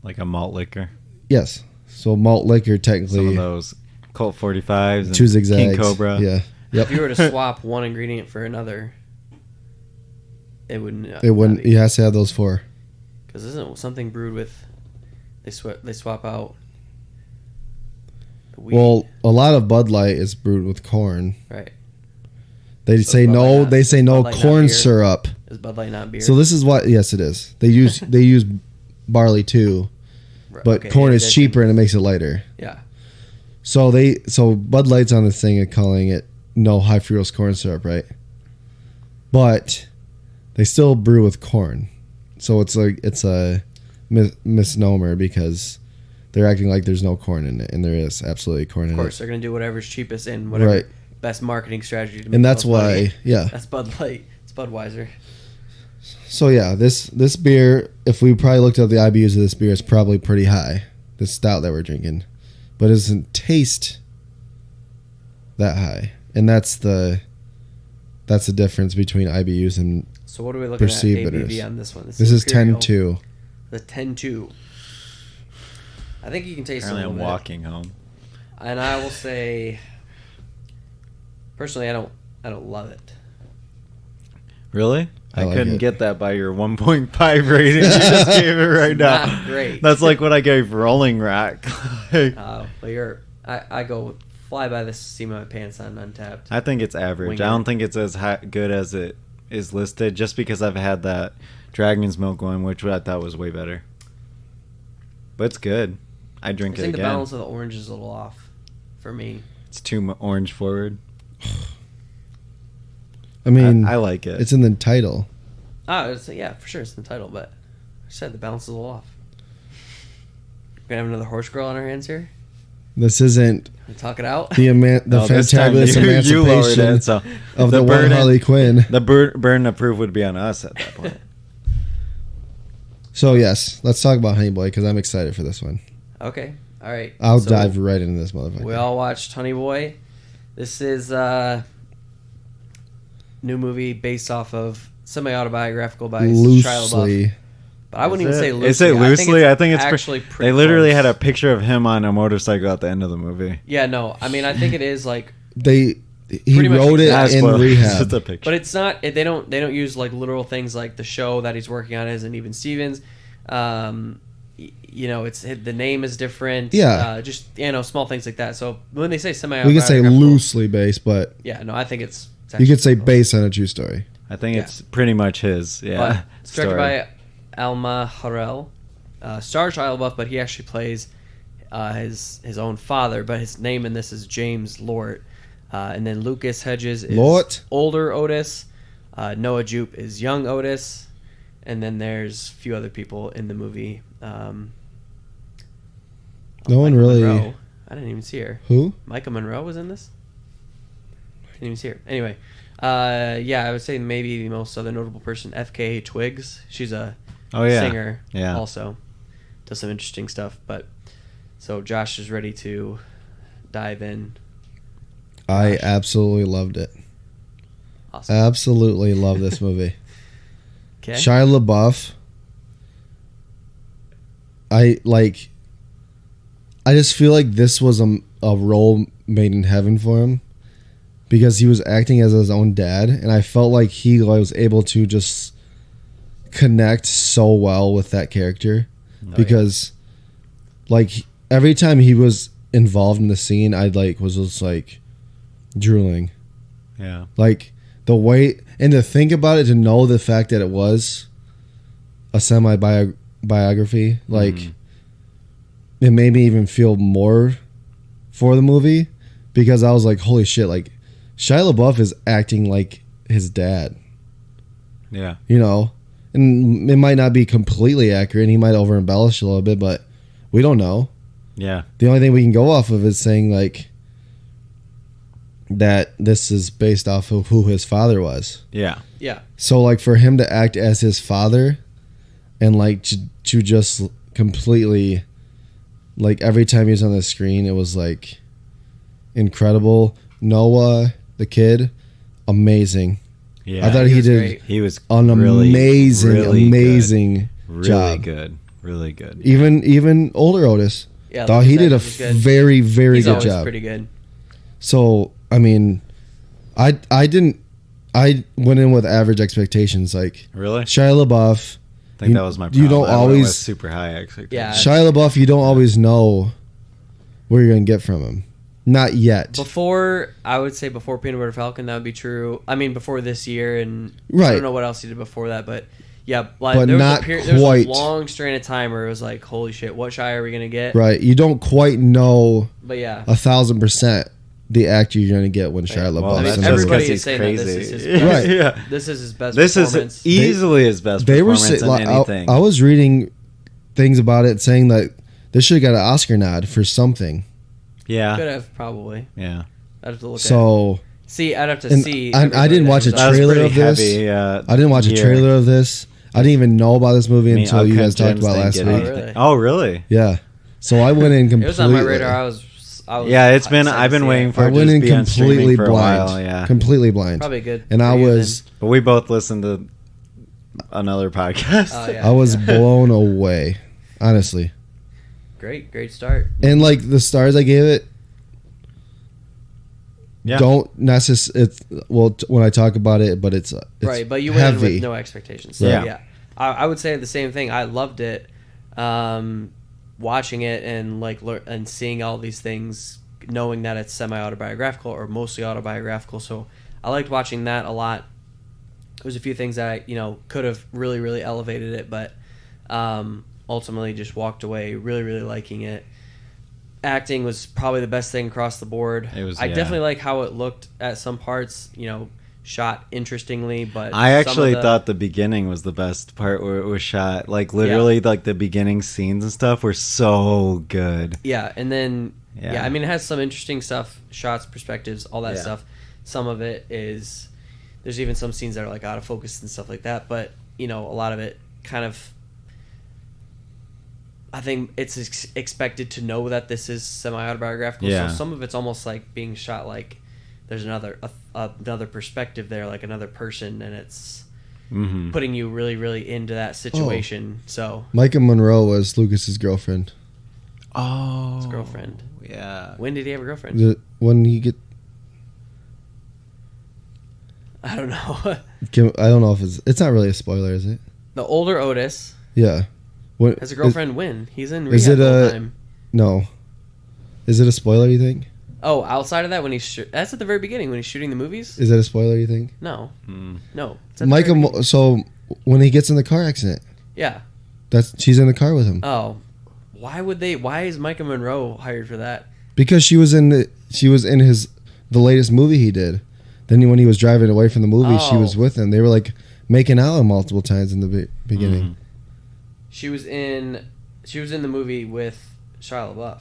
Like a malt liquor? Yes. So malt liquor technically... Some of those Colt 45s and Two Zigzags. King Cobra. Yeah. Yep. If you were to swap one ingredient for another, it wouldn't... it wouldn't... You have to have those four. Because isn't something brewed with... They swap out... the wheat. Well, a lot of Bud Light is brewed with corn. Right. They So say Bud no. Light not- They say no Bud Light not corn beer? syrup. Is Bud Light not beer? So this is what. Yes, it is. They use barley too, Right, but okay, corn in is addition. cheaper and it makes it lighter. Yeah. So Bud Light's on this thing of calling it no high fructose corn syrup, right? But they still brew with corn, so it's a misnomer because they're acting like there's no corn in it, and there is absolutely corn in it. Of course, they're going to do whatever's cheapest and whatever Right. best marketing strategy to make And that's the most money. why, yeah. That's Bud Light. It's Budweiser. So yeah, this beer, if we probably looked at the IBUs of this beer, it's probably pretty high. The stout that we're drinking, but it doesn't taste that high, and that's the difference between IBUs and So what are we looking at perceived ABV bitterness. on this one? This is Imperial. 10.2. The 10.2. I think you can taste Apparently a I'm little bit. walking home. And I will say, personally, I don't love it. Really? I I like couldn't it. get that by your 1.5 rating you just gave it right now. Not great. That's like what I gave Rolling Rock. But I go fly by the seat of my pants on Untapped. I think it's average. Winger. I don't think it's as good as it is listed, just because I've had that Dragon's Milk one, which I thought was way better. But it's good. I drink I it think the again. balance of the orange is a little off for me. It's too orange forward. I mean, I like it. It's in the title. Yeah, for sure, it's in the title, but I said the balance is a little off. We're gonna have another horse girl on our hands here. This isn't We talk it out. the This time fantabulous you lowered emancipation it, so of the one burden- Harley Quinn. The burden of proof would be on us at that point. So yes, let's talk about Honey Boy because I'm excited for this one. Okay, all right. I'll So dive right into this motherfucker. We all watched Honey Boy. This is new movie based off of semi-autobiographical by Shia LaBeouf. loosely. But I wouldn't even say loosely. Is it loosely? I think it's actually They pretty literally close. had a picture of him on a motorcycle at the end of the movie. Yeah, no. I mean, I think it is like, He Pretty much wrote it exact- in It's rehab. just a picture. but it's not. They don't use like literal things like the show that he's working on isn't even Stevens. It's the name is different. Yeah. Just small things like that. So when they say We semi-autobiographical, can say loosely based, but Yeah, no, I think it's you could say actually based on a true story. I think Yeah. it's pretty much his. Yeah. But it's directed story. by Alma Harrell. Stars Shia LaBeouf, but he actually plays his own father. But his name in this is James Lort. And then Lucas Hedges is Lord. older Otis. Noah Jupe is young Otis. And then there's a few other people in the movie. No one Micah really. Monroe. I didn't even see her. Who? Micah Monroe was in this? Didn't even see her. Anyway, yeah, I would say maybe the most other notable person, FKA Twigs. She's a singer also. Does some interesting stuff. But so Josh is ready to dive in. I absolutely loved it. Awesome. Absolutely love this movie. Okay. Shia LaBeouf. I just feel like this was a role made in heaven for him because he was acting as his own dad, and I felt like he was able to just connect so well with that character because like every time he was involved in the scene, I was just like drooling. Yeah. Like the way, and to think about it, to know the fact that it was a semi-biography, like it made me even feel more for the movie because I was like, holy shit, like Shia LaBeouf is acting like his dad. Yeah. You know? And it might not be completely accurate, and he might over embellish a little bit, but we don't know. Yeah. The only thing we can go off of is saying like that this is based off of who his father was. Yeah. Yeah. So like for him to act as his father and like to just completely, like every time he was on the screen, it was like incredible. Noah, the kid, amazing. Yeah. I thought he did great. He was an amazing, really amazing good. job. Really good. Even older Otis. Yeah, Thought Lucas he did a Hedges was good. very, very He's good always job. pretty good. So I mean, I went in with average expectations. Like Really? Shia LaBeouf. I think that was my problem. You don't I went with always super high expectations. Yeah. Shia LaBeouf. You don't always know where you're gonna get from him. Not yet. I would say before Peanut Butter Falcon, that would be true. I mean, before this year, and I Right. don't know what else he did before that, but yeah, like But there not was a quite. long strain of time where it was like, holy shit, what Shia are we gonna get? Right. You don't quite know But yeah, 1,000% the actor you're gonna get when Shia Well, LaBeouf. I mean, that's in just the everybody because movie. is he's saying that this crazy. is his best. Right. Yeah. This is his best. This is performance. easily his best They were performance in saying, anything. I was reading things about it saying that this should have got an Oscar nod for something. Yeah. Could have probably. Yeah. I'd have to look at. So See, I'd have to and see. I everybody didn't that watch was a up. That was trailer pretty of this. heavy. I didn't watch a year. trailer of this. I didn't even know about this movie I mean, until you guys Uncut talked about Gems last didn't week. get Oh, anything. really? Oh, really? Yeah. So I went in It completely. was on my radar. I was Yeah, it's been. excited I've to been see waiting it. for I it went to in be on streaming completely for a blind. while. Yeah. Completely blind. Probably good. And for I you was But we both listened to another podcast. then. Oh, yeah, I was yeah. blown away, honestly. Great start. And like the stars I gave it Yeah. don't necessarily. When I talk about it, but it's Right, but you went in heavy. with no expectations. So, Yeah. yeah. I would say the same thing. I loved it, watching it and and seeing all these things, knowing that it's semi-autobiographical or mostly autobiographical. So I liked watching that a lot. There's a few things that I could have really elevated it, but ultimately just walked away really liking it. Acting was probably the best thing across the board. It was, I yeah. definitely like how it looked at some parts. Shot interestingly, but I some actually of the- thought the beginning was the best part where it was shot. Like literally, like the beginning scenes and stuff were so good. Yeah, and then Yeah. I mean, it has some interesting stuff, shots, perspectives, all that Yeah. stuff. Some of it is there's even some scenes that are like out of focus and stuff like that, but a lot of it kind of I think it's expected to know that this is semi-autobiographical. Yeah. So some of it's almost like being shot like there's another perspective there, like another person, and it's Mm-hmm. putting you really into that situation. So Micah Monroe was Lucas's girlfriend. Oh, his girlfriend. Yeah. When did he have a girlfriend? When he get, I don't know. I don't know if it's not really a spoiler, is it? The older Otis Yeah. What has a girlfriend. When he's in is rehab it all the a- time. No. Is it a spoiler? You think? Oh, outside of that, when he's that's at the very beginning when he's shooting the movies. Is it a spoiler? You think? No, Mm. no. It's at the Micah. very beginning. So when he gets in the car accident, Yeah. she's in the car with him Oh, why would they? Why is Micah Monroe hired for that? because she was in his the latest movie he did. Then when he was driving away from the movie, she was with him. They were like making out multiple times in the beginning. Mm. She was in the movie with Shia LaBeouf.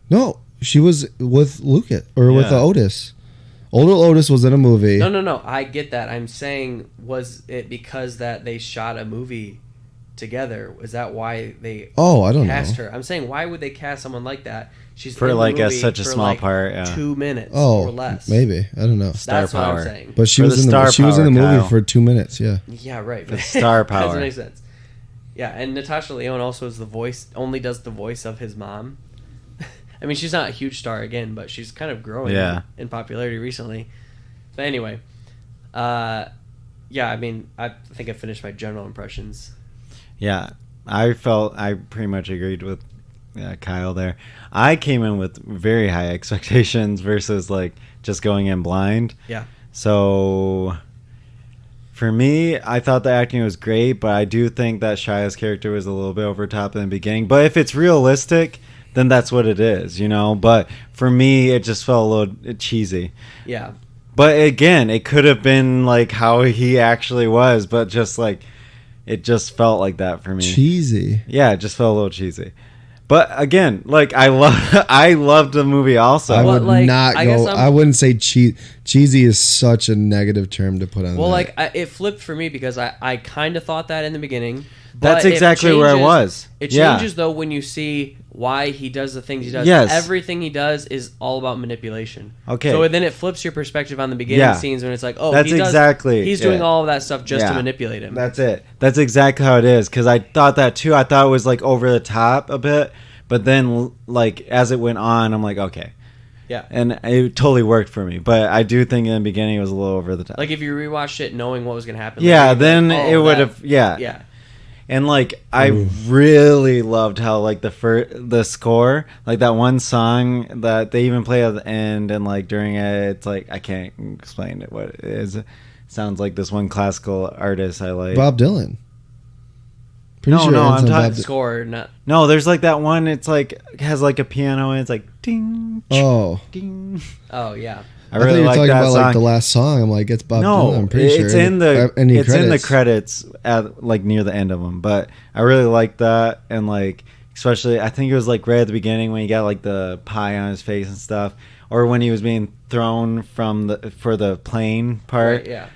No, she was with Lucas with Yeah. Otis. Older Otis was in a movie. No. I get that. I'm saying, was it because that they shot a movie together? Was that why they I don't cast know. her? I'm saying, why would they cast someone like that? She's For in the like movie such a for small like part. Yeah. 2 minutes Oh, or less. maybe. I don't know. Star That's power. what I'm saying. But she For was the in star she was in the power, movie Kyle. for 2 minutes. Yeah. Yeah, right. The star power. Doesn't make sense. Yeah, and Natasha Lyonne also is only does the voice of his mom. I mean, she's not a huge star again, but she's kind of growing in popularity recently. But anyway, I mean, I think I finished my general impressions. Yeah, I pretty much agreed with Kyle there. I came in with very high expectations versus like just going in blind. Yeah. So for me, I thought the acting was great, but I do think that Shia's character was a little bit over top in the beginning. But if it's realistic, then that's what it is, you know? But for me, it just felt a little cheesy. Yeah. But again, it could have been like how he actually was, but just like it just felt like that for me. Cheesy. Yeah, it just felt a little cheesy. But again, like I loved the movie also. I would like, not I guess go. I wouldn't say cheesy is such a negative term to put on. Well, that. it flipped for me because I kind of thought that in the beginning. That's but exactly where I was. It Yeah. changes though when you see why he does the things he does. Yes. Everything he does is all about manipulation. Okay. So then it flips your perspective on the beginning Yeah. scenes when it's like, oh, That's exactly- he's doing yeah. all of that stuff just to Yeah. manipulate him. That's it. That's exactly how it is. Because I thought that too. I thought it was like over the top a bit, but then like as it went on, I'm like, okay. Yeah. And it totally worked for me. But I do think in the beginning it was a little over the top. Like if you rewatched it knowing what was going to happen. Yeah, like, then oh, it would that- have. Yeah. Yeah. And like I really loved how like the score, like that one song that they even play at the end and like during it, it's like I can't explain it what it is. It sounds like this one classical artist I like. Bob Dylan. Pretty No, sure no, it ends I'm on talking- Bob Dy- Score, not. No, there's like that one. It's like has like a piano and it's like ding, Oh, ding. Oh, yeah. I thought really you were like talking that about song. like the last song. I'm like, it's Bob No, Dylan. I'm pretty sure it's in the any it's in the credits. credits at like near the end of them. But I really like that, and like especially I think it was like right at the beginning when he got like the pie on his face and stuff, or when he was being thrown for the plane part. Right, yeah.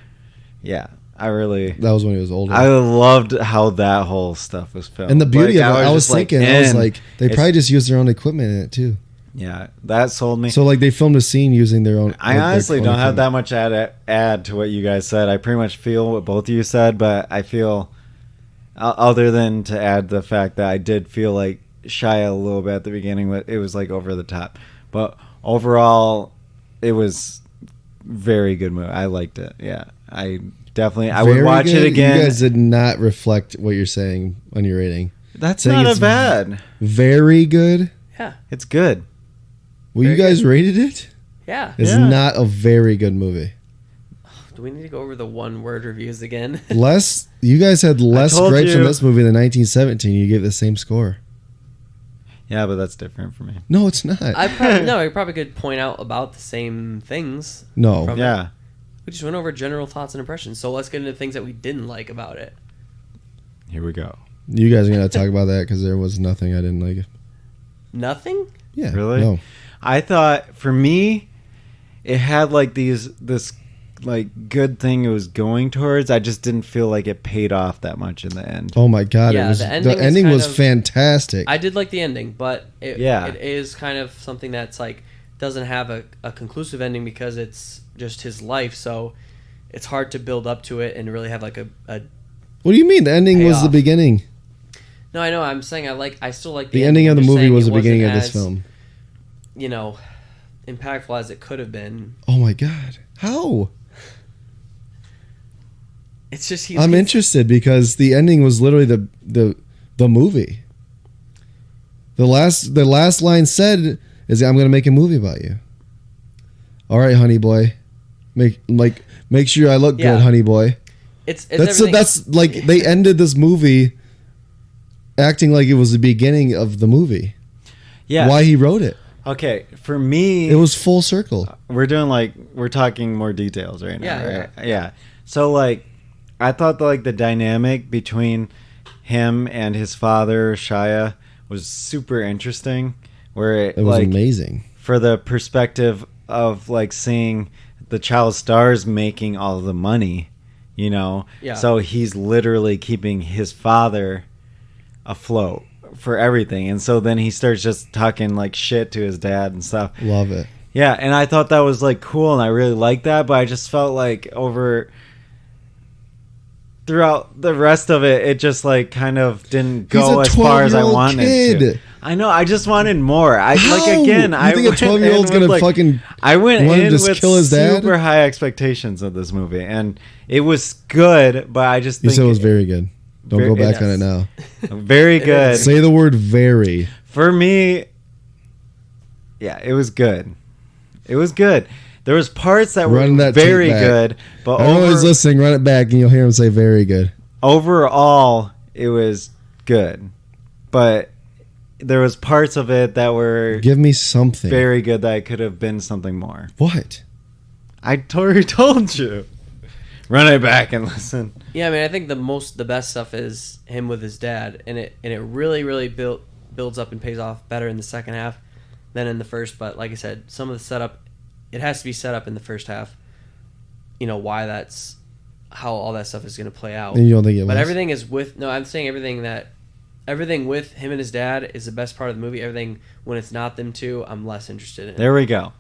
Yeah, I really That was when he was older. I loved how that whole stuff was filmed. and the beauty Like, of it, I was just, like, thinking, I was in. like, they It's- probably just used their own equipment in it too. yeah, that sold me. So like they filmed a scene using their own. I honestly don't have that much add to what you guys said. I pretty much feel what both of you said, but I feel, other than to add the fact that I did feel like Shia a little bit at the beginning, but it was like over the top. But overall, it was very good movie. I liked it. Yeah, I definitely I would watch it again. You guys did not reflect what you're saying on your rating. That's saying not it's a bad. Very good. Yeah. It's good. Well, you Very guys rated it. Yeah. It's Yeah. not a very good movie. Do we need to go over the one-word reviews again? Less. You guys had less told gripes you. from this movie than 1917. You gave the same score. Yeah, but that's different for me. No, it's not. I probably could point out about the same things. no. From- Yeah. We just went over general thoughts and impressions. So let's get into things that we didn't like about it. Here we go. You guys are gonna talk about that because there was nothing I didn't like. Nothing? Yeah. Really? No. I thought for me, it had like this like good thing it was going towards. I just didn't feel like it paid off that much in the end. Oh my god! Yeah, It was the the ending ending, is kind was of- fantastic. I did like the ending, but it Yeah. is kind of something that's like doesn't have a conclusive ending because it's just his life. So it's hard to build up to it and really have like a What do you mean? The ending was the Payoff. beginning. No, I know. I'm saying I still like The ending of the I'm just movie saying was it the beginning of wasn't this as, film. You know, impactful as it could have been. Oh my god! How? It's just I'm interested because the ending was literally the movie. The last line said is, "I'm going to make a movie about you." All right, honey boy, make sure I look Yeah. good, honey boy. It's everything- That's like they ended this movie acting like it was the beginning of the movie. Yeah. Why he wrote it? Okay, for me, It was full circle. we're talking more details right now. Yeah, right? Yeah. So like, I thought like the dynamic between him and his father Shia was super interesting. Where It was amazing. for the perspective of like seeing the child stars making all the money, you know. Yeah. So he's literally keeping his father afloat for everything, and so then he starts just talking like shit to his dad and stuff. Love it. Yeah, and I thought that was like cool, and I really liked that, but I just felt like throughout the rest of it, it just like kind of didn't go as far as I wanted to. I know, I just wanted more. I How? like again. You I think a went 12-year-old's in with, gonna like, fucking I went want him in to with kill his dad? super high expectations of this movie, and it was good, but I just You think said it was very good. Don't Very- go back on yes. it now. very good. Say the word very. For me, yeah, it was good. It was good. There was parts that Run were that tape very back. good, but Everyone's listening. Run it back, and you'll hear him say very good. overall, it was good. But there was parts of it that were Give me something. very good that could have been something more. What? I already told you. Run it back and listen. Yeah, I mean, I think the best stuff is him with his dad, and it really builds up and pays off better in the second half than in the first. But like I said, some of the setup, it has to be set up in the first half. You know why that's how all that stuff is going to play out. And you don't think it But was? everything is with I'm saying everything with him and his dad is the best part of the movie. Everything when it's not them two, I'm less interested in. There we go.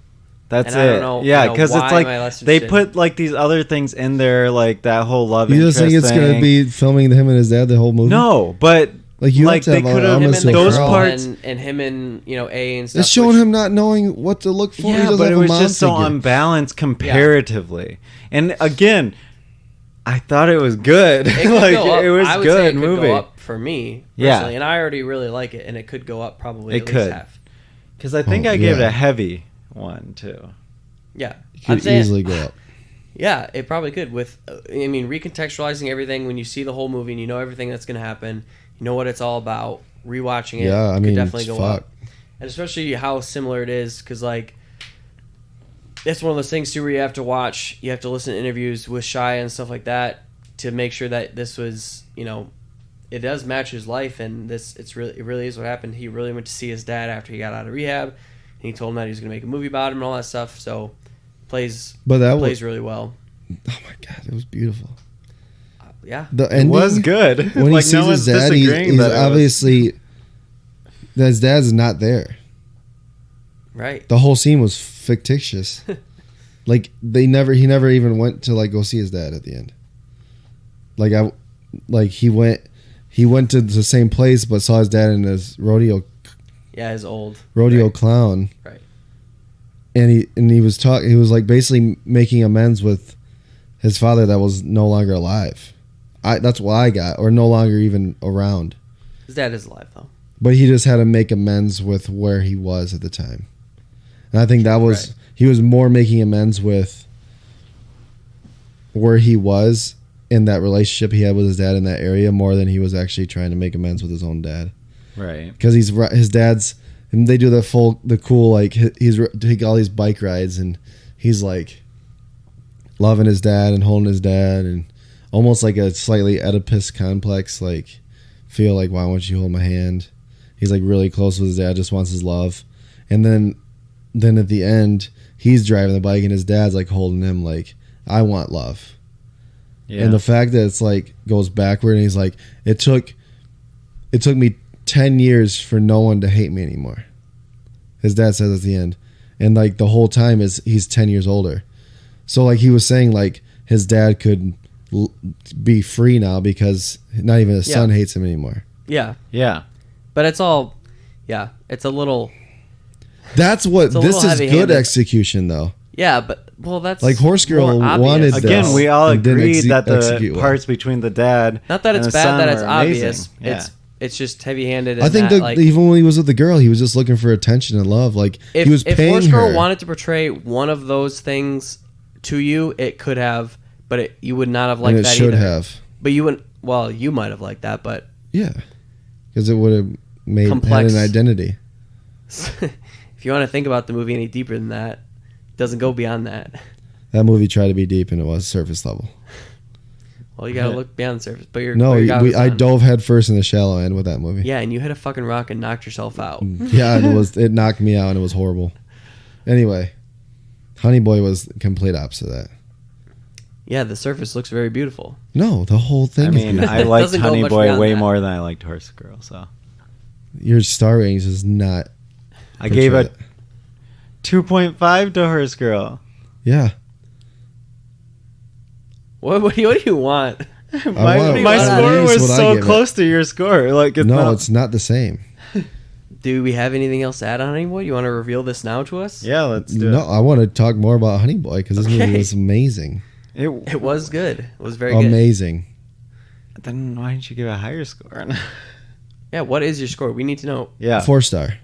That's And it. I don't know, yeah, you know, because why it's am I like less they interested? put like these other things in there, like that whole love You interest just think it's thing. going to be filming him and his dad the whole movie? No, but Like, you like have to they have could have him and almost the a those girl parts. and him and A and stuff. It's showing which- him not knowing what to look for. He Yeah, doesn't but have it a was mom just so figure. unbalanced comparatively. And again, I thought it was good. It could like go up. it was I would say good it could movie. go up for me, Yeah. personally, and I already really like it, and it could go up probably It at could. least half. Because I think Oh, I gave it yeah. a heavy one too. Yeah, Could easily go up. Yeah, it probably could. With I mean, recontextualizing everything when you see the whole movie and you know everything that's going to happen, you know what it's all about. Rewatching it, Yeah, I could mean, definitely it's go fuck. up, and especially how similar it is, because like. It's one of those things too where you have to watch, you have to listen to interviews with Shia and stuff like that to make sure that this was, you know, it does match his life, and it really is what happened. He really went to see his dad after he got out of rehab, and he told him that he was going to make a movie about him and all that stuff. So plays really well. Oh my god, it was beautiful. Yeah, The It ending was good. when he like sees no his one's dad, disagreeing he's that it was- obviously his dad's not there. right. The whole scene was fictitious. Like he never even went to like go see his dad at the end. He went to the same place but saw his dad in his rodeo Yeah, his old clown. Right. And he was like basically making amends with his father that was no longer alive. That's what I got, or no longer even around. His dad is alive though. But he just had to make amends with where he was at the time. And I think that was Right. he was more making amends with where he was in that relationship he had with his dad in that area more than he was actually trying to make amends with his own dad. Right. Because his dad's, and they do the cool like he's take all these bike rides and he's like loving his dad and holding his dad and almost like a slightly Oedipus complex, like feel like, why won't you hold my hand? He's like really close with his dad, just wants his love. And then at the end he's driving the bike and his dad's like holding him like, I want love. Yeah. And the fact that it's like goes backward and he's like, it took me 10 years for no one to hate me anymore. His dad says at the end. And like the whole time he's 10 years older. So like he was saying like his dad could be free now because not even his son hates him anymore. Yeah, Yeah. but it's all, yeah, it's a little, That's what It's a this little is good heavy-handed. execution though. yeah, but well, that's Like Horse Girl more obvious. wanted Again, this we all and didn't agreed that the execute well. parts between the dad Not that and it's the bad son that it's were amazing. obvious. Yeah. It's just heavy-handed. I think that, that like, even when he was with the girl, he was just looking for attention and love. Like if, he was if paying Horse Girl her. wanted to portray one of those things to you, it could have, but you would not have liked and it that should either. have. But you wouldn't. Well, you might have liked that, but Yeah, because it would have had Complex. an identity. if if you want to think about the movie any deeper than that, it doesn't go beyond that. That movie tried to be deep, and it was surface level. Well, you gotta look beyond the surface. But I dove head first in the shallow end with that movie. Yeah, and you hit a fucking rock and knocked yourself out. Yeah, it knocked me out, and it was horrible. Anyway, Honey Boy was the complete opposite of that. Yeah, the surface looks very beautiful. No, the whole thing. I mean, I It liked doesn't go Honey much Boy beyond way that. more than I liked Horse Girl. So Your star range is not. I gave a portray it. 2.5 to Horse Girl. Yeah. What do you want? My want score at least was what I so give it. close to your score. Like It's not the same. Do we have anything else to add on Honey Boy? You want to reveal this now to us? Yeah, let's do No, it. I want to talk more about Honey Boy because this movie Okay. was amazing. It was good. It was very good. Amazing. Then why didn't you give a higher score? Yeah, what is your score? We need to know. Yeah. 4-star.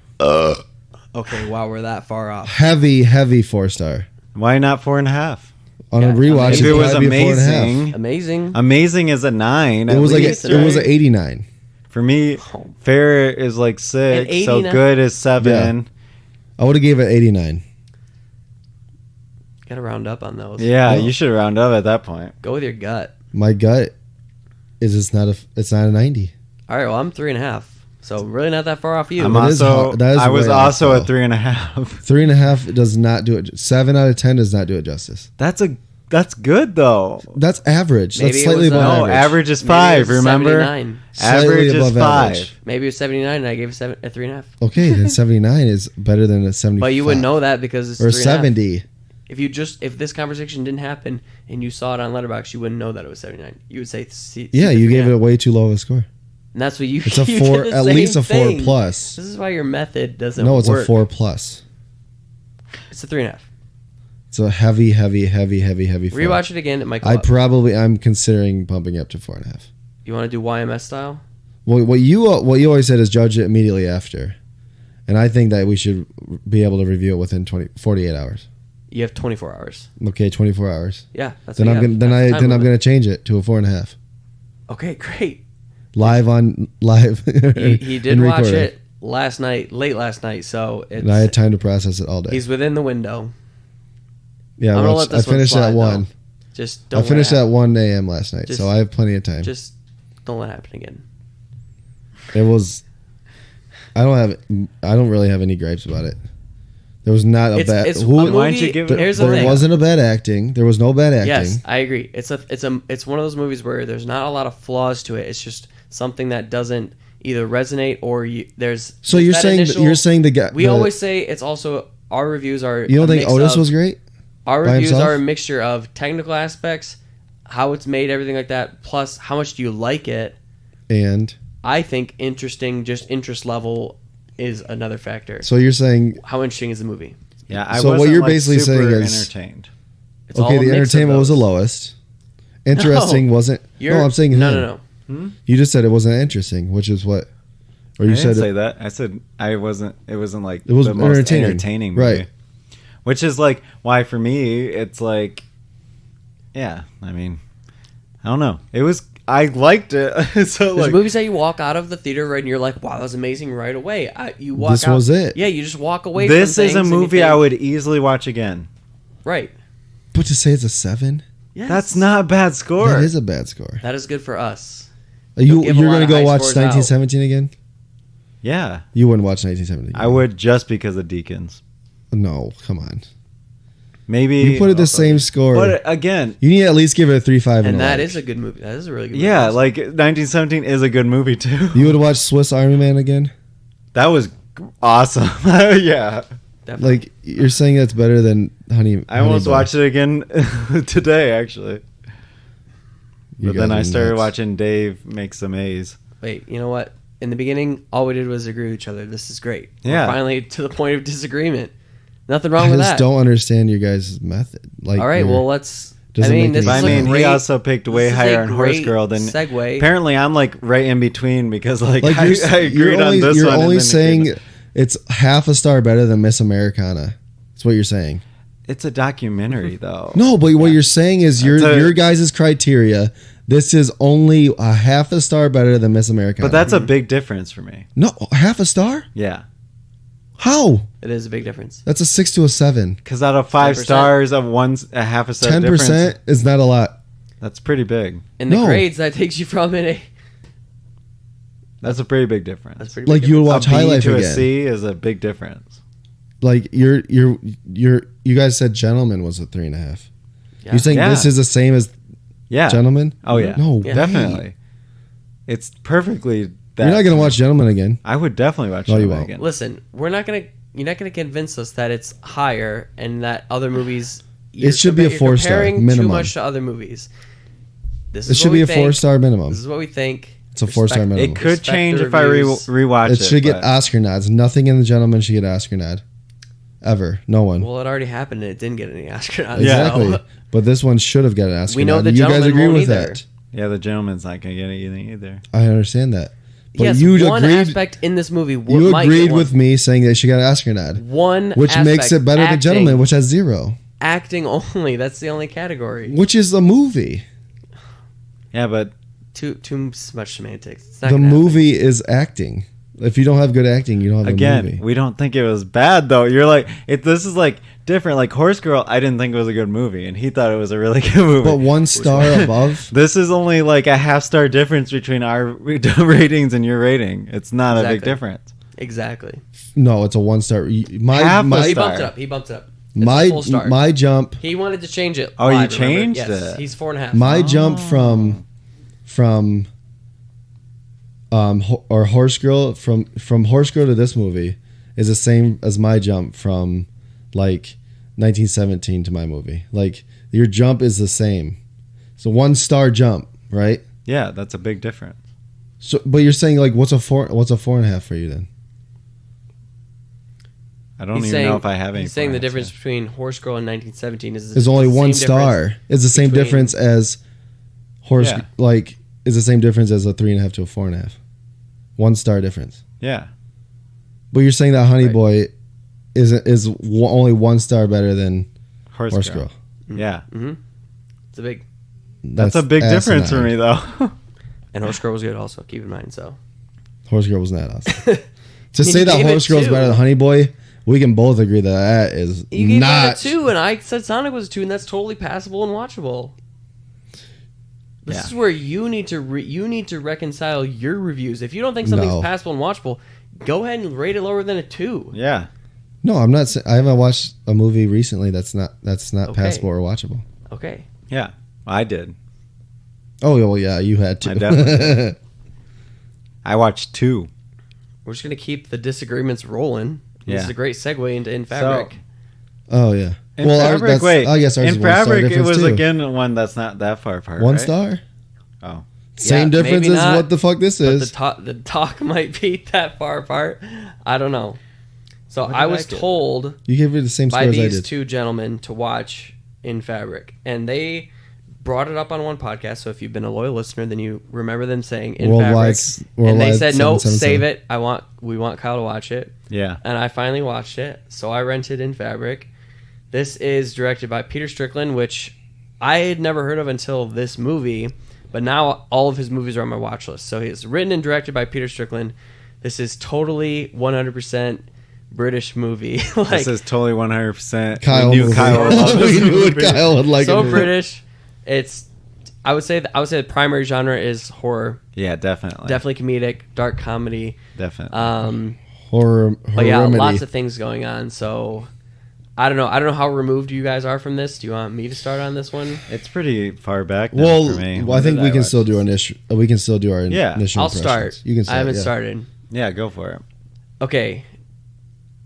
Okay, wow, we're that far off. Heavy 4-star. Why not 4.5? On Yeah, a rewatch, If it'd it was probably be a 4.5. amazing, Amazing. amazing is a 9. It at was like least, it was an right? 89. For me, fair is like 6, An so 89? good is 7. I would have gave it 89. Gotta round up on those. Yeah, Oh. you should round up at that point. Go with your gut. My gut is it's not a 90. All right, well, I'm 3.5. So really not that far off you. I'm It is also, hard. That is I was way off, also a though. 3.5. 3.5 does not do it. 7 out of 10 does not do it justice. That's good though. That's average. Maybe That's it slightly was, above No, average. average is Maybe it 5. was Remember, 79. Slightly average is above 5. average. Maybe it was 79 and I gave it a 3.5. Okay, then 79 is better than a 75. But you wouldn't know that because it's Or 3.5. 70. If this conversation didn't happen and you saw it on Letterboxd, you wouldn't know that it was 79. You would say Yeah, you gave it a way too low of a score. And that's what you. It's a you 4, did the at same least a 4 thing. plus. This is why your method doesn't. No, it's work. a 4 plus. It's a 3.5. It's a heavy 4. Rewatch it again. It might go up. I'm considering bumping it up to 4.5. You want to do YMS style? Well, what you always said is judge it immediately after, and I think that we should be able to review it within 48 hours. You have 24 hours. Okay, 24 hours. Yeah, that's Then what I'm you gonna then have. I That's the then time I'm gonna change it to a 4.5. Okay, great. Live. He did and watch recorded. it late last night, so it's, And I had time to process it all day. he's within the window. Yeah, I'm gonna watched- let this I finished one at slide, 1. though. Just don't. I finished let it at 1 a.m. last night, Just- so I have plenty of time. happen. Just don't let it happen again. It was. I don't really have any gripes about it. There was not a bad. It's a why'd movie. you give it- Here's the There thing. wasn't a bad acting. There was no bad acting. Yes, I agree. It's one of those movies where there's not a lot of flaws to it. It's just something that doesn't either resonate or there's. So there's you're that saying initial- you're saying the guy. we always say it's also our reviews are. You don't a think mix Otis of- was great? Our by reviews himself? are a mixture of technical aspects, how it's made, everything like that, plus how much do you like it. And I think interesting, just interest level, is another factor. so you're saying How interesting is the movie? Yeah, I So what wasn't, you're like, basically super saying is- entertained. It's all okay, a the mix of entertainment was the those. lowest. Interesting wasn't. You're, No, I'm saying no. You just said it wasn't interesting, which is what. Or you I said didn't say that. I said I wasn't. It wasn't like It was the most entertaining. entertaining movie. Right. Which is like why for me it's like, yeah. I mean, I don't know. It was. I liked it. So There's like, movies that you walk out of the theater right and you're like, wow, that was amazing right away. You walk This out, was it. Yeah, you just walk away this from is a things and you movie I think- would easily watch again. Right. But to say it's a 7, Yes. That's not a bad score. that is a bad score. That is good for us. You're give a lot gonna of go high watch scores out. 1917 again? Yeah, You wouldn't watch 1917. I would just because of Deacons. No, come on. Maybe You put it the same score. But again, You need to at least give it a 3.5. And a that like. is a good movie. That is a really good yeah, movie. like 1917 is a good movie too. You would watch Swiss Army Man again? That was awesome. Yeah, Definitely. Like you're saying that's better than Honey. I almost Boy. watched it again today actually. You But then guys I are started nuts. watching Dave Make Some A's. Wait, you know what? In the beginning, all we did was agree with each other. This is great. Yeah. We're finally to the point of disagreement. Nothing wrong I with just that. don't understand your guys' method. Like, All right, your- well, let's. Doesn't make this any is I a mean, great, he also picked way this is higher a on Horse great Girl than. segue. Apparently, I'm like right in between because like, like I agreed on only, this you're one. and only then saying agreed- it's half a star better than Miss Americana. That's what you're saying. it's a documentary though. No, but what you're saying is That's a- your guys' criteria. This is only a half a star better than Miss Americana. But that's a big difference for me. no half a star. Yeah. How? It is a big difference. That's a 6 to a 7. Because out of 5 10%. stars of a half a star 10% difference, is not a lot. that's pretty big. In the No. grades, that takes you from an A. That's a pretty big difference. That's pretty Like big you would difference. watch A High B Life to a again. C is a big difference. Like you guys said Gentleman was a 3.5. Yeah. You're saying Yeah. this is the same as Yeah. Gentleman? Oh yeah. No, Yeah. way. Definitely. It's perfectly. That. You're not gonna watch Gentleman again. I would definitely watch No, you Gentleman won't. again. Listen, you're not gonna convince us that it's higher and that other movies. It should be a you're 4-star comparing Too minimum. much to other movies. This It is should what be we a think. 4-star minimum. This is what we think. It's a 4-star Respect- minimum. It could Respect change the if I reviews. rewatch it. It should get but- Oscar nods. Nothing in The Gentleman should get Oscar nod. Ever. No one. Well, it already happened and it didn't get any Oscar nods. Yeah. Exactly. so- But this one should have got an Oscar We know nod. The You guys Gentleman agree won't with either. that? Yeah, the gentleman's not gonna get anything either. I understand that. But yes, you one agreed. aspect in this movie You might agreed get with me saying they should get an Oscar nod, one, which makes aspect, it better than acting, Gentleman, which has 0, acting only. That's the only category. which is a movie. Yeah, but Too much semantics. It's not The gonna happen. movie is acting. If you don't have good acting, you don't have a again, movie. we don't think it was bad though. You're like, this is like different. Like Horse Girl, I didn't think it was a good movie, and he thought it was a really good movie. But 1 star above. This is only like a half-star difference between our ratings and your rating. It's not a big Exactly. difference. Exactly. No, it's a 1 star. My Half a my He star. bumped it up. He bumped it up. It's a full star. my jump He wanted to change it. Oh, you live, remember? changed yes, it. He's 4.5. my jump from Horse Girl from Horse Girl to this movie is the same as my jump from like 1917 to my movie. Like your jump is the same. It's a 1 star jump, right? Yeah, that's a big difference. So, but you're saying like what's a 4.5 for you then? I don't even know if I have any. He's saying the plans difference yet. between Horse Girl and 1917 is Is only the 1 same star. difference It's the same between- difference as Horse Yeah. like is the same difference as a 3.5 to a 4.5. 1 star difference. Yeah, But you're saying that Honey Right. Boy is only 1 star better than Horse Girl. Yeah, It's a big. that's a big difference for asinine. me though. And Horse Girl was good also. Keep in mind. So Horse Girl was not awesome. To You say that gave it Horse Girl is 2. better than Honey Boy, we can both agree that is you gave not. that a 2, and I said Sonic was a 2, and that's totally passable and watchable. This Yeah. is where you need to reconcile your reviews. If you don't think something's No. passable and watchable, go ahead and rate it lower than a 2. Yeah, No, I'm not. I haven't watched a movie recently that's not Okay. passable or watchable. Okay. yeah, I did. Oh well, yeah, you had to. I definitely did. I watched 2. We're just gonna keep the disagreements rolling. This Yeah. is a great segue into In Fabric. Oh yeah. In Well, Fabric, wait. I guess ours is In 1 star Fabric, it difference, was too. again one that's not that far apart. 1 right? star. Oh, Same Yeah, difference maybe as not, what the fuck this but is. the talk might be that far apart. I don't know. So What I did was I get? told You gave it the same score by as I these did. 2 gentlemen to watch In Fabric, and they brought it up on one podcast. So if you've been a loyal listener, then you remember them saying In Worldwide- Fabric, Worldwide and they said no, 777. save it. We want Kyle to watch it, yeah. and I finally watched it. So I rented In Fabric. This is directed by Peter Strickland, which I had never heard of until this movie, but now all of his movies are on my watch list. So he's written and directed by Peter Strickland. This is totally 100% British movie. Like, This is totally 100%. Kyle we knew movie. Kyle would love this We knew movie. Kyle would like so it. British. It's I would say the primary genre is horror, Yeah, definitely. definitely comedic, dark comedy. Definitely. Horror. But yeah, horror-medy. lots of things going on. So I don't know how removed you guys are from this. Do you want me to start on this one? It's pretty far back now Well, for me. I When think did we can watch still this? do our initial. We can still do our Yeah, initial. I'll impressions. start. You can. Start, I haven't yeah. started. Yeah, go for it. Okay.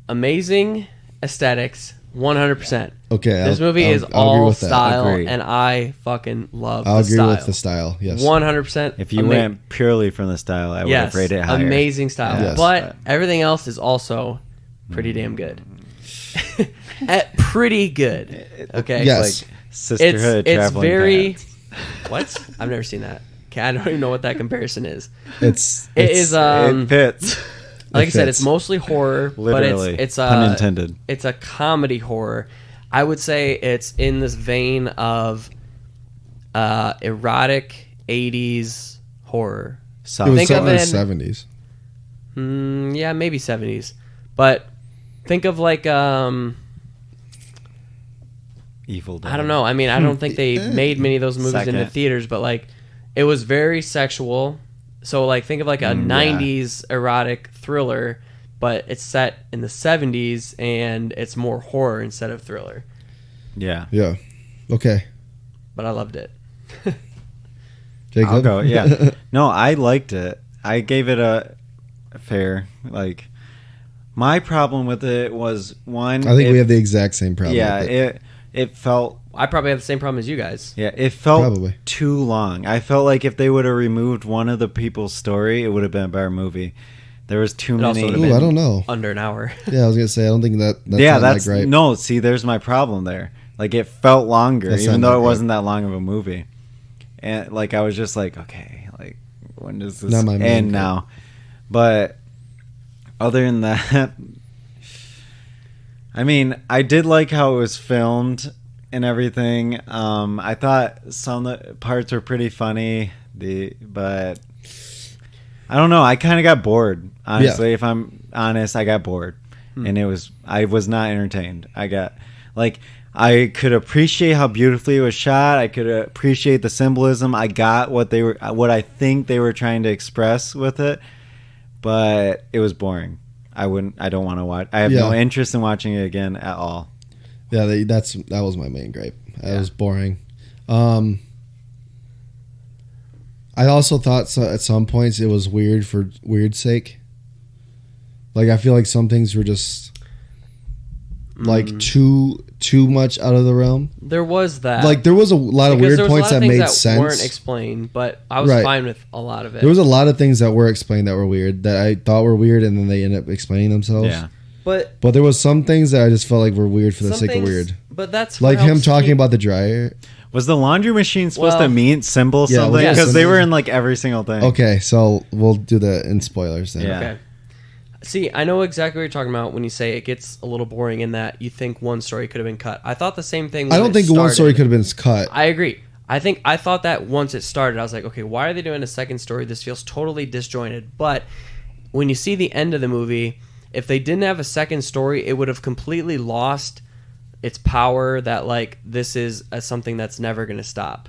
Amazing aesthetics, 100%. Okay. This movie is I'll agree all with that. style, Agreed. and I fucking love I'll the agree style. with the style. Yes. 100%. If you went purely from the style, I would have rated it higher. amazing style. Yes. But everything else is also pretty damn good. Pretty good. Okay. Yes. Like sisterhood It's traveling very. pants. What? I've never seen that. Okay, I don't even know what that comparison is. It's. It is. It fits. Like I said, fits. it's mostly horror, Literally. but it's Pun intended. It's a comedy horror. I would say it's in this vein of erotic 80s horror. It Soft. was Think of something in the it- 70s. Yeah, maybe 70s. But think of like Evil Dead. I don't know. I mean, I don't think they made many of those movies Second. into theaters, but like it was very sexual. So like think of like a 90s erotic thriller, but it's set in the 70s and it's more horror instead of thriller. Yeah. Yeah. Okay. But I loved it. Jacob? I'll go. Yeah. No, I liked it. I gave it a fair. Like, my problem with it was one. I think we have the exact same problem. Yeah. with it. It felt. I probably have the same problem as you guys. Yeah, it felt Probably. too long. I felt like if they would have removed one of the people's story, it would have been a better movie. There was too It also many. would've Ooh, been I don't know. Under an hour. Yeah, I was gonna say I don't think that's Yeah, not that's like right. no. See, there's my problem there. Like it felt longer, That's even not though it right. wasn't that long of a movie. And like I was just like, okay, like when does this Not my main end gripe. now? But other than that, I mean, I did like how it was filmed and everything. I thought some of the parts were pretty funny. But I don't know. I kind of got bored. Honestly, if I'm honest, I got bored, and I was not entertained. I could appreciate how beautifully it was shot. I could appreciate the symbolism. I got what I think they were trying to express with it, but it was boring. I don't want to watch. I have no interest in watching it again at all. Yeah, that was my main gripe. It was boring. I also thought at some points it was weird for weird's sake. Like I feel like some things were just like too much out of the realm. There was that. Like there was a lot of Because weird there was points a lot of that things made that sense. weren't explained, but I was Right. fine with a lot of it. There was a lot of things that were explained that were weird that I thought were weird, and then they ended up explaining themselves. Yeah. but But there was some things that I just felt like were weird for the some sake things, of weird. But that's Like what him helps talking me- about the dryer. Was the laundry machine supposed Well- to mean symbol Yeah, something? yes. Because they were in like every single thing. Okay, so we'll do that in spoilers then. Yeah. Okay. See, I know exactly what you're talking about when you say it gets a little boring in that you think one story could have been cut. I thought the same thing. I when don't it think one started. story could have been cut. I agree. I thought that once it started, I was like, okay, why are they doing a second story? This feels totally disjointed. But when you see the end of the movie, if they didn't have a second story, it would have completely lost its power that like this is something that's never going to stop.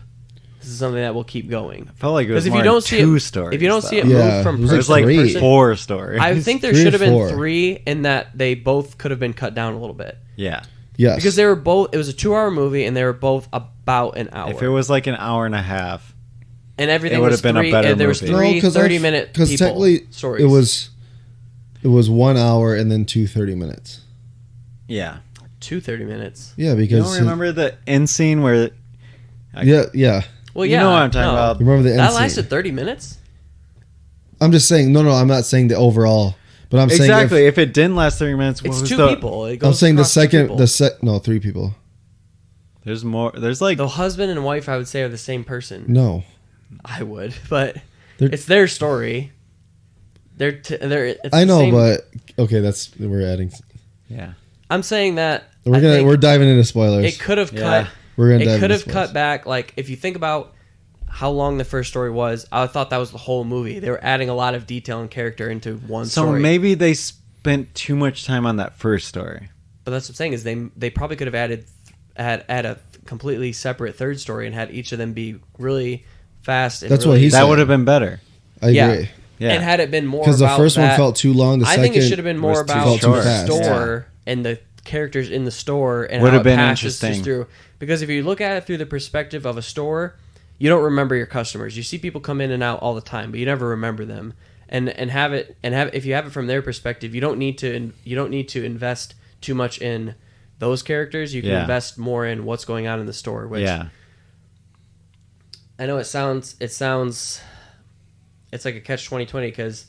This is something that will keep going. I felt like it was Because if more you don't see two it, stories. if you don't see it though. Yeah, move from it was There's person like to three. person, 4 stories. I think there 3 or should have been 4. 3 in that they both could have been cut down a little bit. yeah. Yes. Because they were both, it was a 2-hour movie and they were both about an hour. If it was like an hour and a half, and everything it would was have been a 3, better and there was movie. 3 30-minute because people technically stories. it was 1 hour and then 2 30 minutes. yeah. 2 30 minutes. Yeah, You because don't remember the end scene where? yeah. Well, You yeah. know what I'm talking no. about. Remember the end That scene. lasted 30 minutes? I'm just saying. No, I'm not saying the overall, but I'm Exactly. saying If it didn't last 30 minutes, what It's was 2 the? people. It I'm goes saying the across 2 second, people. 3 people. There's more. There's like. The husband and wife, I would say, are the same person. No, I would, but They're- it's their story. It's I the know, same- but okay, we're adding. Yeah. I'm saying that We're diving into spoilers. it could have Yeah. cut. We're gonna It dive could into have spoilers. cut back. Like if you think about how long the first story was, I thought that was the whole movie. They were adding a lot of detail and character into one So story. maybe they spent too much time on that first story. But that's what I'm saying is they probably could have added a completely separate third story and had each of them be really fast. And That's what really, he That said. would have been better. I yeah. agree. Yeah. And had it been more Because the about first one that- felt too long. The I second think it should have been more was too about too the fast. store and the characters in the store and Would how have it been passes interesting. through. Because if you look at it through the perspective of a store, you don't remember your customers. You see people come in and out all the time, but you never remember them. And have if you have it from their perspective, you don't need to invest too much in those characters. You can Yeah. invest more in what's going on in the store. Which Yeah. I know it sounds it's like a catch-20 because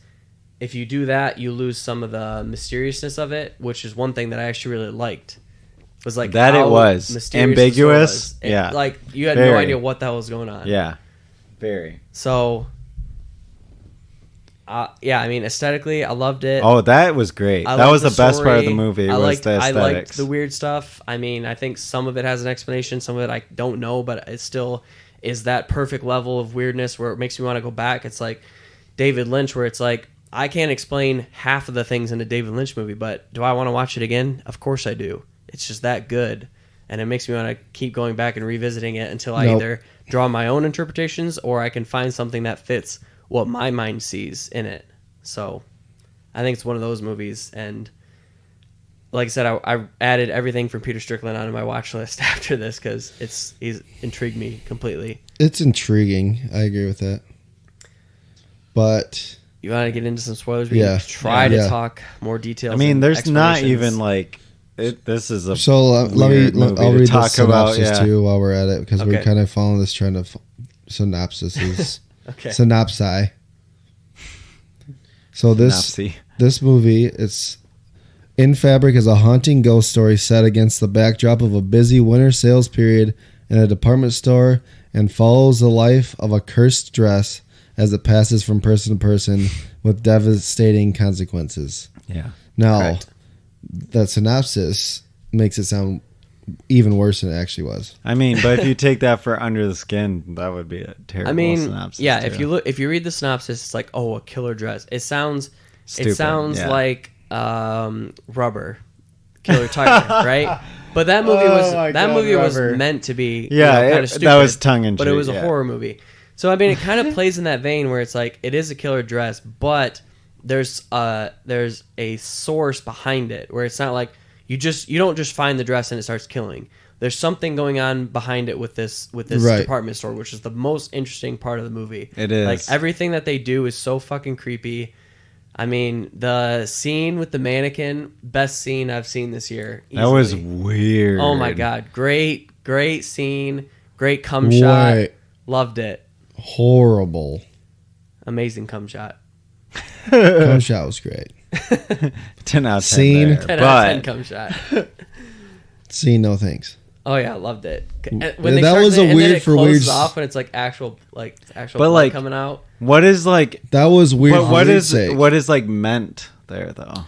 if you do that, you lose some of the mysteriousness of it, which is one thing that I actually really liked. Was like That it how was. mysterious the Ambiguous? store was. Yeah. Like you had no Very. idea what the hell was going on. Yeah. Very. So yeah, I mean aesthetically I loved it. Oh, that was great. I That liked was the best part of the story. movie. I Was liked, the I liked aesthetics. the weird stuff. I mean, I think some of it has an explanation, some of it I don't know, but it still is that perfect level of weirdness where it makes me want to go back. It's like David Lynch, where it's like I can't explain half of the things in a David Lynch movie, but do I want to watch it again? Of course I do. It's just that good. And it makes me want to keep going back and revisiting it until I either draw my own interpretations or I can find something that fits what my mind sees in it. So I think it's one of those movies. And like I said, I added everything from Peter Strickland onto my watch list after this because he's intrigued me completely. It's intriguing. I agree with that. But you want to get into some spoilers? We can try to talk more details. I mean, there's not even like this is a so let me. I'll read the synopsis too while we're at it because we're kind of following this trend of synopsises. Synopsi. So this movie, it's In Fabric is a haunting ghost story set against the backdrop of a busy winter sales period in a department store and follows the life of a cursed dress as it passes from person to person with devastating consequences. Yeah. Now, that synopsis makes it sound even worse than it actually was. I mean, but if you take that for Under the Skin, that would be a terrible synopsis. Yeah, too. if you read the synopsis, it's like, oh, a killer dress. It sounds stupid. It sounds like Rubber, Killer Tiger, right? But that movie was meant to be kind of stupid. That was tongue in cheek, but it was a horror movie. So I mean, it kind of plays in that vein where it's like it is a killer dress, but there's a source behind it where it's not like you don't just find the dress and it starts killing. There's something going on behind it with this department store, which is the most interesting part of the movie. It is. Like everything that they do is so fucking creepy. I mean, the scene with the mannequin, best scene I've seen this year. Easily. That was weird. Oh my god, great scene, great cum shot. Loved it. Horrible. Amazing cum shot. Cum shot was great. 10 out of 10 Scene. there, 10 out of 10 cum shot. Scene, no thanks. Oh yeah, loved it. That was a weird for weird off and it's like actual blood coming out. What is like that was weird. What is like meant there though?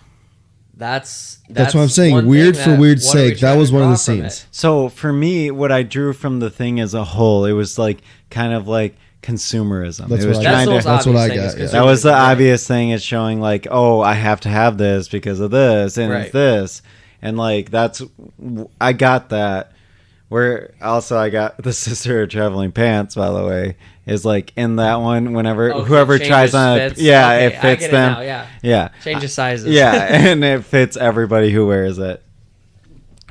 That's what I'm saying. Weird for weird's sake. That was one of the scenes. So for me, what I drew from the thing as a whole, it was like kind of like consumerism. That's what I got. That was the obvious thing. It's showing like, oh, I have to have this because of this and it's this, and like I got that. Where also I got the Sister of Traveling Pants, by the way, is like in that one. Whenever whoever tries on, it fits them. Yeah, changes sizes. Yeah, and it fits everybody who wears it.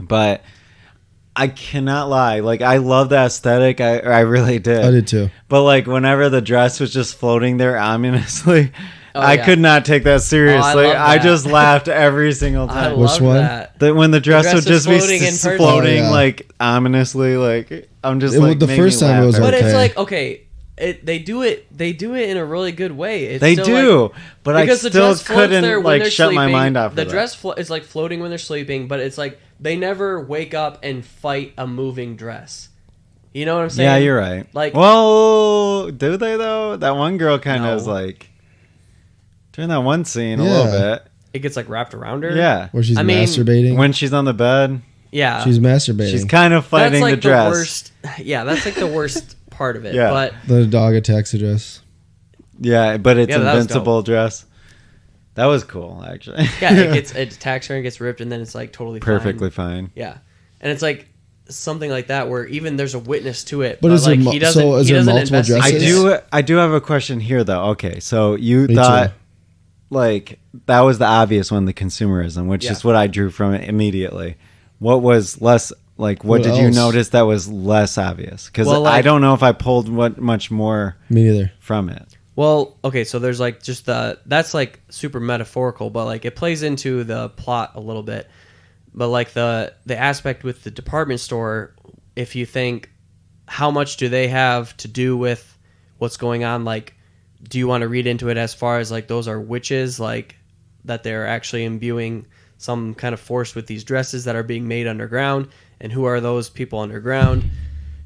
But I cannot lie. Like, I love the aesthetic. I really did. I did too. But like, whenever the dress was just floating there ominously, I could not take that seriously. I just laughed every single time. Which one? When the dress would just be floating like ominously. Like, I'm just like the first time it was but okay. it's like they do it in a really good way. They do, but I still couldn't like shut my mind off. The dress is like floating when they're sleeping, but it's like they never wake up and fight a moving dress. You know what I'm saying? Yeah, you're right. Like, well, do they though? That one girl kind of is like during that one scene a little bit. It gets like wrapped around her. Yeah, where she's masturbating when she's on the bed. Yeah, she's masturbating. She's kind of fighting the dress. Worst, that's like the worst part of it. Yeah. But the dog attacks the dress. Yeah, but it's invincible dress. That was cool, actually. Yeah, it attacks her and gets ripped, and then it's like totally perfectly fine. Yeah, and it's like something like that where even there's a witness to it. But is like, there, he doesn't, so is he there doesn't multiple dresses? I do have a question here, though. Okay, so you Me thought too. like that was the obvious one, the consumerism, which is what I drew from it immediately. What was less like? What did you notice that was less obvious? Because I don't know if I pulled much more. Me neither. From it. Well, okay, so there's like just that's like super metaphorical, but like it plays into the plot a little bit. But like the aspect with the department store, if you think how much do they have to do with what's going on, like do you want to read into it as far as like those are witches, like that they're actually imbuing some kind of force with these dresses that are being made underground, and who are those people underground?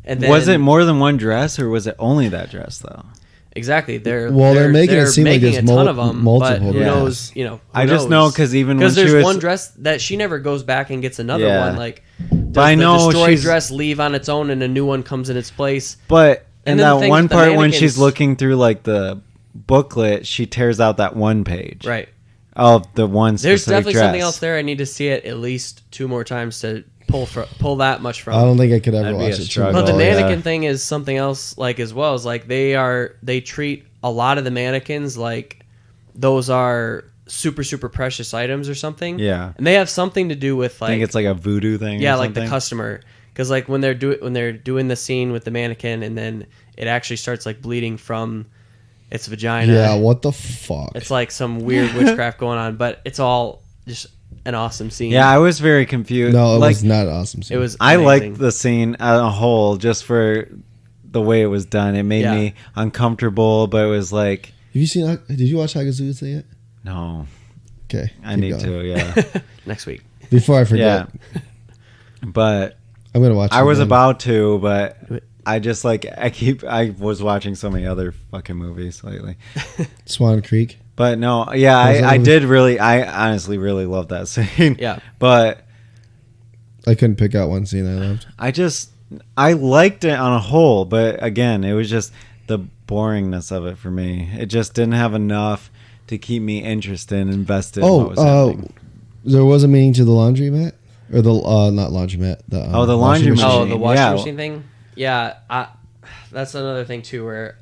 And then, was it more than one dress, or was it only that dress though? Exactly. They're making it seem like there's a ton of them, multiple. But who knows? You know, I just know because even when there's she was, one dress that she never goes back and gets another one. Like, does I know the destroyed dress leave on its own and a new one comes in its place? But and in that one part when she's looking through like the booklet, she tears out that one page. Right. Of the one specific There's definitely dress. something else there. I need to see it at least 2 more times to pull that much from. I don't think I could ever That'd be watch a it. struggle. But the yeah. mannequin thing is something else, like, as well. Is like they treat a lot of the mannequins like those are super, super precious items or something. Yeah. And they have something to do with, like... I think it's like a voodoo thing. Yeah, or like the something. customer. Because, like, when they're doing the scene with the mannequin and then it actually starts, like, bleeding from its vagina. Yeah, what the fuck? It's like some weird witchcraft going on, but it's all just an awesome scene. Yeah, I was very confused. No, it like, was not awesome. It was I amazing. liked the scene as a whole just for the way it was done. It made me uncomfortable, but it was like... Have you seen? Did you watch Hagazusa yet? No. Okay, I keep need going. to, yeah. Next week. Before I forget, Yeah. But I'm gonna watch. I it was again. about to, but I just like I was watching so many other fucking movies lately. Swan Creek. But no, yeah, I honestly really love that scene. Yeah. But I couldn't pick out one scene I loved. I liked it on a whole, but again, it was just the boringness of it for me. It just didn't have enough to keep me interested and invested in what was happening. There was a meaning to the laundromat, or the not laundromat. The the laundry machine. Oh, the washing Yeah. machine thing? Yeah, that's another thing, too, where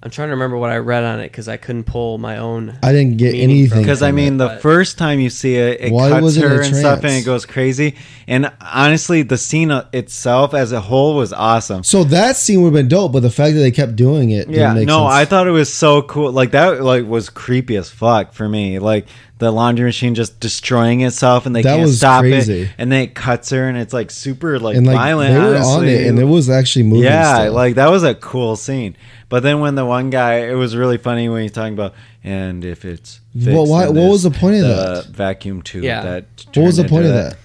I'm trying to remember what I read on it because I couldn't pull my own. I didn't get meaning anything. from Because I mean, the but- first time you see it, it Why cuts was it her a and stuff, and trance? it goes crazy. And honestly, the scene itself as a whole was awesome. So that scene would have been dope, but the fact that they kept doing it, Yeah, didn't make no, sense. I thought it was so cool. Like that, like was creepy as fuck for me. Like the laundry machine just destroying itself, and they That can't was stop crazy. it. And then it cuts her, and it's like super like and like violent. they were on honestly. it, and it was actually moving. Yeah, still. like that was a cool scene. But then when the one guy, it was really funny when he's talking about, and if it's fixed Well, why- in what was this, the point of the that? vacuum tube? Yeah. That what was the turned point of into that?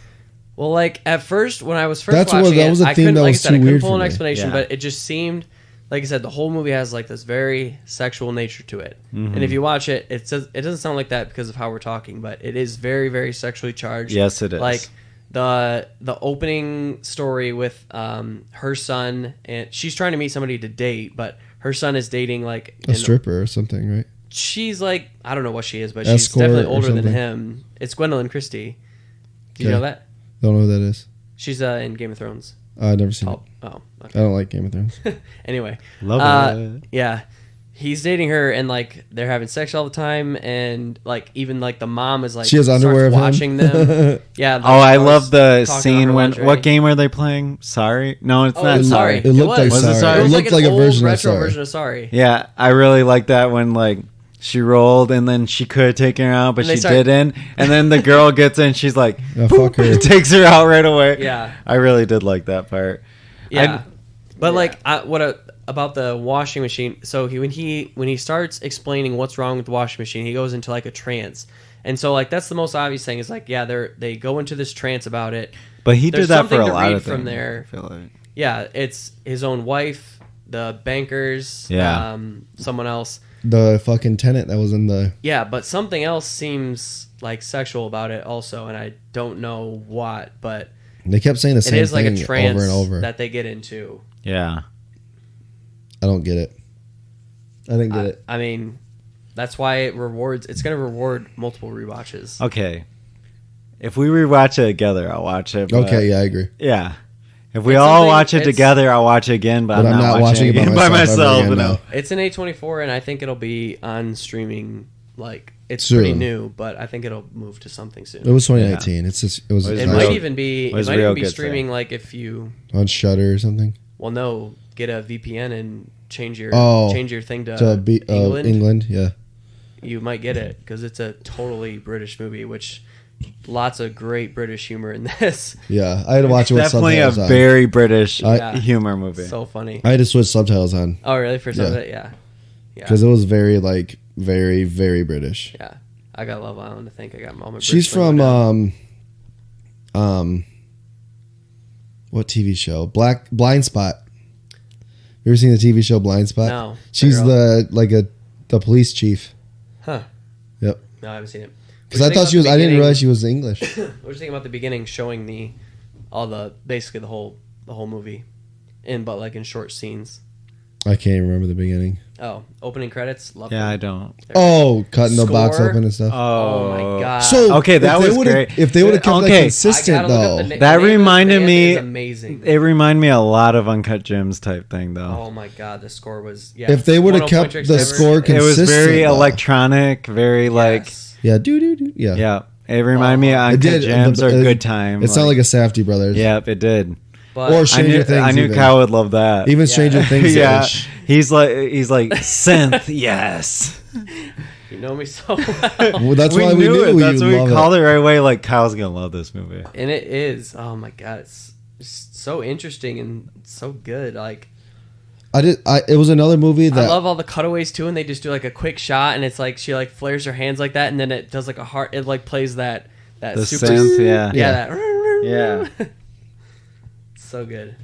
Well, like, at first, when I was first That's what- watching that it, was a I theme couldn't, that like I was said, too I couldn't weird pull for an me. explanation, Yeah. but it just seemed, like I said, the whole movie has, like, this very sexual nature to it. Mm-hmm. And if you watch it, it doesn't sound like that because of how we're talking, but it is very, very sexually charged. Yes, it is. Like, the opening story with her son, and she's trying to meet somebody to date, but her son is dating, like... A stripper or something, right? She's like, I don't know what she is, but she's Escort definitely or older than something. him. It's Gwendolyn Christie. Do you Okay. know that? Don't know who that is. She's in Game of Thrones. I've never seen Oh, it. okay. I don't like Game of Thrones. Anyway, Love it. yeah, he's dating her, and like they're having sex all the time, and like even like the mom is like She has starts underwear of him? watching them. Yeah. Oh, I love the talking scene about her when. lingerie. What game are they playing? Sorry, no, it's Oh, not. sorry. It looked like Was it Sorry. Sorry? It was looked like a an version old of retro Sorry. version of Sorry. Yeah, I really like that when like she rolled and then she could have taken her out, but And they she start- didn't. And then the girl gets in, she's like, Yeah, fuck her. takes her out right away. Yeah. I really did like that part. Yeah, but like about the washing machine? So when he starts explaining what's wrong with the washing machine, he goes into like a trance, and so like that's the most obvious thing is like they go into this trance about it. But he There's did that for something a to lot read of things. from there. I feel like. Yeah, it's his own wife, the bankers, Yeah. someone else. The fucking tenant that was in the. Yeah, but something else seems like sexual about it also, and I don't know what, but They kept saying the it same is like thing a trance over and over. that they get into. Yeah. I don't get it. I didn't get it. I mean, that's why it's going to reward multiple rewatches. Okay. If we rewatch it together, I'll watch it. but- Okay, yeah, I agree. Yeah. If we It's all something- watch it it's- together, I'll watch it again. But, But I'm not watching it again by myself. ever again, no. no. It's an A24, and I think it'll be on streaming. Like, it's Soon. pretty new, but I think it'll move to something soon. It was 2019. It's just it was. It It Real- might even be. It was might real even be good streaming. thing. Like if you, on Shutter or something. well, no, get a VPN and change your thing to England, yeah. You might get it because it's a totally British movie, which lots of great British humor in this. Yeah, I had to watch it with Definitely a subtitles on. very British Yeah. humor movie. So funny. I had to switch subtitles on Oh, really? For some Yeah. of it, yeah, yeah, because it was very like very very British. yeah. I got Love Island. I think I got Mama. She's from what TV show? Blind Spot. You ever seen the TV show Blind Spot? No. She's Girl. the police chief. Huh. Yep. No, I haven't seen it. Because I thought she was. I didn't realize she was English. What was you thinking about the beginning, showing basically the whole movie, but like in short scenes. I can't even remember the beginning. Oh, opening credits. Love Yeah, them. I don't. Oh, cutting the box Score? open and stuff. Oh my god. So Okay, that if they was would've- great. If they would have kept that Okay. consistent, I gotta look up though. the That name of the reminded band me- is amazing. It reminded me a lot of Uncut Gems type thing, though. Oh my god, the score was If they would have 101 kept Tricks the Ever. score It was consistent, very though. electronic, very like, Yes. Yeah, do. Yeah. yeah. It reminded me of It Uncut did. Gems or Good Time. It sounded like a Safdie Brothers. Yep, it did. But Or Stranger Things. I knew even. Kyle would love that. Even Stranger Things. yeah, ish. he's like synth. Yes, you know me so well. Well, that's why we knew it. That's you'd why we love called it. it right away. Like Kyle's gonna love this movie. And it is. Oh my god, it's just so interesting and so good. Like It was another movie I that love all the cutaways too, and they just do like a quick shot, and it's like she like flares her hands like that, and then it does like a heart. It like plays that The super synth, yeah. that Yeah. so good.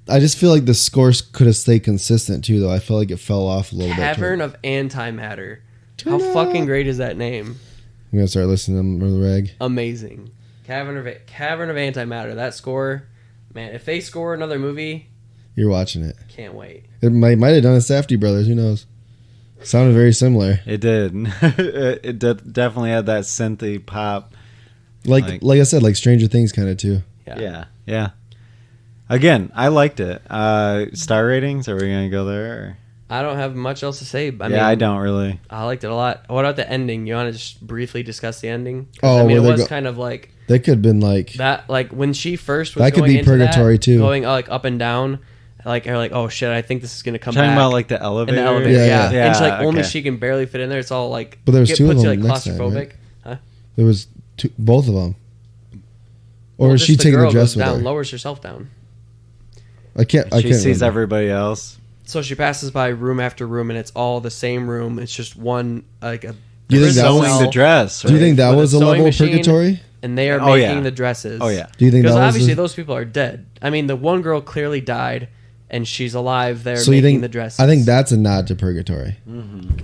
I just feel like the scores could have stayed consistent too, though. I felt like it fell off a little Cavern bit. of Antimatter. How Ta-da! fucking great is that name? I'm gonna start listening to the rag. Amazing. Cavern of Antimatter. That score, man. If they score another movie, You're watching it. can't wait. It might have done a Safdie Brothers. Who knows? Sounded very similar. It did. It definitely had that synthy pop. Like I said, like Stranger Things kind of too. Yeah. Again, I liked it. Star ratings? Are we gonna go there? Or? I don't have much else to say. I don't really. I liked it a lot. What about the ending? You want to just briefly discuss the ending? 'Cause, Oh, I mean, it where they was go- kind of like They could have been like that. Like when she first was That could going be into purgatory, that, too. going like up and down. Like you're like, oh shit, I think this is gonna come Talking back. about like the in elevator. the elevator, Yeah, yeah. And she like only okay. she can barely fit in there. It's all like, But there was two of puts you them like next time, claustrophobic. right? Huh? there was both of them. Or Well, is just she taking girl the dress goes with down, her? lowers herself down. I can't She sees remember. everybody else. So she passes by room after room, and it's all the same room. It's just one like a. Do you think that Sewing was? the dress. Do you right? think that With a was a sewing level of machine. purgatory? And they are Oh, making yeah. the dresses. Oh yeah. Do you think Because that was? obviously those people are dead. I mean, the one girl clearly died, and she's alive there so you making think the dresses. I think that's a nod to purgatory.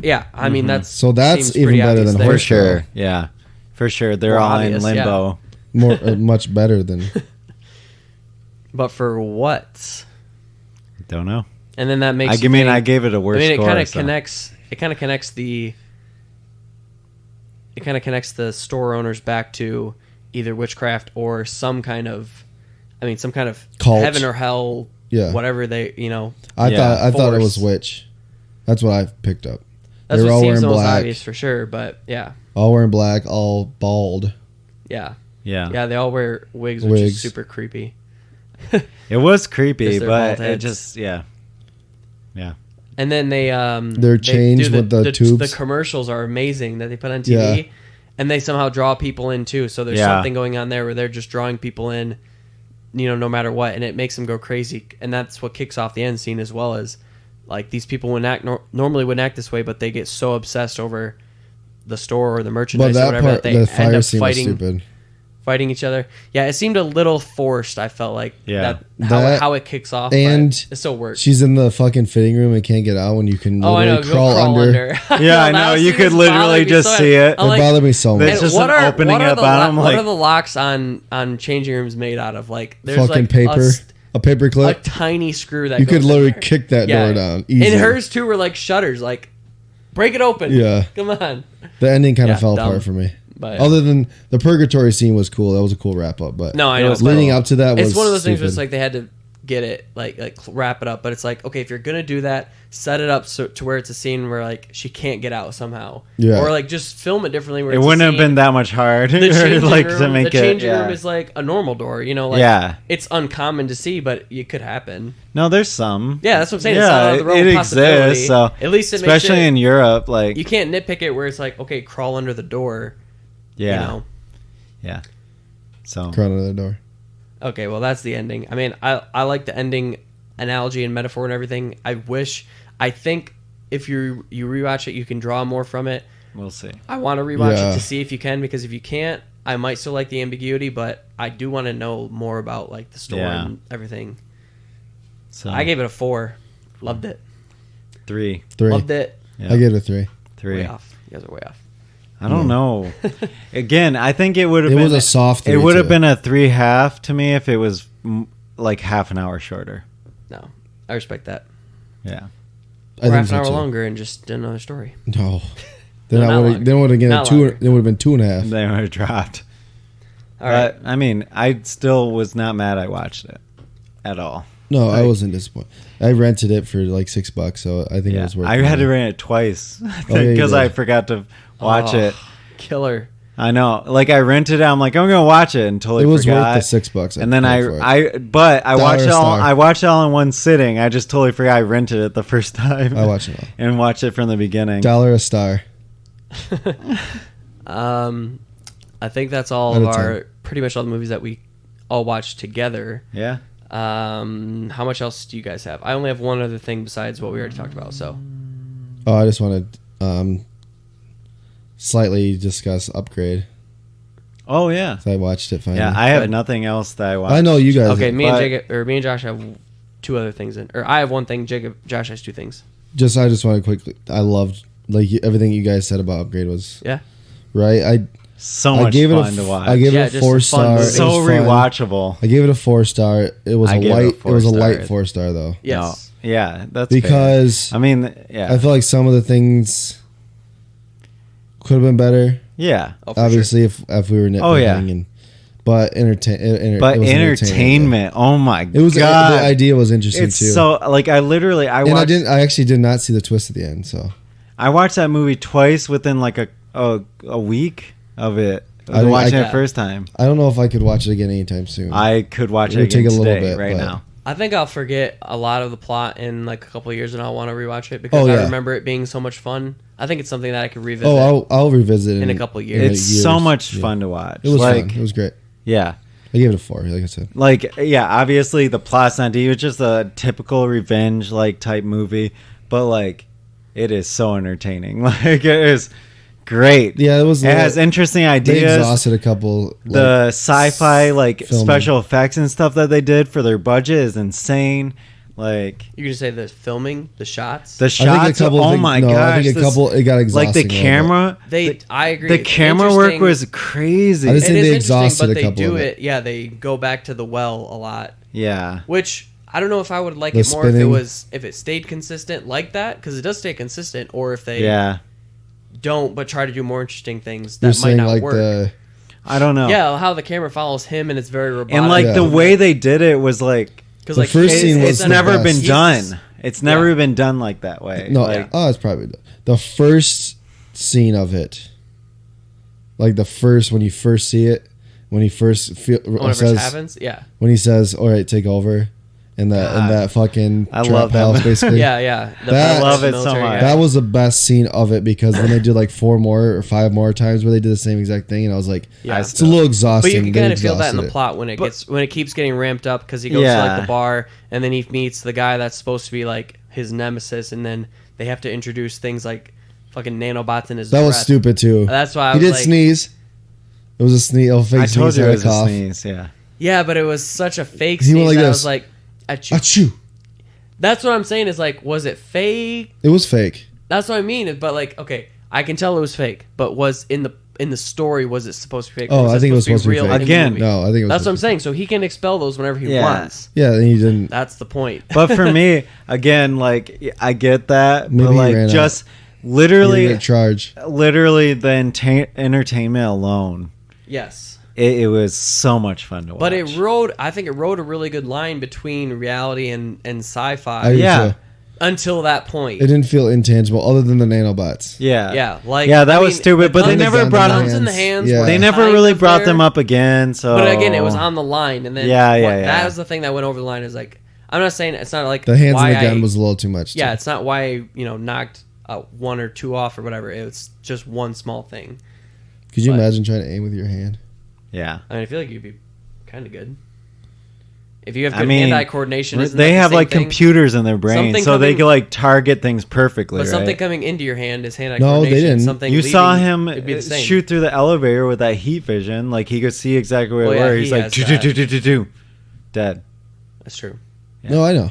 Yeah, I mean that's So that's seems even pretty better obvious than there. For horse sure. Yeah. For sure. They're More all obvious, in limbo. More much better than. But for what? Don't know. And then that makes. I you think, gave it a worse I mean, it score. kind of so. connects. It kind of connects the. It kind of connects the store owners back to either witchcraft or some kind of, I mean, some kind of Cult. heaven or hell. Yeah. Whatever they, you know. I Yeah, thought it force. was witch. That's what I picked up. That's They were what all seems wearing the most black. obvious for sure. But yeah, All wearing black, all bald. yeah, Yeah. yeah. They all wear wigs, which is Wigs. super creepy. It was creepy, Just their but bald it heads. just yeah. And then they They're they changed do with the tubes. The commercials are amazing that they put on TV, Yeah. and they somehow draw people in too. So there's Yeah. something going on there where they're just drawing people in, you know, no matter what, and it makes them go crazy. And that's what kicks off the end scene as well as like these people wouldn't act normally wouldn't act this way, but they get so obsessed over the store or the But merchandise or that whatever part, that they the fire end up scene was fighting stupid. each other. Yeah, it seemed a little forced. I felt like Yeah. how it kicks off, And but it still works. She's in the fucking fitting room and can't get out when you can Oh, I literally know. crawl under. Yeah, I know. You could literally just see it. It bothered me so much. It's just an opening at the bottom, What like- are the locks on changing rooms made out of? Like there's Fucking like paper. A paper a clip. tiny screw that You could goes in literally there. kick that door down. Easy. And hers too were like shutters. Like break it open. Yeah. Come on. The ending kind of Yeah, fell dumb. apart for me. But Other than the purgatory scene was cool. That was a cool wrap up. But no, I know. leading up to that was It's one of those things where stupid. it's like they had to get it like wrap it up. But it's like okay, if you're gonna do that, set it up so to where it's a scene where like she can't get out somehow. Yeah. Or like just film it differently. Where It it's a wouldn't have scene- been that much hard, the changing like room, to make the it. changing Yeah. room is like a normal door, you know. Like, Yeah. it's uncommon to see, but it could happen. No, there's some. Yeah, that's what I'm saying. It's not out of the realm it of possibility. exists. So at least it especially makes it, in Europe, like you can't nitpick it where it's like, okay, crawl under the door. yeah, You know? yeah. So Crawl under the door. Okay, well that's the ending. I mean, I like the ending analogy and metaphor and everything. I think if you rewatch it, you can draw more from it. we'll see. I want to rewatch Yeah. it to see if you can, because if you can't, I might still like the ambiguity, but I do want to know more about like the story Yeah. and everything. So I gave it a 4. Loved it. 3. 3. Loved it. Yeah. I gave it a 3. 3. Way off. You guys are way off. I don't know. Again, I think it would have It been was a soft 3. It would have too. been a 3.5 to me if it was like half an hour shorter. No, I respect that. Yeah. Or half an so, hour too. longer and just did another story. No. No, not longer. Then would have been Not two. longer. It would have been 2.5. They would have dropped. All right. But I mean, I still was not mad I watched it at all. No, I wasn't disappointed. I rented it for like $6, so I think it Yeah, was worth. I it. had to rent it twice yeah, you because did. I forgot to watch Oh, it. Killer. I know, like I rented it. I'm like, I'm gonna watch it until It was forgot. worth the $6. And then paid for it. I watched it all. star. I watched it all in one sitting. I just totally forgot I rented it the first time. I watched it all. and watched it from the beginning. $1 a star. I think that's all Out of of our pretty much all the movies that we all watched together. Yeah. How much else do you guys have? I only have one other thing besides what we already talked about. So Oh, I just want to slightly discuss Upgrade. Oh yeah. So I watched it finally. Yeah. I have Good. nothing else that I watched. I know you guys. okay, me and but- Jacob or me and Josh have two other things in, or I have one thing. Josh has two things. I just want to quickly. I loved everything you guys said about Upgrade was Yeah. right. So I much gave fun it to watch. I gave Yeah, it a just a 4 fun star. movie. It so was fun. rewatchable. I gave it a 4 star. It was I a gave it a light. It was a 4 light star. 4 star though. Yes. No. Yeah. That's Because fair. I mean, yeah. I feel like some of the things could have been better. yeah. Oh, for sure. Obviously, if we were nitpicking. Oh, yeah. But But it was entertainment. Oh my It was god. the idea was interesting It's too. so like I and watched. I actually did not see the twist at the end. So I watched that movie twice within like a week of it. I think Watching I- it first time. I don't know if I could watch it again anytime soon. I could watch It it would take again a little today, bit, right but- now. I think I'll forget a lot of the plot in like a couple of years, and I'll want to rewatch it because Oh, I yeah. remember it being so much fun. I think it's something that I could revisit. I'll revisit it in a couple of in years. It's years. so much Yeah. fun to watch. It was like, fun. It was great. yeah. I gave it a 4, like I said. Like, yeah, obviously the plot's not deep. It's just a typical revenge like type movie, but like, it is so entertaining. Like, it is great. Yeah, it was. It has interesting They ideas. exhausted a couple. The sci-fi like filming. special effects and stuff that they did for their budget is insane. Like You can say the filming, the shots. the I think a shots. couple. Oh my no, gosh! I think a this- couple. It got exhausting. like the a little camera. I agree. The It's camera work interesting. was crazy. I just It think is they interesting, exhausted but a they couple do of it. Yeah, they go back to the well a lot, Yeah. which I don't know if I would like The it more if spinning. if it stayed consistent like that, because it does stay consistent, or if they Yeah. don't but try to do more interesting things You're that might saying not like work. the. I don't know. Yeah, how the camera follows him and it's very robotic. And like Yeah. the way they did it was like because the first scene was it's the never best. been He's- done. It's never Yeah. been done like that way. No, Like, it's probably the first scene of it. Like the first when you first see it, when he first whenever says it happens. Yeah, when he says, "All right, take over," and that fucking I trap love that house, movie. basically. yeah. That- I love it so military much. guy. That was the best scene of it because then they did like 4 more or 5 more times where they did the same exact thing, and I was like, Yeah. it's a little exhausting. But you can They kind of feel that in the exhausted it. plot when it But- gets when it keeps getting ramped up because he goes to Yeah. like the bar and then he meets the guy that's supposed to be like his nemesis, and then they have to introduce things like fucking nanobots in his That was breath. stupid too. That's why I he was did like, sneeze. It was a sneeze. A fake I told sneeze. you Had it a was a cough. sneeze. Yeah. Yeah, but it was such a fake He sneeze went like that I this. was like, achoo. Achoo. That's what I'm saying is like, was it fake? It was fake. That's what I mean. But like, okay, I can tell it was fake. But was in the story, was it supposed to be fake? Oh, Or I think it was supposed to be real fake. in the Again, movie? No, I think it was. That's what I'm saying. So he can expel those whenever he Yeah. wants. Yeah, and he didn't. That's the point. But for me, again, like I get that, Maybe but he like ran just He literally, didn't charge. literally the entertainment alone, Yes. it was so much fun to watch. But I think it rode a really good line between reality and sci-fi I did Yeah. too. until that point. It didn't feel intangible, other than the nanobots. yeah, Yeah, like yeah, that I was mean, stupid. But the they guns- never brought guns them. in the hands. Yeah. were They never kind really of brought there. them up again. So, But again, it was on the line, and then Yeah, yeah. That was the thing that went over the line. Is like, I'm not saying it's not like The hands why in the gun I- was a little too much. Yeah, too. it's not why I, knocked 1 or 2 off or whatever. It's just one small thing. Could you but- imagine trying to aim with your hand? yeah. I mean, I feel like you'd be kind of good if you have I good mean, hand-eye coordination. Isn't They that the have same like thing? computers in their brain, Something so they coming- can like target things perfectly. But right? something coming into your hand is hand-eye No, they coordination. didn't. Something You leaving, saw him it'd be the same. shoot through the elevator with that heat vision. Like he could see exactly where Well, they yeah, were. he He's like, has "Do, that. do, do, do, do." Dead. That's true. Yeah. No, I know.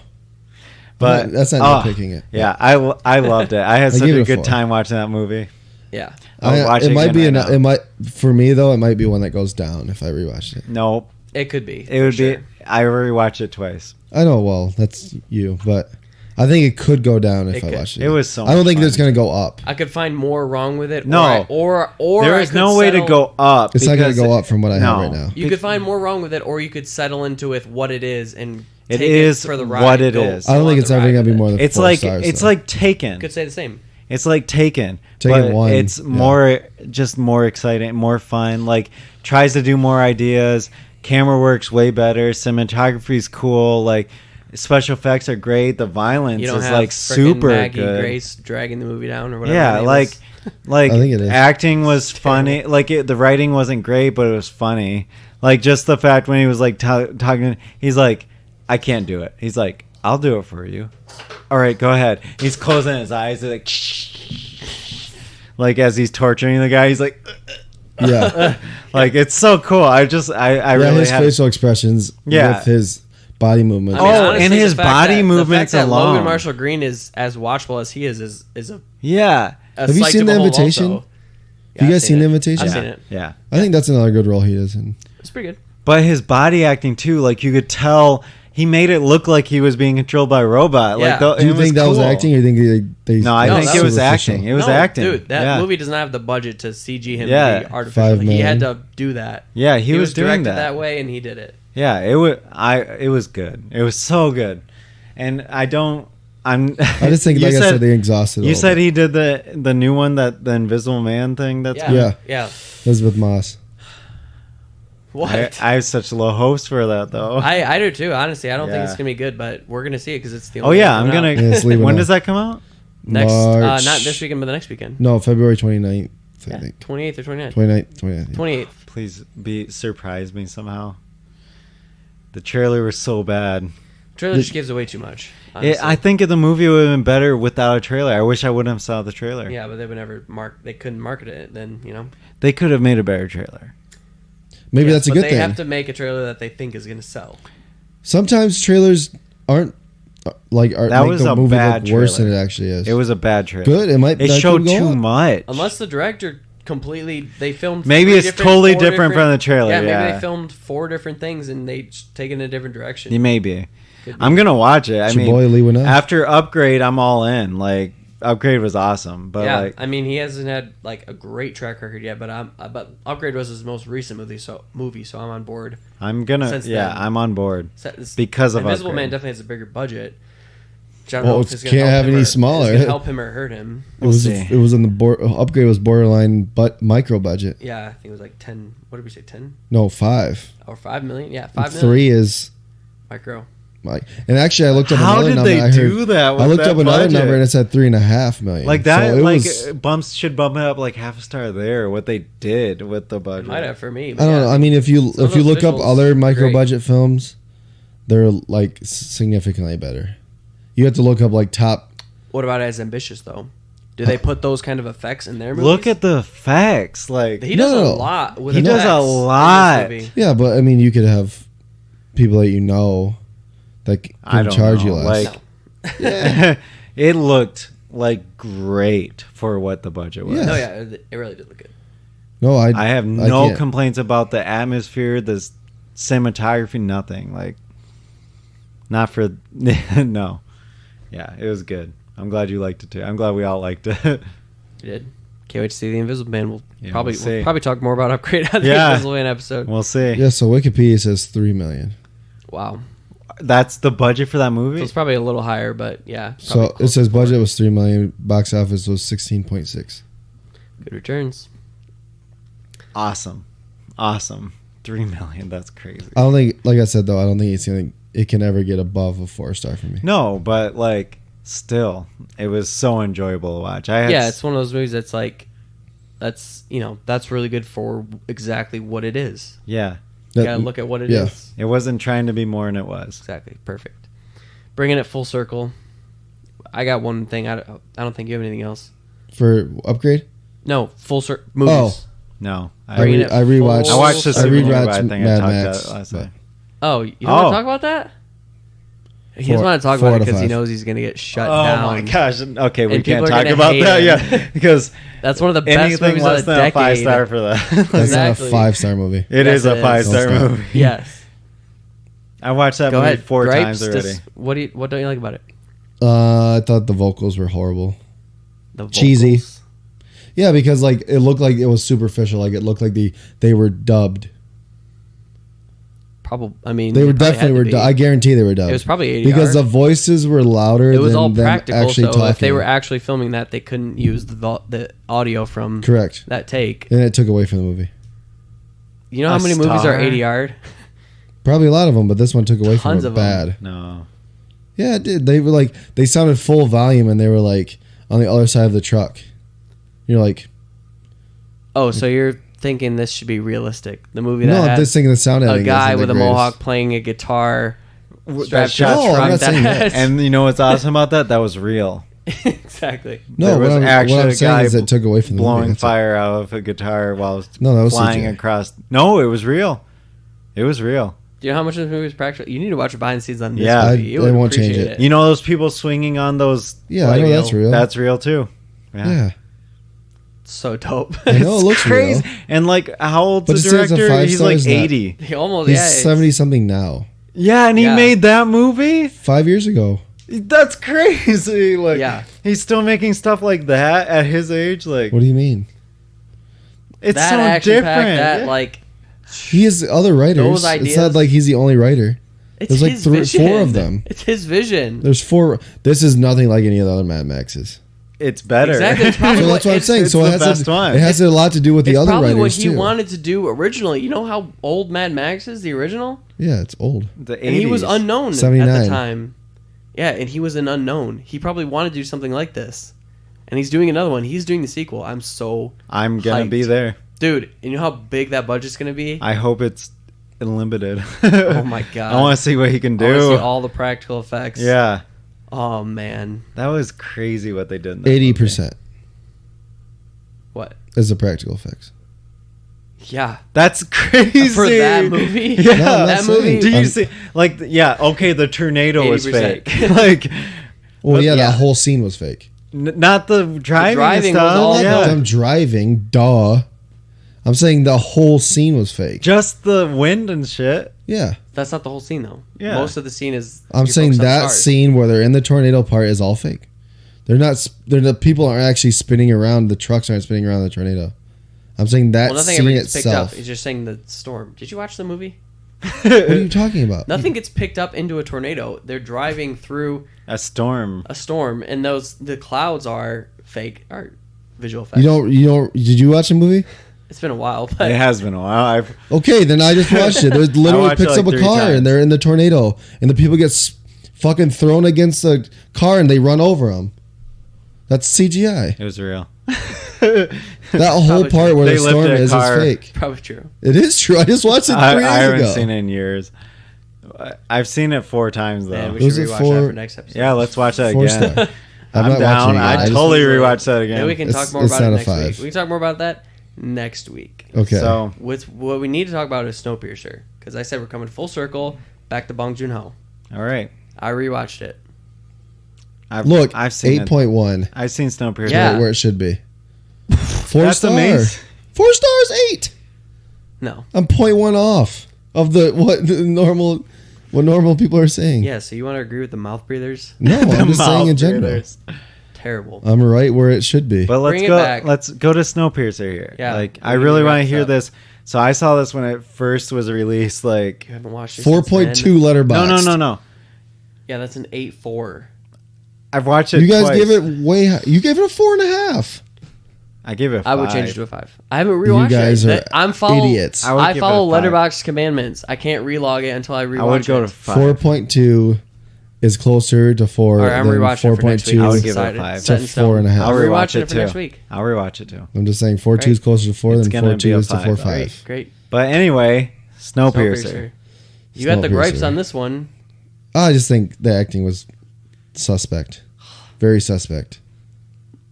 But That's not nitpicking it. Yeah, I loved it. I had I such gave it a a good 4. time watching that movie. Yeah. I would watch it might again be right enough. now. It might for me though. It might be one that goes down if I rewatch it. Nope. It could be. It would for sure. be. I rewatched it twice. I know. Well, that's you, but I think it could go down if It I could. watched it. It was so I don't much think fun. it's gonna go up. I could find more wrong with it. No. or There I is could no way to settle- go up. It's not gonna because go up from what I have no. right now. You could find more wrong with it, or you could settle into with what it is and It take is it for the ride. what it Go is. I don't on think it's the ever ride gonna be with more it. than It's 4 like stars. it's though. like Taken. Could say the same. It's like Taken. Taken but 1, it's yeah. more just more exciting, more fun. Like tries to do more ideas. Camera works way better. Cinematography's cool. Like special effects are great. The violence You don't is have like frickin' super Maggie good. Grace dragging the movie down or whatever. Yeah, her name like is. like I think it is. acting was funny. Like the writing wasn't great, but it was funny. Like just the fact when he was like talking, he's like, "I can't do it." He's like, "I'll do it for you." All right, go ahead. He's closing his eyes, like as he's torturing the guy. He's like, Yeah. like it's so cool. I Yeah, really his have. facial expressions Yeah. with his body movement. I mean, Oh, honestly, and the his fact body that- movements the fact that alone. Logan Marshall Green is as watchable as he is a Yeah, a Have you sight seen to The behold Invitation? also. You I've guys seen The it. Invitation? I've yeah, seen it. yeah. I think that's another good role he is in. It's pretty good. But his body acting too, like you could tell he made it look like he was being controlled by a robot. Yeah. Like Do you think that was acting, or do you think they No, I No, think that it was superficial? acting. It was No, acting. dude. That yeah. movie does not have the budget to CG him Yeah. be artificial. $5 He had million. to do that. Yeah, he was doing directed that. way, and he did it. Yeah, it was. It was good. It was so good, and I don't. I'm. I just think, you like I said, said, they exhausted. You all said of it. he did the new one, that the Invisible Man thing. That's Yeah. good. Yeah. Elizabeth Moss. What? I have such low hopes for that though. I do too. Honestly, I don't think Yeah. it's gonna be good, but we're gonna see it because it's the. Oh only yeah, one I'm gonna. out. Yeah, it's leaving when out. does that come out? next. March. Not this weekend, but the next weekend. No, February 29th, I Yeah, think. 28th or 29th. 29th. 28th. Please surprise me somehow. The trailer was so bad. Trailer just gives away too much. honestly. I think the movie would have been better without a trailer. I wish I wouldn't have saw the trailer. Yeah, but they would never They couldn't market it. Then They could have made a better trailer. Maybe Yes, that's a but good they thing. have to make a trailer that they think is gonna sell. Sometimes trailers aren't That make was the a movie bad look worse than trailer. it actually is. It was a bad trailer. good. It might. It that showed could go too up. much. Unless the director completely they filmed. Maybe three it's different- totally four different from the trailer, Yeah, maybe yeah. they filmed 4 different things and they just take it in a different direction. You may be. Could be. I'm gonna watch it. I It's your mean, boy Lee Winnell. after Upgrade, I'm all in. Like Upgrade was awesome, but Yeah, like I mean he hasn't had like a great track record yet, but but Upgrade was his most recent movie, so I'm on board. I'm gonna. Since Yeah, then. I'm on board So it's- because of Invisible Upgrade. Man definitely has a bigger budget. Which I don't Well, know it if it's gonna can't help have him any or- smaller. It's gonna help him or hurt him. It was. see. It was in the upgrade was borderline, but micro budget. Yeah, I think it was like 10. What did we say? 10 No, 5. or 5 million? Yeah, 5 million. 3 is Micro. like. And actually, I looked up How another did number. they I heard, do that? With I looked that up another budget? number and it said 3.5 million. Like that, So it like was- bumps should bump it up like half a star there. What they did with the budget. Might have for me. I but don't yeah. know. I mean, if you Some of if you those look up visuals other are micro great. budget films, they're like significantly better. You have to look up like top. What about As Ambitious though? Do they put those kind of effects in their movies? Look at the facts. Like he does No. a lot with He does effects a in this lot. movie. Yeah, but I mean, you could have people that you know that I can don't charge know, you less. like- it looked like great for what the budget was. Yeah. No, yeah, it really did look good. No, I have no can't. complaints about the atmosphere, the cinematography, nothing. Like, not for no. Yeah, it was good. I'm glad you liked it too. I'm glad we all liked it. You did. Can't wait to see the Invisible Man. We'll Yeah, probably we'll see. talk more about Upgrade on the Yeah. Invisible Man episode. We'll see. Yeah, so Wikipedia says 3 million. Wow, That's the budget for that movie. so it's probably a little higher, but yeah. So probably it close says to 4. budget was 3 million, box office was 16.6. Good returns. Awesome. 3 million. That's crazy. I don't think, like I said though, I don't think it can ever get above a 4-star for me. No, but like, still, it was so enjoyable to watch. Yeah, it's one of those movies that's like, that's really good for exactly what it is. yeah. You gotta look at what it is. yeah. It wasn't trying to be more than it was. Exactly, perfect. Bringing it full circle. I got one thing. I don't think you have anything else. For Upgrade? No, full circle movies. No, I Bringing it rewatched. full I watched the circle. Super Bowl. rewatched I think Mad I talked Max, about it last but- night. Oh, you don't want Oh. to talk about that? He Four- doesn't want to talk 4 about out it of because he 5. knows he's gonna get shut Oh down. my gosh! Okay, we And people can't are talk gonna about hate that. him. Yeah, because That's one of the best anything movies less of the than a decade. 5-star for that. That's Exactly. not a 5-star movie. It Yes, is a it is. 5-star Don't stop. movie. Yes. I watched that Go movie ahead. 4 Gripes, times already. what don't you like about it? I thought the vocals were horrible. The vocals. Cheesy. Yeah, because like it looked like it was superficial. Like it looked like they were dubbed. Probably. I mean, They were definitely I guarantee they were dubbed. It was probably 80 because the voices were louder. It was than all them practical. actually So talking. if they were actually filming that, they couldn't use the audio from correct that take. and it took away from the movie. You know how many movies are 80 yard? Probably a lot of them, but this one took away from Tons it of bad. them. No. Yeah, it did. They were like they sounded full volume, and they were like on the other side of the truck. You're like, Oh, so you're thinking this should be realistic? The movie that no, had this thing the sound a editing guy isn't with the a greatest. mohawk playing a guitar strapped to shot- a No, I'm truck. not saying that. And you know what's awesome about that? That was real. Exactly. No, There what was I'm actually a saying guy is it took away from the movie. blowing That's it. fire out of a guitar while No, that was flying CGI. across. No, it was real. It was real. Do you know how much this movie is practical? You need to watch the behind the scenes on this Yeah, movie. You I would won't change appreciate it. You know those people swinging on those? Yeah, I know that's real. That's real too. Yeah, So dope. I know it looks Crazy. real. And like, how old's But the to say it's a director? 5 He's star like is not- 80. He almost He's yeah. it's- 70 something now. Yeah, and he Yeah. made that movie. 5 years ago. That's crazy. Like, Yeah. he's still making stuff like that at his age. Like, What do you mean? it's that so action different. pack, that Yeah. like He has other writers. Those It's ideas- not like he's the only writer. it's There's like his 4 vision. of them. It's his vision. There's 4. This is nothing like any of the other Mad Maxes. It's better. Exactly. It's probably So that's what I'm saying. it's So the it has best one. it has a lot to do with the It's other probably writers what he too. wanted to do originally. You know how old Mad Max is, the original? Yeah, it's old. The 80s. And he was unknown at 79. the time. Yeah, and he was an unknown. He probably wanted to do something like this. And he's doing another one. He's doing the sequel. I'm so I'm gonna hyped. be there. Dude, you know how big that budget's gonna be? I hope it's unlimited. Oh my god. I want to see what he can I wanna do. see all the practical effects. Yeah, Oh man. that was crazy what they did. In that 80% What? is the practical effects. Yeah. movie. That's crazy For that movie? Yeah, No, I'm not that saying- movie- Do you I'm- see? Like, yeah, okay, the tornado was 80%. fake. Like, Well, yeah, yeah. that whole scene was fake. not the driving, driving and was stuff. all Not yeah. them driving, duh. I'm saying the whole scene was fake. Just the wind and shit. Yeah. That's not the whole scene though. Yeah. Most of the scene is I'm you're saying focused on that cars. scene where they're in the tornado part is all fake. They're not. They're the people aren't actually spinning around. The trucks aren't spinning around the tornado. I'm saying that Well, nothing scene ever gets picked itself. up. It's just saying the storm. Did you watch the movie? What are you talking about? Nothing gets picked up into a tornado. They're driving through A storm. a storm, and the clouds are fake, are visual effects. You don't. Did you watch the movie? It's been a while, but It has been a while. I've Okay, then I just watched it. There's literally watched it picks like up a 3 car times. and they're in the tornado, and the people get fucking thrown against the car and they run over them. That's CGI. it was real. That whole Probably part true. where They the storm lifted a is car. fake. probably true. It is true. I just watched it 3 I years haven't ago. seen it in years. I've seen it 4 times though. Man, we Was should it rewatch for- that for next episode. Yeah, let's watch that 4 again. star. I'm I'm not down. watching it. I just- totally rewatch that again. Then we can It's- talk more it's about not it a next 5. week. We can talk more about that next week. Okay. So With what we need to talk about is Snowpiercer, because I said we're coming full circle back to Bong Joon-ho. all right. I rewatched it. Look, I've seen 8.1. I've seen Snowpiercer. Yeah. Where it should be. 4 That's star. amazing. 4 stars, 8. No. I'm 0.1 off of what normal people are saying. Yeah, so you want to agree with the mouth breathers? No, The I'm just saying in mouth general. breathers. Terrible. I'm right where it should be. But let's Bring it go. back. Let's go to Snowpiercer here. Yeah, Like we I need really to want wrap to this hear up. this. So I saw this when it first was released. Like You haven't watched it 4.2 since then? letterbox. no. Yeah, that's an 8.4. I've watched it. You guys twice. gave it way high. You gave it a 4.5. I gave it. A 5. I would change it to a 5. I haven't rewatched guys it. are I'm follow, idiots. I would I give follow it a 5. Letterboxd commandments. I can't relog it until I rewatch I would go to it. 5. 4.2 is closer to 4 All right, I'm than rewatching it for next week. 4.2 I would It's give it a decided. 5. Set to in stone. 4.5. I'll We're rewatch rewatching it it for too. next week. I'll rewatch it too. I'm just saying 4.2 is Great. closer to 4 It's than gonna 4.2 be a is to 5. 4.5. Great, great. But anyway, Snowpiercer. You got the Snowpiercer. gripes on this one. I just think the acting was suspect. Very suspect.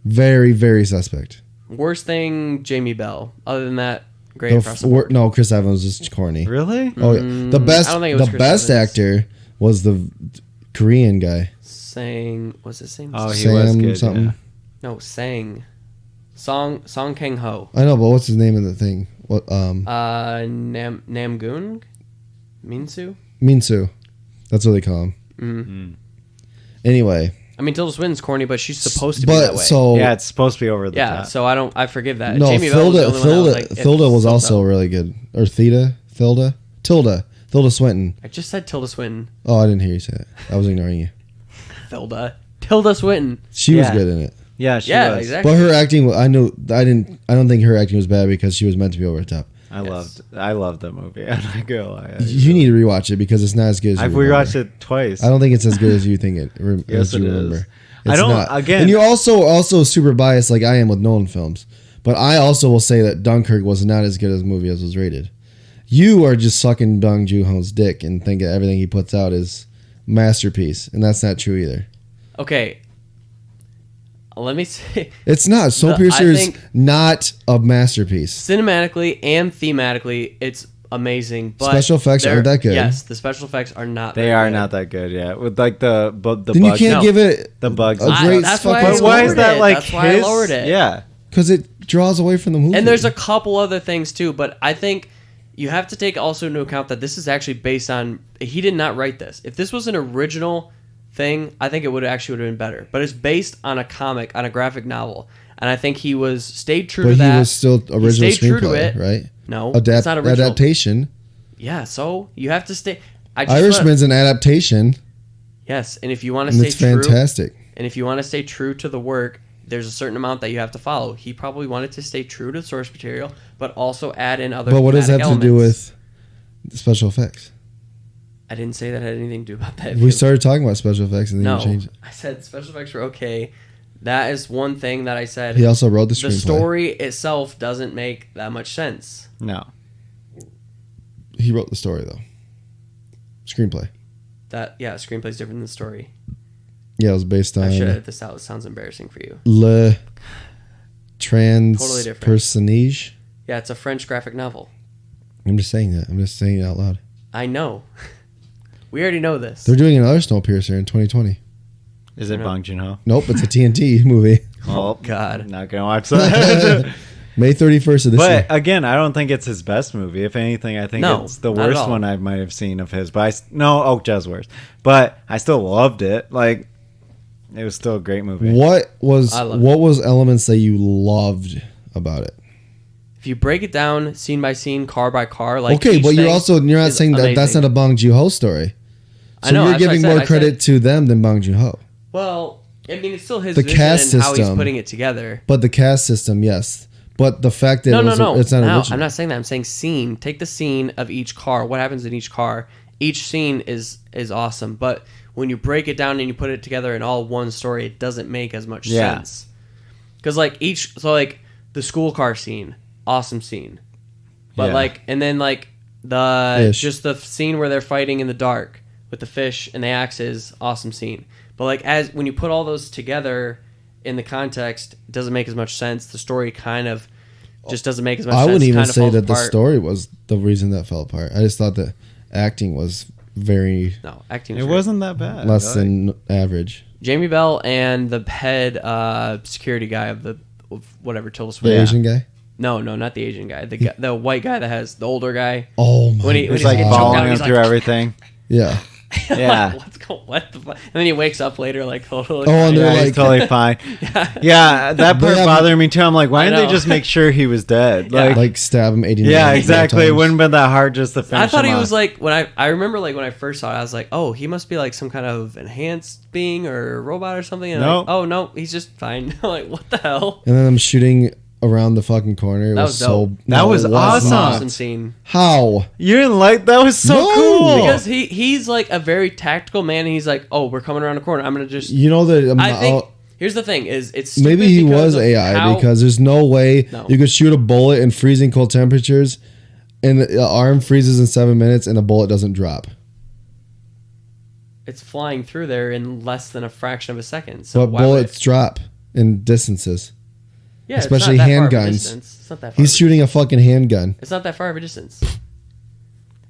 Very, very suspect. Worst thing, Jamie Bell. Other than that, great across the board. No, Chris Evans was just corny. Really? Oh, yeah. The best, I don't think it was the Chris best Evans. actor was the Korean guy. What's his name? Oh, he Sam was good. something. Yeah. No, Song Kang Ho. I know, but what's his name in the thing? What? Namgoon? Minsu? Minsu. That's what they call him. Mm. Anyway, I mean, Tilda Swinton's corny, but she's supposed to be that way. So Yeah, it's supposed to be over the yeah, top. so I forgive that. no, Jamie Bell was the only one that was like, Thilda was it's also so- really good. Or Tilda Swinton. I just said Tilda Swinton. Oh, I didn't hear you say it. I was ignoring you. Tilda Swinton. She was Yeah. good in it. Yeah, she Yeah, was. exactly. But her acting, I don't think her acting was bad because she was meant to be over the top. I loved that movie. I'm not gonna lie. You need to rewatch it because it's not as good as you I've remember. rewatched it twice. I don't think it's as good as you think it. Yes, as you it is. remember. I It's don't- not. again- and you're also super biased like I am with Nolan films. But I also will say that Dunkirk was not as good as a movie as was rated. You are just sucking Bong Joon-ho's dick and think that everything he puts out is masterpiece, and that's not true either. Okay. Let me say, It's not. I Snowpiercer is think- not a masterpiece. cinematically and thematically, it's amazing. But Special effects they're- aren't that good. Yes, the special effects are not. They very are good. not that good. Yeah, with like the Then you bugs. can't No. give it The bugs. a great that's why I fucking But why is lowered that it. like That's why I his? lowered it. Yeah. because it draws away from the movie. And there's a couple other things too, but I think you have to take also into account that this is actually based on. He did not write this. If this was an original thing, I think it would have been better. But it's based on a comic, on a graphic novel, and I think he stayed true but to he that. was still original stayed true to screenplay, it. right? No, it's not original. Adaptation. Yeah, so you have to stay. I just Irishman's an adaptation, yes, and if you want to and stay it's true, fantastic. and if you want to stay true to the work, there's a certain amount that you have to follow. He probably wanted to stay true to the source material, but also add in other. But what does that thematic have to do elements. with the special effects? I didn't say that had anything to do about that. We started talking about special effects and then No, you changed it. I said special effects were okay. That is one thing that I said. He also wrote the The screenplay. story itself doesn't make that much sense. No. He wrote the story though. Screenplay. Screenplay's different than the story. Yeah, it was based I should on edit this out. It sounds embarrassing for you. Le Totally different. Transpersonnage. Yeah, it's a French graphic novel. I'm just saying that. I'm just saying it out loud. I know. We already know this. They're doing another Snowpiercer in 2020. Is it No. Bong Joon-ho? Nope, it's a TNT movie. Oh God. Not gonna watch that. May 31st of this But year. again, I don't think it's his best movie. If anything, I think No, it's the not at worst all. one I might have seen of his. But Okja's worse. But I still loved it. Like, it was still a great movie. What was I love it. elements that you loved about it? If you break it down scene by scene, car by car, like Okay, each but you're thing not is saying that that's amazing. not a Bong Joon-ho story. I So know, you're that's what I giving said. more I credit said- to them than Bong Joon-ho. Well, I mean, it's still his The vision cast and how he's system. putting it together. But the cast system, yes. But the fact that No, it's not No, original. I'm not saying that. I'm saying scene. Take the scene of each car. What happens in each car? Each scene is awesome, but when you break it down and you put it together in all one story, it doesn't make as much Yeah. sense. Because like the school car scene, awesome scene, but Yeah. and then Fish. just the scene where they're fighting in the dark with the fish and the axes, awesome scene. But as when you put all those together in the context, it doesn't make as much sense. The story kind of just doesn't make as much I sense. wouldn't It even kind of say falls that the apart. story was the reason that fell apart. I just thought the acting was very No, acting. It Was great. wasn't that bad. less Like, than average. Jamie Bell and the head security guy of whatever Tilda The Swinton. Asian guy. No, not the Asian guy. The white guy that has the older guy. Oh my When he- He's when like getting god! choked out, following him he's through like- everything. Yeah. Yeah. What the fuck? And then he wakes up later totally. Oh, and they're Yeah, he's like- totally fine. Yeah, that part have- bothered me too. I'm like, why I didn't they know. just make sure he was dead? Yeah. Like, Stab him 89. yeah, exactly. It times. wouldn't have been that hard just to finish I thought him he off. was like when I remember when I first saw it, I was like, oh, he must be like some kind of enhanced being or a robot or something. And Nope. oh no, he's just fine. I'm like, what the hell? And then I'm shooting around the fucking corner. It That was was so. dope. That was it awesome. not. Awesome scene. How? You didn't like that? Was so No! cool. Because he's like a very tactical man, and he's like, oh, we're coming around the corner. I'm gonna just. You know that. I think here's the thing: is it's maybe stupid he because was of AI how- because there's no way No. you could shoot a bullet in freezing cold temperatures, and the arm freezes in 7 minutes, and the bullet doesn't drop. it's flying through there in less than a fraction of a second. So But why would bullets it- drop in distances. yeah, it's especially not that far of a handguns. distance. It's not that far. He's shooting a fucking handgun. It's not that far of a distance.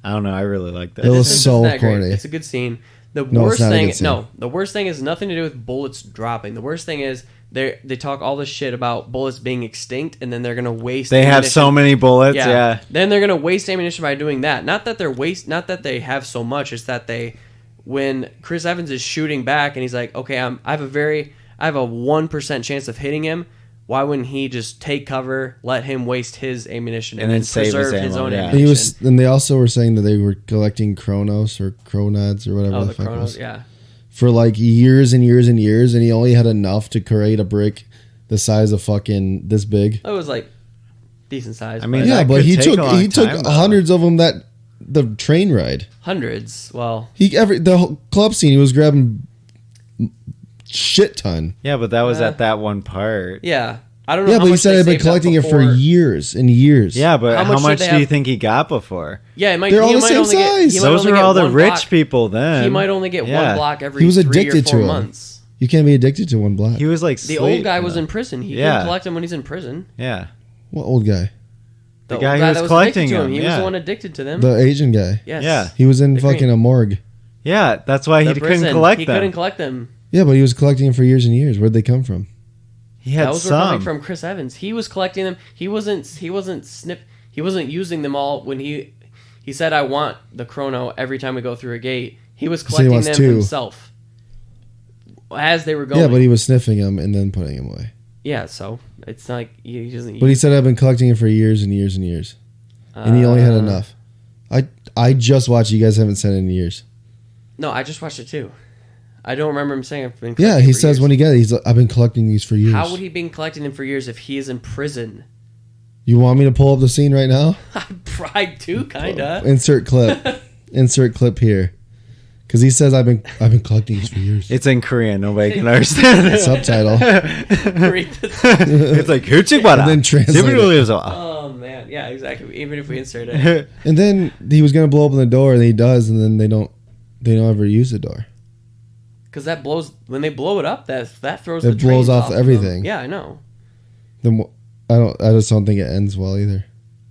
I don't know. I really like that. It was Distance so isn't that great. corny. It's a good scene. The No, it's worst not a thing, good scene. no, the worst thing is nothing to do with bullets dropping. The worst thing is they talk all this shit about bullets being extinct, and then they're gonna waste. They have so ammunition. many bullets. Yeah. Then they're gonna waste ammunition by doing that. Not that they have so much. It's that they when Chris Evans is shooting back and he's like, okay, I have a 1% chance of hitting him. Why wouldn't he just take cover, let him waste his ammunition, and then save preserve his his ammo, own yeah. ammunition? And they also were saying that they were collecting Chronos or Chronods or whatever Oh, the the fuck it Chronos, was, yeah. for like years and years and years, and he only had enough to create a brick the size of fucking this big. It was like decent size. I mean, Yeah, that but could he take a long took time, though. hundreds of them the train ride. hundreds. Well, The whole club scene he was grabbing shit ton. Yeah, but that was at that one part. yeah. I don't know. Yeah, how but he much said they I've been saved up collecting it for before. years and years. Yeah, but How how much much did they do you have- think he got before? Yeah, it might. They're all he the might same only get- size. he might Those only were get all the one rich block. people then. He might only get Yeah. one block every He was 3 or addicted 4 to 'em. months. You can't be addicted to one block. He was like The old guy was in prison. He Yeah. couldn't collect them when he's in prison. Yeah. What old guy? The old guy who was that collecting addicted to them, He was yeah. the one addicted to them. The Asian guy. yes. Yeah. He was in The fucking green- a morgue. Yeah, that's why he The couldn't prison. collect He them. couldn't collect them. Yeah, but he was collecting them for years and years. Where'd they come from? He had Those were coming some. from Chris Evans. He was collecting them. He wasn't using them all when he said I want the chrono every time we go through a gate. He was he collecting wants them two. himself as they were going. Yeah, but he was sniffing them and then putting them away. Yeah, so it's not like he doesn't. But he said I've been collecting it for years and years and years, and he only had enough. I just watched. You guys haven't said it in years. No, I just watched it too. I don't remember him saying I've been Yeah, collecting he for says years. when he gets it, he's like, I've been collecting these for years. How would he been collecting them for years if he is in prison? You want me to pull up the scene right now? I do, kinda. Insert clip. Insert clip here. Because he says I've been collecting these for years. It's in Korean. Nobody can understand it. Subtitle. Read this. It's like And then translate it. Oh man, yeah, exactly. Even if we insert it, And then he was gonna blow open the door, and he does, and then they don't ever use the door. because that blows when they blow it up. That throws. It the blows trains off of everything. them. Yeah, I know. Then I just don't think it ends well either.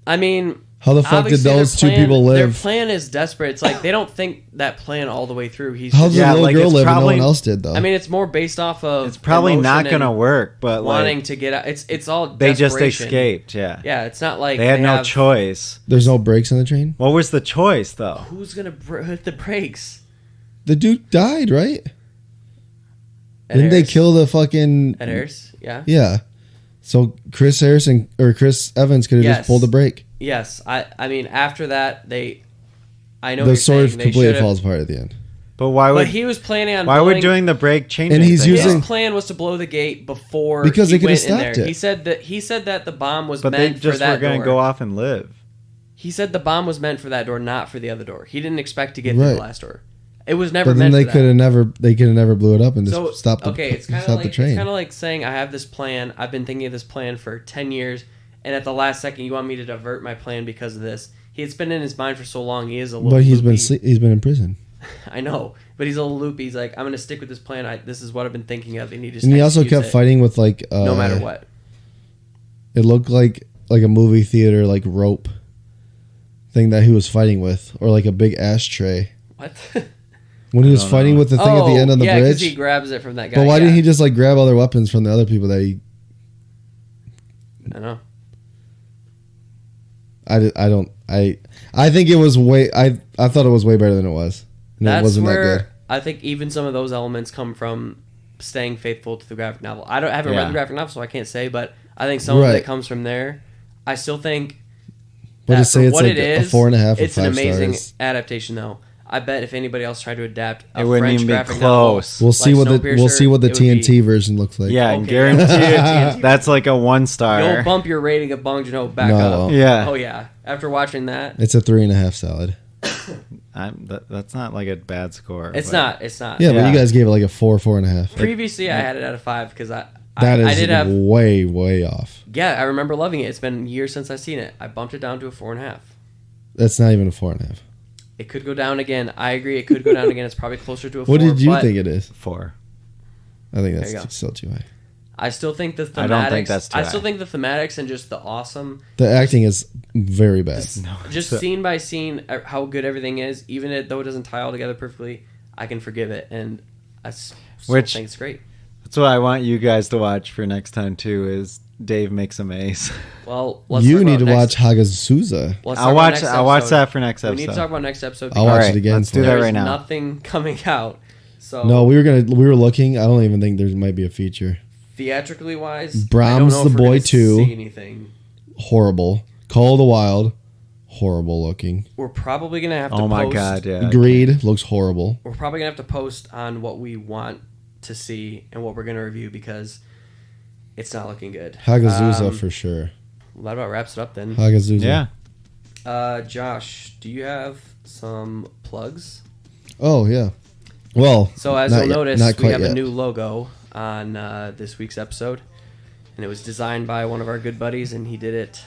I mean, How the fuck did obviously those their two people Their live? plan is desperate. It's like they don't think that plan all the way through. He's How did just, the little like, girl it's live and no probably- one else did though? I mean, it's more based off of. It's probably not emotion gonna and work, but wanting like to get out. It's all. they just desperation. escaped. Yeah. Yeah, it's not like They had no have- choice. there's no brakes on the train. What was the choice though? Who's gonna hit the brakes? The dude died, right? Ed Didn't they Harris? kill the fucking? Ed Harris? Yeah. Yeah. So Chris Harrison or Chris Evans could have Yes. just pulled the brake. Yes. I mean, after that, I know what The you're sword saying. They completely should've- falls apart at the end. But why But would he was planning on. why would blowing- doing the break change? And he's anything, using- though? His plan was to blow the gate before Because he they could've went in stopped there. it. He said that the bomb was But they meant for just that were going door. to go off and live. He said the bomb was meant for that door, not for the other door. He didn't expect to get Right. through the last door. It was never But then meant they for that. could have never blew it up and just So stopped the okay, it's kind of stop like the train. it's kind of like saying I have this plan. I've been thinking of this plan for 10 years, and at the last second, you want me to divert my plan because of this. It's been in his mind for so long. He is a little. But he's loopy. been in prison. I know, but he's a little loopy. He's like, I'm going to stick with this plan. This is what I've been thinking of, and he just. And he also kept executes it, fighting with like no matter what. It looked like a movie theater like rope thing that he was fighting with, or like a big ashtray. What? When he was don't fighting know. with the thing at the end of the yeah, because bridge. he grabs it from that guy. But why yeah. didn't he just like grab other weapons from the other people that he? I know. I think it was way. I thought it was way better than it was. And it That's wasn't where that good. I think even some of those elements come from staying faithful to the graphic novel. I haven't read Yeah. the graphic novel, so I can't say, but I think some of Right. it comes from there. I still think But that to say for it's what like it a is, 4.5 or it's an 5 amazing stars. adaptation, though. I bet if anybody else tried to adapt a It wouldn't French even be graphic close. novel, We'll see like what the Snowpiercer, it would TNT version looks like. Yeah, Okay. guarantee that's like a 1 star. You'll bump your rating of Bong Joon-ho back No, I up. won't. Yeah. Oh yeah. After watching that, It's a 3.5 salad. That's not like a bad score. it's but- not. It's not. Yeah, but Yeah. you guys gave it like a 4.5. Previously, I had it out of 5 because That I is did have. way off. Yeah, I remember loving it. It's been years since I've seen it. I bumped it down to a 4.5. That's not even a 4.5. It could go down again. I agree. It could go down again. It's probably closer to a 4. What did you but think it is? 4. I think There you go. that's still too high. I still think the thematics. I don't think that's too I still high. think the thematics and just the awesome, The acting is very bad. just so- scene by scene, how good everything is. Even though it doesn't tie all together perfectly, I can forgive it, and I still Which- think it's great. That's what I want you guys to watch for next time too. Is Dave makes a maze. Well, let's You talk need to about watch Hagazusa. Let's talk I'll about watch. next I'll watch episode. that for next episode. We need to talk about next episode. I'll watch Alright, it again. let's do for that you. There's right now. nothing coming out. So No, we were looking. I don't even think there might be a feature. theatrically wise, Brahms I don't know the if we're Boy gonna 2. See anything? Horrible. Call of the Wild. Horrible looking. We're probably gonna have to. Oh my post, god! Yeah. Greed looks horrible. We're probably gonna have to post on what we want to see and what we're gonna review because it's not looking good. Hagazusa for sure. Well, that about wraps it up then. Hagazusa. Yeah. Josh, do you have some plugs? Oh yeah. Well, So as not you'll yet. notice, Not we quite have yet. a new logo on this week's episode, and it was designed by one of our good buddies, and he did it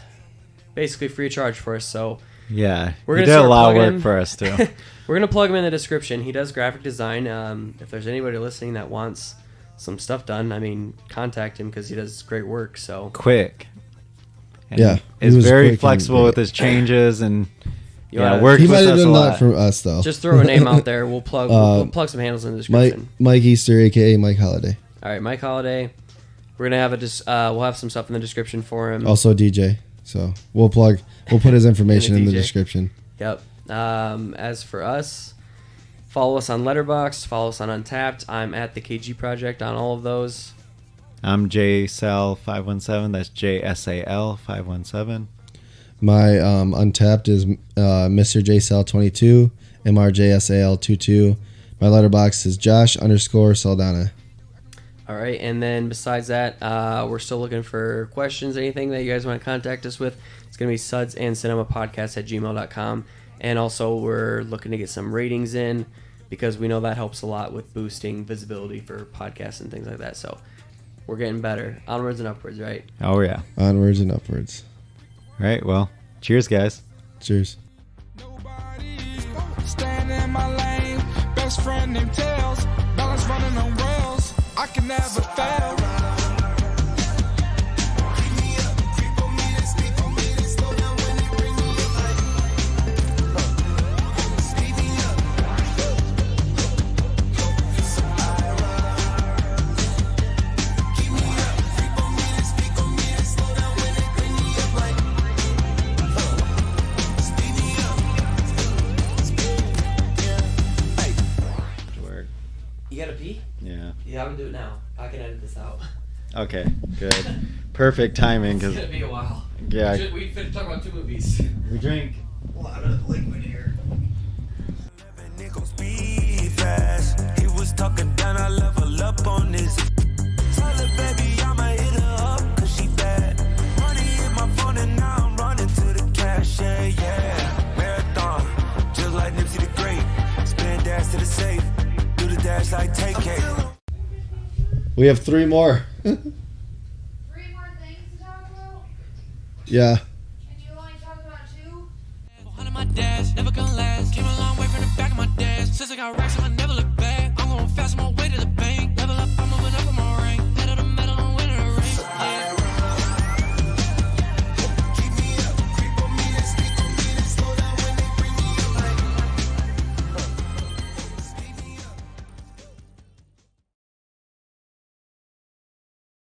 basically free of charge for us. So Yeah. We're He gonna did a start lot of plugging work in. for us too. we're gonna plug him in the description. He does graphic design. If there's anybody listening that wants some stuff done, I mean, contact him because he does great work. So Quick. And Yeah, he is was quick very and flexible great. with his changes and you yeah, wanna- worked He with might have us a done lot. that for us though. just throw a name out there. We'll plug some handles in the Mike description. Mike Easter, aka Mike Holiday, All right, Mike Holiday. We're gonna have we'll have some stuff in the description for him. also DJ. So we'll put his information in the DJ. description. Yep. As for us, follow us on Letterboxd, follow us on Untapped. I'm at the KG Project on all of those. I'm JSAL517. That's JSAL517. My Untapped is Mr. JSAL22, MRJSAL22. My letterbox is Josh_Saldana. All right, and then besides that, we're still looking for questions, anything that you guys want to contact us with. It's going to be sudsandcinemapodcast@gmail.com. And also, we're looking to get some ratings in because we know that helps a lot with boosting visibility for podcasts and things like that. So we're getting better. Onwards and upwards, right? Oh yeah. Onwards and upwards. All right. Well, cheers, guys. Cheers. Nobody's staying in my lane. Best friend named Tails. Balance running on rails. I can never fail. Work. You got to pee? Yeah. Yeah, I'm going to do it now. I can edit this out. Okay. Good. Perfect timing It's because going to be a while. yeah, We finished talking about 2 movies. we drink. A lot of liquid here. Speed fast. He was talking down, I level up on this. Tell her, baby, I'ma hit her up, cause she bad. Money in my phone and now I'm running to the cash, yeah. Marathon, just like Nipsey the Great. Spin dash to the safe, do the dash like take-K. We have 3 more. 3 more things to talk about? Yeah.